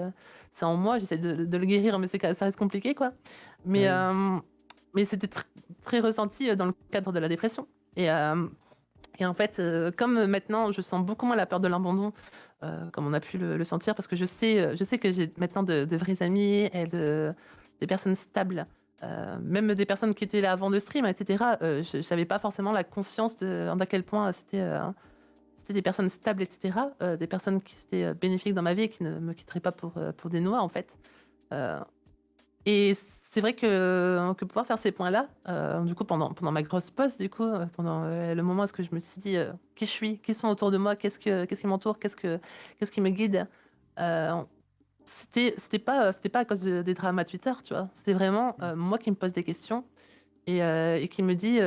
en moi. J'essaie de le guérir, mais ça reste compliqué, quoi. Mais, Oui. mais c'était très ressenti, dans le cadre de la dépression. Et et en fait, comme maintenant, je sens beaucoup moins la peur de l'abandon, comme on a pu le sentir, parce que je sais que j'ai maintenant de vrais amis et des personnes stables, même des personnes qui étaient là avant de stream, et cetera. Je j'avais pas forcément la conscience d'à quel point c'était des personnes stables, et cetera, des personnes qui étaient, bénéfiques dans ma vie et qui ne me quitteraient pas pour des noix, en fait. Heu et c'est vrai que pouvoir faire ces points-là, du coup, pendant ma grosse pause, du coup, pendant, le moment où est-ce que je me suis dit, «Qui je suis? Qui sont autour de moi? Qu'est-ce qui m'entoure? Qu'est-ce qui me guide?» heu, c'était pas à cause des dramas Twitter, tu vois? C'était vraiment, moi qui me pose des questions, et qui me dit,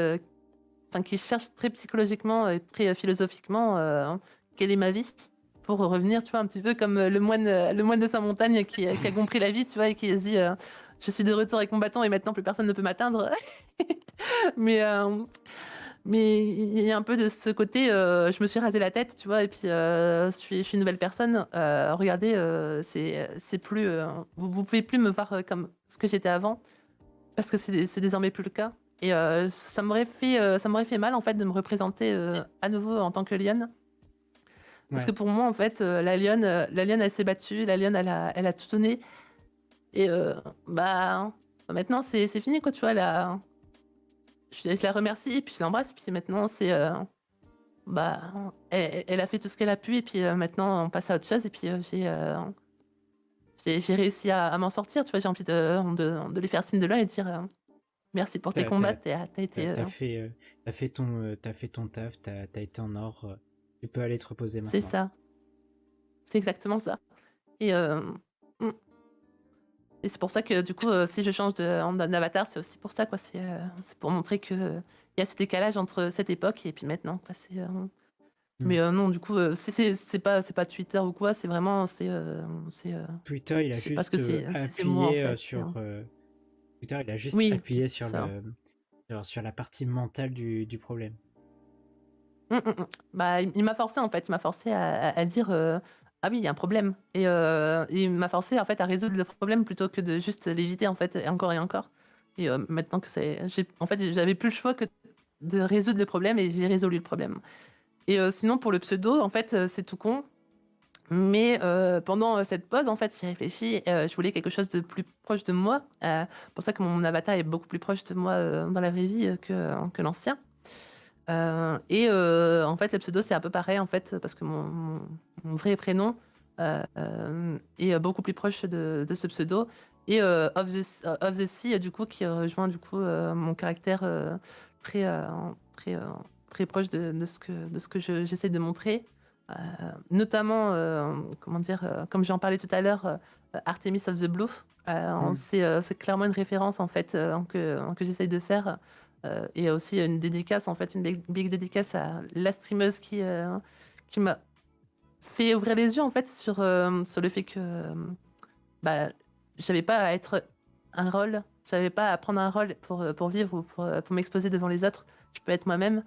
enfin, qui cherche très psychologiquement et très, philosophiquement, quelle est ma vie? Pour revenir, tu vois, un petit peu comme, le moine de sa montagne qui a compris la vie, tu vois? Et qui se dit, «Je suis de retour avec mon bâton et maintenant plus personne ne peut m'atteindre». Mais, il y a un peu de ce côté, je me suis rasé la tête, tu vois? Et puis, je suis une nouvelle personne. Regardez, c'est plus, vous pouvez plus me voir, comme ce que j'étais avant, parce que c'est désormais plus le cas. Et ça m'aurait fait mal, en fait, de me représenter, à nouveau en tant que lionne. Parce que Ouais. pour moi, en fait, la lionne, elle s'est battue, la lionne, elle a tout donné. Et maintenant, c'est fini, quoi, tu vois? Je la remercie, puis je l'embrasse, puis maintenant, elle a fait tout ce qu'elle a pu, et puis, maintenant, on passe à autre chose. Et puis, j'ai réussi à m'en sortir, tu vois? J'ai envie de lui faire signe de l'œil et dire, «Merci pour tes T'as, combats, t'as, tu as été, t'as fait ton taf, t'as été en or. Tu peux aller te reposer c'est maintenant. ça». C'est exactement ça. Et, mmh, et c'est pour ça que du coup, si je change d'avatar, c'est aussi pour ça, quoi. C'est pour montrer que, il y a ce décalage entre cette époque et puis maintenant, quoi. Mm. Mais non, du coup, c'est pas Twitter ou quoi, c'est vraiment Twitter, il a c'est parce que juste c'est moi, en appuyé fait, sur. Twitter, il a juste oui, appuyé c'est ça. sur la partie mentale du problème. Bah, il m'a forcé, en fait, il m'a forcé à dire, «Ah oui, il y a un problème» et il m'a forcé, en fait, à résoudre le problème plutôt que de juste l'éviter, en fait, et encore et maintenant que en fait, j'avais plus le choix que de résoudre le problème et j'ai résolu le problème et sinon pour le pseudo, en fait, c'est tout con, mais pendant, cette pause, en fait, j'ai réfléchi, je voulais quelque chose de plus proche de moi, pour ça que mon avatar est beaucoup plus proche de moi, dans la vraie vie, que l'ancien. Et en fait, le pseudo, c'est un peu pareil, en fait, parce que mon vrai prénom, est beaucoup plus proche de ce pseudo et of the Sea, du coup, qui rejoint, du coup, mon caractère, très, très, très proche de ce que j'essaie de montrer. Heu, Notamment, comment dire? Comme j'en parlais tout à l'heure, Artemis of the Blue, Mm. c'est clairement une référence, en fait, que j'essaye de faire. Et aussi une dédicace, en fait, une big dédicace à la streameuse qui m'a fait ouvrir les yeux, en fait, sur le fait que, bah, j'avais pas à être un rôle, j'avais pas à prendre un rôle pour vivre ou pour m'exposer devant les autres. Je peux être moi-même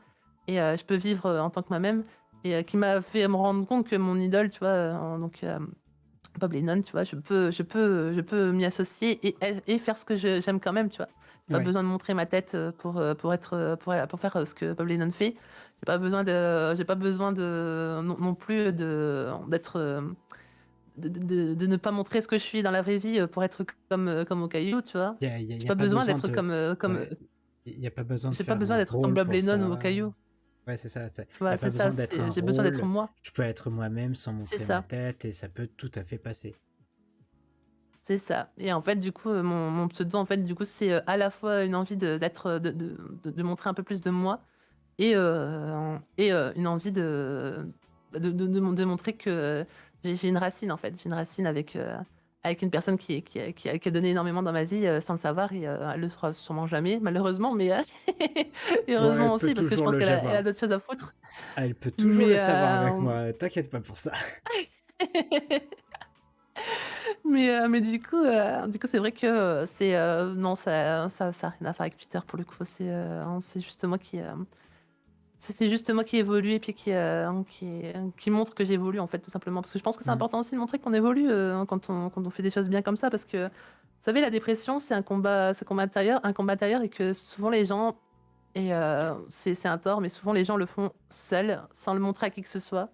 et je peux vivre, en tant que moi-même et qui m'a fait me rendre compte que mon idole, tu vois, donc Bob Lennon, tu vois? Je peux m'y associer et faire ce que j'aime quand même, tu vois? J'ai pas Ouais. besoin de montrer ma tête, pour être, pour faire, ce que Bob Lennon fait. J'ai pas besoin de non plus d'être, de ne pas montrer ce que je suis dans la vraie vie, pour être comme au Caillou, tu vois? Il J'ai y a pas pas besoin besoin d'être de. comme, Ouais. Il y a pas besoin de j'ai pas faire besoin un d'être comme rôle Bob pour Lennon ou au ça. Caillou. Ouais, c'est ça. Il Tu y vois? a pas C'est besoin ça, d'être un j'ai besoin d'être rôle. moi. Je peux être moi-même sans C'est montrer ma ça. tête et ça peut tout à fait passer. C'est ça et en fait, du coup, mon pseudo, en fait, du coup, c'est, à la fois une envie de montrer un peu plus de moi et une envie de montrer que j'ai une racine, en fait. J'ai une racine avec une personne qui a donné énormément dans ma vie, sans le savoir et elle le saura sûrement jamais, malheureusement, mais et Bon, elle heureusement peut aussi parce que je toujours pense le qu'elle a savoir. d'autres choses à foutre. Elle peut toujours Mais le savoir avec moi. T'inquiète pas pour ça. mais du coup, c'est vrai que, non, ça a rien à faire avec Twitter pour le coup. C'est juste moi c'est juste moi qui évolue et puis qui montre que j'évolue, en fait, tout simplement. Parce que je pense que c'est Mm. important aussi de montrer qu'on évolue, quand on fait des choses bien comme ça. Parce que, vous savez, la dépression, c'est un combat intérieur et que souvent les gens et c'est un tort, mais souvent les gens le font seuls, sans le montrer à qui que ce soit.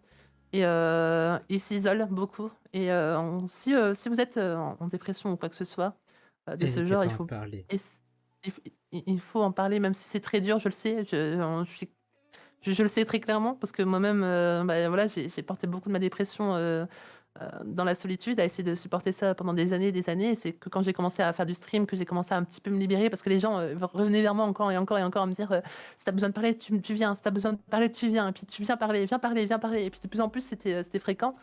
Et ils s'isolent beaucoup et si vous êtes, en dépression ou quoi que ce soit, de ce N'hésitez genre, pas à en parler. il faut en parler même si c'est très dur, je le sais, je le sais très clairement parce que moi-même, bah, voilà, j'ai porté beaucoup de ma dépression, dans la solitude, à essayer de supporter ça pendant des années et c'est que quand j'ai commencé à faire du stream, que j'ai commencé à un petit peu me libérer parce que les gens, revenaient vers moi encore et encore et encore à me dire, «Si tu as besoin de parler, tu viens. Si tu as besoin de parler, tu viens et puis tu viens parler, viens parler, viens parler» et puis de plus en plus, c'était fréquent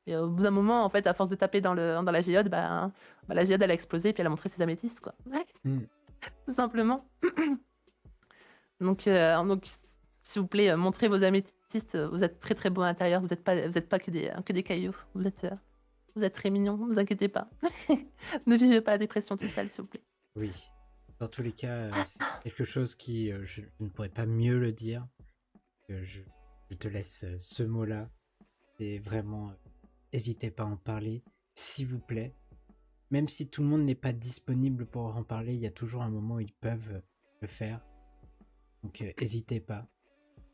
et au bout d'un moment, en fait, à force de taper dans la géode, la géode, elle a explosé et puis elle a montré ses améthystes, quoi. Ouais, Mm. tout simplement. Donc s'il vous plaît, montrez vos améthystes, vous êtes très, très beaux à l'intérieur, vous êtes pas que des cailloux, vous êtes très mignons, ne vous inquiétez pas. Ne vivez pas la dépression toute seule, s'il vous plaît. Oui. Dans tous les cas, c'est quelque chose qui, je ne pourrais pas mieux le dire. Je te laisse ce mot-là. C'est vraiment, n'hésitez pas à en parler, s'il vous plaît. Même si tout le monde n'est pas disponible pour en parler, il y a toujours un moment où ils peuvent le faire. Donc, n'hésitez pas.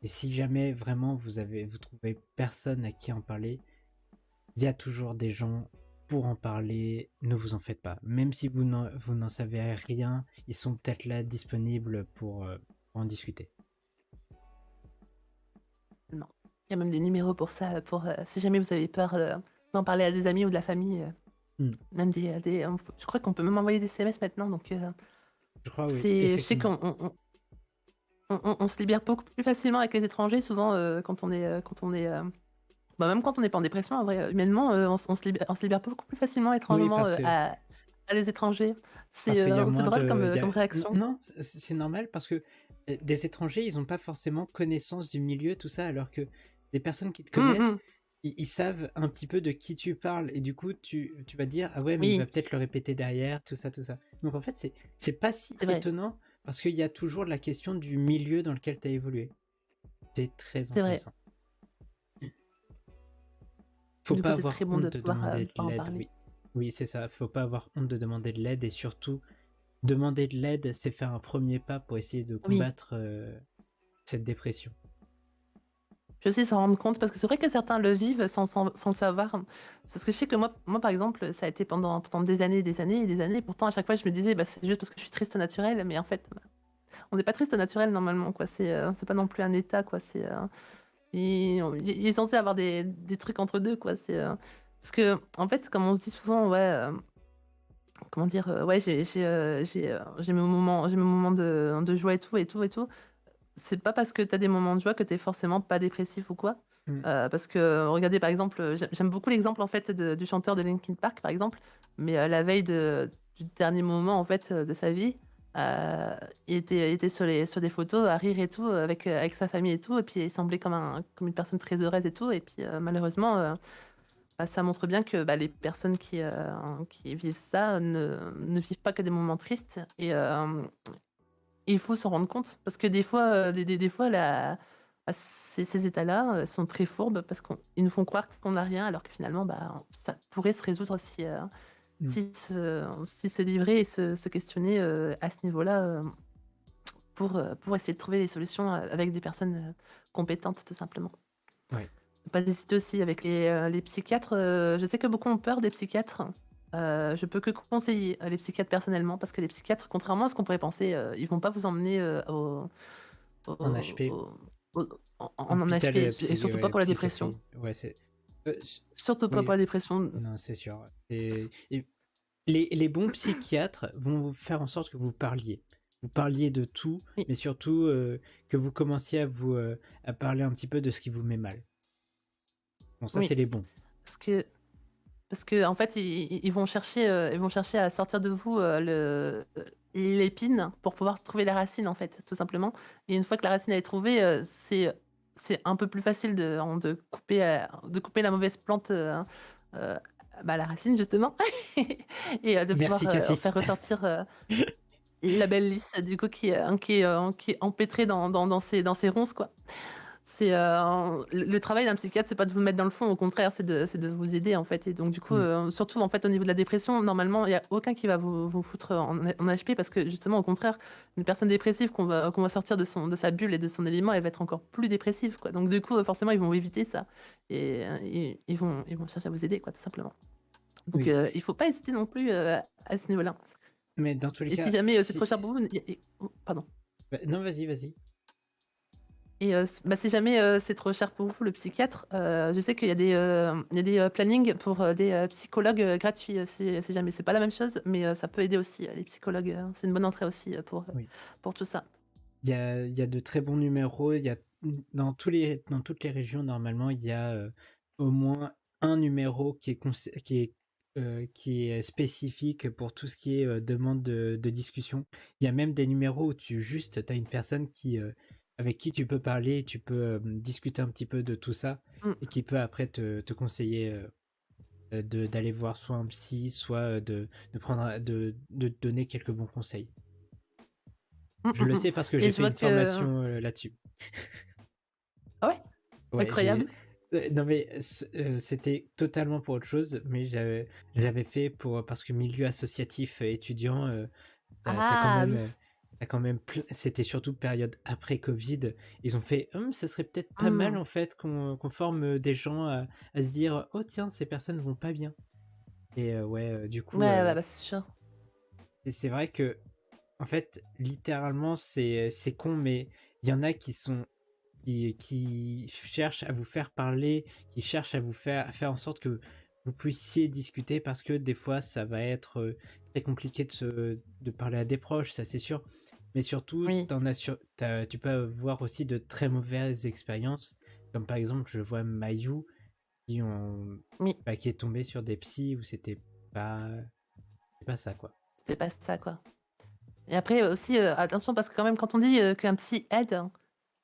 Et si jamais vraiment vous trouvez personne à qui en parler, il y a toujours des gens pour en parler. Ne vous en faites pas. Même si vous n'en savez rien, ils sont peut-être là disponibles pour en discuter. Non. Il y a même des numéros pour ça, si jamais vous avez peur, d'en parler à des amis ou de la famille, même je crois qu'on peut même envoyer des SMS maintenant, donc Je crois, oui, je sais effectivement. qu'on se libère beaucoup plus facilement avec les étrangers souvent, quand on est Bah, même quand on n'est pas en dépression, en vrai, humainement, on se libère beaucoup plus facilement, Oui, étrangement, parce que à des étrangers. parce qu'il y a C'est moins drôle de, il y comme a- réaction. non, c'est normal parce que des étrangers, ils n'ont pas forcément connaissance du milieu, tout ça, alors que des personnes qui te Mmh connaissent, mh. ils savent un petit peu de qui tu parles et du coup, tu vas dire, ah ouais, mais il va Oui, peut-être le répéter derrière, tout ça, tout ça. Donc en fait, c'est pas si c'est vrai, étonnant parce qu'il y a toujours la question du milieu dans lequel tu as évolué. C'est très c'est vrai. intéressant. Faut Du coup, pas c'est avoir très bon honte de de de demander de pouvoir en l'aide, parler. oui. Oui, c'est ça. Faut pas avoir honte de demander de l'aide et surtout, demander de l'aide, c'est faire un premier pas pour essayer de Oui, combattre cette dépression. puis aussi s'en rendre compte parce que c'est vrai que certains le vivent sans le savoir. Parce que je sais que moi, par exemple, ça a été pendant des années, des années et des années. Pourtant, à chaque fois, je me disais: «Bah, c'est juste parce que je suis triste au naturel», mais en fait, bah, on n'est pas triste au naturel normalement, quoi. C'est pas non plus un état, quoi. Il est censé avoir des trucs entre 2, quoi. Parce que en fait, comme on se dit souvent, ouais, comment dire? Ouais, j'ai mes moments de joie et tout et tout et tout. C'est pas parce que tu as des moments de joie que tu es forcément pas dépressif ou quoi. Mm. Parce que regardez, par exemple, j'aime beaucoup l'exemple, en fait, du chanteur de Linkin Park, par exemple, mais la veille du dernier moment, en fait, de sa vie, il était sur des photos à rire et tout, avec sa famille et tout et puis il semblait comme une personne très heureuse et tout et puis, malheureusement, bah, ça montre bien que, bah, les personnes qui vivent ça ne vivent pas que des moments tristes et il faut s'en rendre compte parce que des fois, des fois ces états-là, sont très fourbes parce qu'ils nous font croire qu'on n'a rien alors que finalement, bah, ça pourrait se résoudre Mm. si se livrer et se questionner, à ce niveau-là, pour essayer de trouver les solutions, avec des personnes, compétentes tout simplement. Ouais. Faut pas hésiter aussi avec les psychiatres, je sais que beaucoup ont peur des psychiatres. Je peux que conseiller, les psychiatres personnellement parce que les psychiatres, contrairement à ce qu'on pourrait penser, ils vont pas vous emmener, En au HP. au au en Hôpital HP et surtout pas ouais, pour la dépression. psychiatrie. Ouais, c'est. Surtout pas pour Oui, la dépression. non, c'est sûr. Et les bons psychiatres vont vous faire en sorte que vous parliez. Vous parliez de tout, Oui, mais surtout que vous commenciez à parler un petit peu de ce qui vous met mal. Bon, ça, c'est oui, les bons. parce que en fait, ils vont chercher à sortir de vous, l'épine pour pouvoir trouver la racine, en fait, tout simplement et une fois que la racine elle est trouvée, c'est un peu plus facile de couper la mauvaise plante, heu, bah, à la racine justement et de pouvoir, Merci, Cassis. faire ressortir, la belle lisse du coup qui est empêtrée dans ses ronces, quoi. Le travail d'un psychiatre, c'est pas de vous mettre dans le fond, au contraire, c'est de vous aider, en fait et donc du coup, Mm. surtout, en fait, au niveau de la dépression, normalement, il y a aucun qui va vous foutre en HP parce que justement, au contraire, une personne dépressive qu'on va sortir de sa bulle et de son élément, elle va être encore plus dépressive, quoi. Donc du coup, forcément, ils vont éviter ça et ils vont chercher à vous aider, quoi, tout simplement. Donc Oui, il faut pas hésiter non plus, à ce niveau-là mais dans tous les et si cas, jamais, c'est trop si. cher pour vous, il y a oh, pardon. Non, vas-y, vas-y. Et si jamais, c'est trop cher pour vous, le psychiatre, je sais qu'il y a des plannings pour, des, psychologues, gratuits, si jamais. C'est pas la même chose, mais ça peut aider aussi, les psychologues, c'est une bonne entrée aussi, Oui. pour tout ça. Il y a de très bons numéros. Dans toutes les régions, normalement, il y a au moins un numéro qui est spécifique pour tout ce qui est demande de discussion. Il y a même des numéros où tu as une personne avec qui tu peux parler, tu peux discuter un petit peu de tout ça Mmh. et qui peut après te conseiller d'aller voir soit un psy, soit de te donner quelques bons conseils. Mmh, Je mmh, le mmh sais parce que et j'ai je fait vois une que formation là-dessus. ah ouais? Ouais, Incroyable. non mais c'était totalement pour autre chose, mais j'avais fait parce que milieu associatif étudiant, t'as quand Ah même, oui. c'était surtout période après Covid. Ils ont fait, ce serait peut-être pas mal Mmh. en fait qu'on forme des gens à se dire, oh tiens, ces personnes vont pas bien. Et ouais, du coup, Ouais, ouais, bah, c'est sûr. c'est vrai que en fait, littéralement, c'est con, mais il y en a qui cherchent à vous faire parler, qui cherchent à faire en sorte que vous puissiez discuter parce que des fois, ça va être très compliqué de parler à des proches, ça c'est sûr. Mais surtout, Oui. tu peux avoir aussi de très mauvaises expériences, comme par exemple, je vois Mayu. Oui, qui est tombé sur des psys où pas, c'est pas ça, quoi. c'était pas ça, quoi. Et après aussi, attention parce que quand même quand on dit, qu'un psy aide,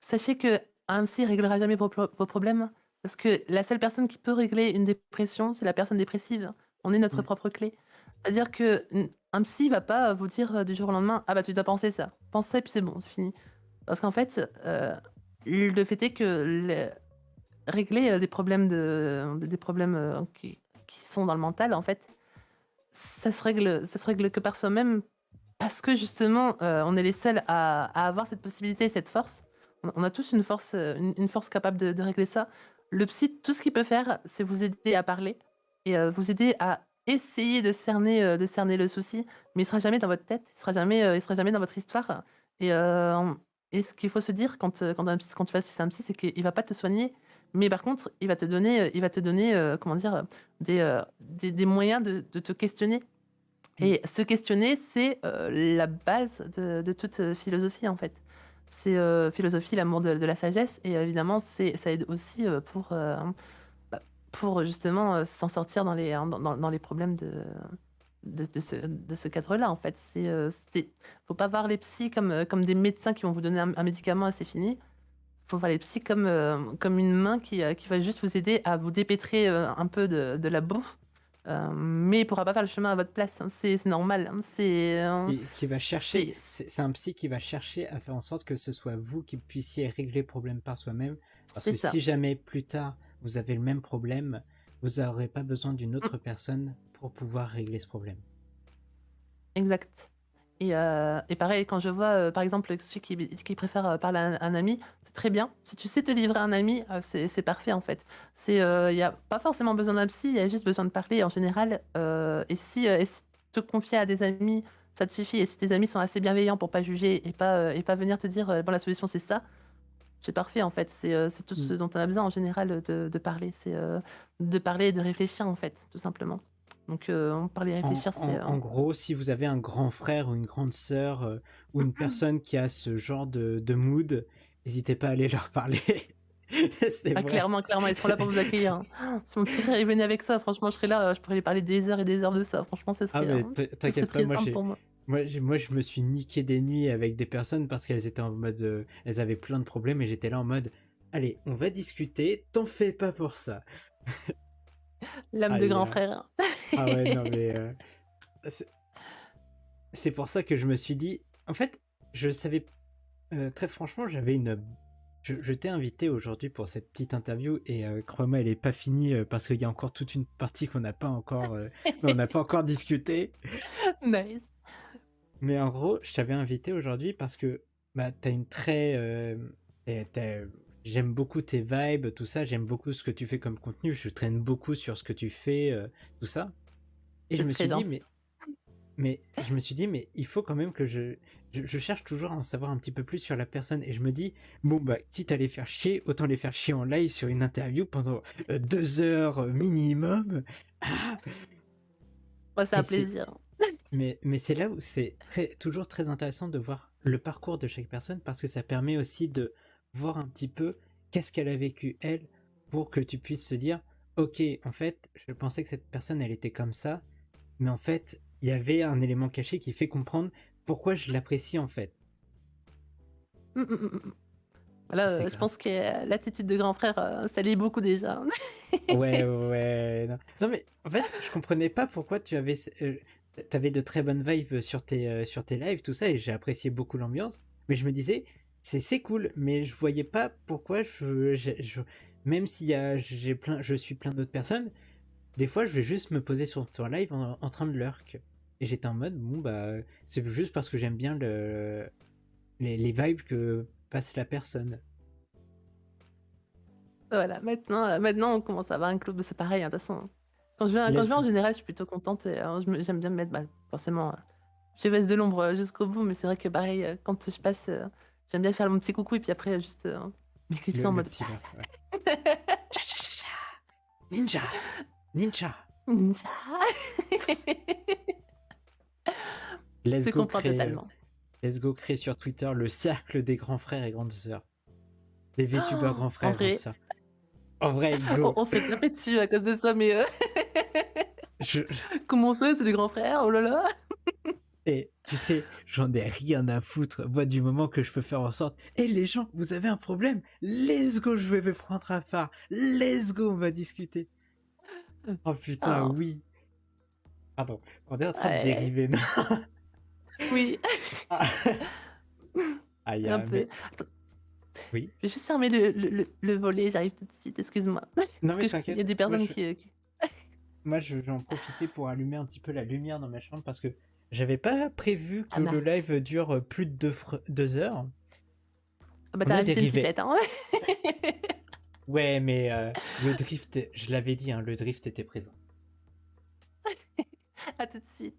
sachez qu'un psy réglera jamais vos problèmes, parce que la seule personne qui peut régler une dépression, c'est la personne dépressive. On est notre Mm. propre clé. C'est-à-dire qu'un psy va pas, vous dire, du jour au lendemain: «Ah bah, tu dois penser ça. Pense ça et puis c'est bon, c'est fini». Parce qu'en fait, le fait est que régler, des problèmes, qui sont dans le mental, en fait, ça se règle que par soi-même parce que justement, on est les seuls à avoir cette possibilité et cette force. On a tous une force, une force capable de régler ça. Le psy, tout ce qu'il peut faire, c'est vous aider à parler et vous aider à essayer de cerner le souci, mais il sera jamais dans votre tête, il sera jamais dans votre histoire et ce qu'il faut se dire quand tu vas chez un psy, c'est qu'il va pas te soigner, mais par contre, il va te donner, comment dire? Des moyens de te questionner Mm. et se questionner, c'est, la base de toute, philosophie, en fait. C'est, philosophie, l'amour de la sagesse et évidemment, ça aide aussi, bah, pour justement, s'en sortir dans les problèmes de ce cadre-là, en fait. Faut pas voir les psys comme des médecins qui vont vous donner un médicament et c'est fini. Faut voir les psys comme une main qui va juste vous aider à vous dépêtrer, un peu de la boue, mais il pourra pas faire le chemin à votre place, hein. C'est normal, hein. Qui va chercher, C'est c'est un psy qui va chercher à faire en sorte que ce soit vous qui puissiez régler le problème par soi-même. Parce c'est que ça, si jamais plus tard vous avez le même problème, vous n'aurez pas besoin d'une autre personne pour pouvoir régler ce problème. exact et pareil, quand je vois, par exemple, celui qui préfère, parler à un ami, c'est très bien. Si tu sais te livrer à un ami, c'est parfait, en fait. Il y a pas forcément besoin d'un psy, il y a juste besoin de parler en général, et si te confier à des amis, ça te suffit et si tes amis sont assez bienveillants pour pas juger et pas venir te dire, «Bon, la solution, c'est ça», c'est parfait, en fait. C'est tout ce Mm. dont on a besoin en général, de parler. C'est, de parler et de réfléchir, en fait, tout simplement. Donc, parler et réfléchir, c'est, En gros, si vous avez un grand frère ou une grande sœur ou une personne qui a ce genre de mood, n'hésitez pas à aller leur parler. C'est ah vrai. clairement, clairement, ils seront là pour vous accueillir, hein. Ah, si mon petit frère, il venait avec ça, franchement, je serais là, je pourrais lui parler des heures et des heures de ça. Franchement, Ah mais ce serait t'inquiète pas, très simple pour moi. moi je me suis niqué des nuits avec des personnes parce qu'elles étaient en mode, elles avaient plein de problèmes et j'étais là en mode, allez, on va discuter, t'en fais pas pour ça. L'âme de Aïe, grand hein. frère. Ah ouais, non mais c'est c'est pour ça que je me suis dit, en fait, je savais très franchement, je t'ai invité aujourd'hui pour cette petite interview et crois-moi, elle est pas finie parce qu'il y a encore toute une partie qu'on n'a pas encore, dont on n'a pas encore discuté. Nice. Mais en gros, je t'avais invité aujourd'hui parce que bah, t'as une très. J'aime beaucoup tes vibes, tout ça. J'aime beaucoup ce que tu fais comme contenu. Je traîne beaucoup sur ce que tu fais, tout ça. Et je C'est me très suis dit, gentil. mais il faut quand même que je cherche toujours à en savoir un petit peu plus sur la personne. Et je me dis, bon, bah, quitte à les faire chier, autant les faire chier en live sur une interview pendant 2 heures minimum. Ah, Moi, c'est et un c'est plaisir. mais c'est là où c'est toujours très intéressant de voir le parcours de chaque personne parce que ça permet aussi de voir un petit peu qu'est-ce qu'elle a vécu elle pour que tu puisses se dire ok, en fait je pensais que cette personne elle était comme ça, mais en fait il y avait un élément caché qui fait comprendre pourquoi je l'apprécie en fait. Mmh, mmh, mmh, mmh. Voilà, C'est je grave. pense que l'attitude de grand frère, ça l'est beaucoup déjà. Ouais, ouais. Non. Non, mais en fait, je comprenais pas pourquoi t'avais de très bonnes vibes sur tes lives, tout ça, et j'ai apprécié beaucoup l'ambiance. Mais je me disais, c'est cool, mais je voyais pas pourquoi même s'il y a, je suis plein d'autres personnes, des fois, je vais juste me poser sur ton live en train de lurk. Et j'étais en mode, bon, bah, c'est juste parce que j'aime bien les vibes que passe la personne. Voilà, maintenant, on commence à avoir un club, c'est pareil, hein, de toute façon. Quand je viens, en Let's général, je suis plutôt contente et j'aime bien me mettre, bah, forcément, je baisse de l'ombre jusqu'au bout, mais c'est vrai que pareil, quand je passe, j'aime bien faire mon petit coucou et puis après, juste m'éclipser en le mode. petit lurk, ouais. Cha, cha, cha, cha. Ninja! Ninja! Ninja. Let's Je go comprends totalement. let's go créer sur Twitter le cercle des grands frères et grandes sœurs. Des VTubers Oh, grands en frères et grandes vrai, sœurs. En vrai, go. On serait tapé dessus à cause de ça, mais Je- comment ça, c'est des grands frères, oh là là. Et tu sais, j'en ai rien à foutre. Moi, du moment que je peux faire en sorte. Et les gens, vous avez un problème? Let's go, je vais prendre un phare. Let's go, on va discuter. Oh putain, Ah, oui. Pardon, on est en train de ouais, dériver, non? oui, Ah, aïe, un peu. mais Attends, oui. je vais juste fermer le volet, j'arrive tout de suite, excuse-moi. Non, Parce mais que il y a t'inquiète. des personnes qui... Moi, je vais en profiter pour allumer un petit peu la lumière dans ma chambre parce que j'avais pas prévu Ah que le marche. live dure plus de 2 heures. Ah bah On t'as a invité une dérivé. pipette, hein. Ouais, mais le drift, je l'avais dit, hein, le drift était présent. À tout de suite.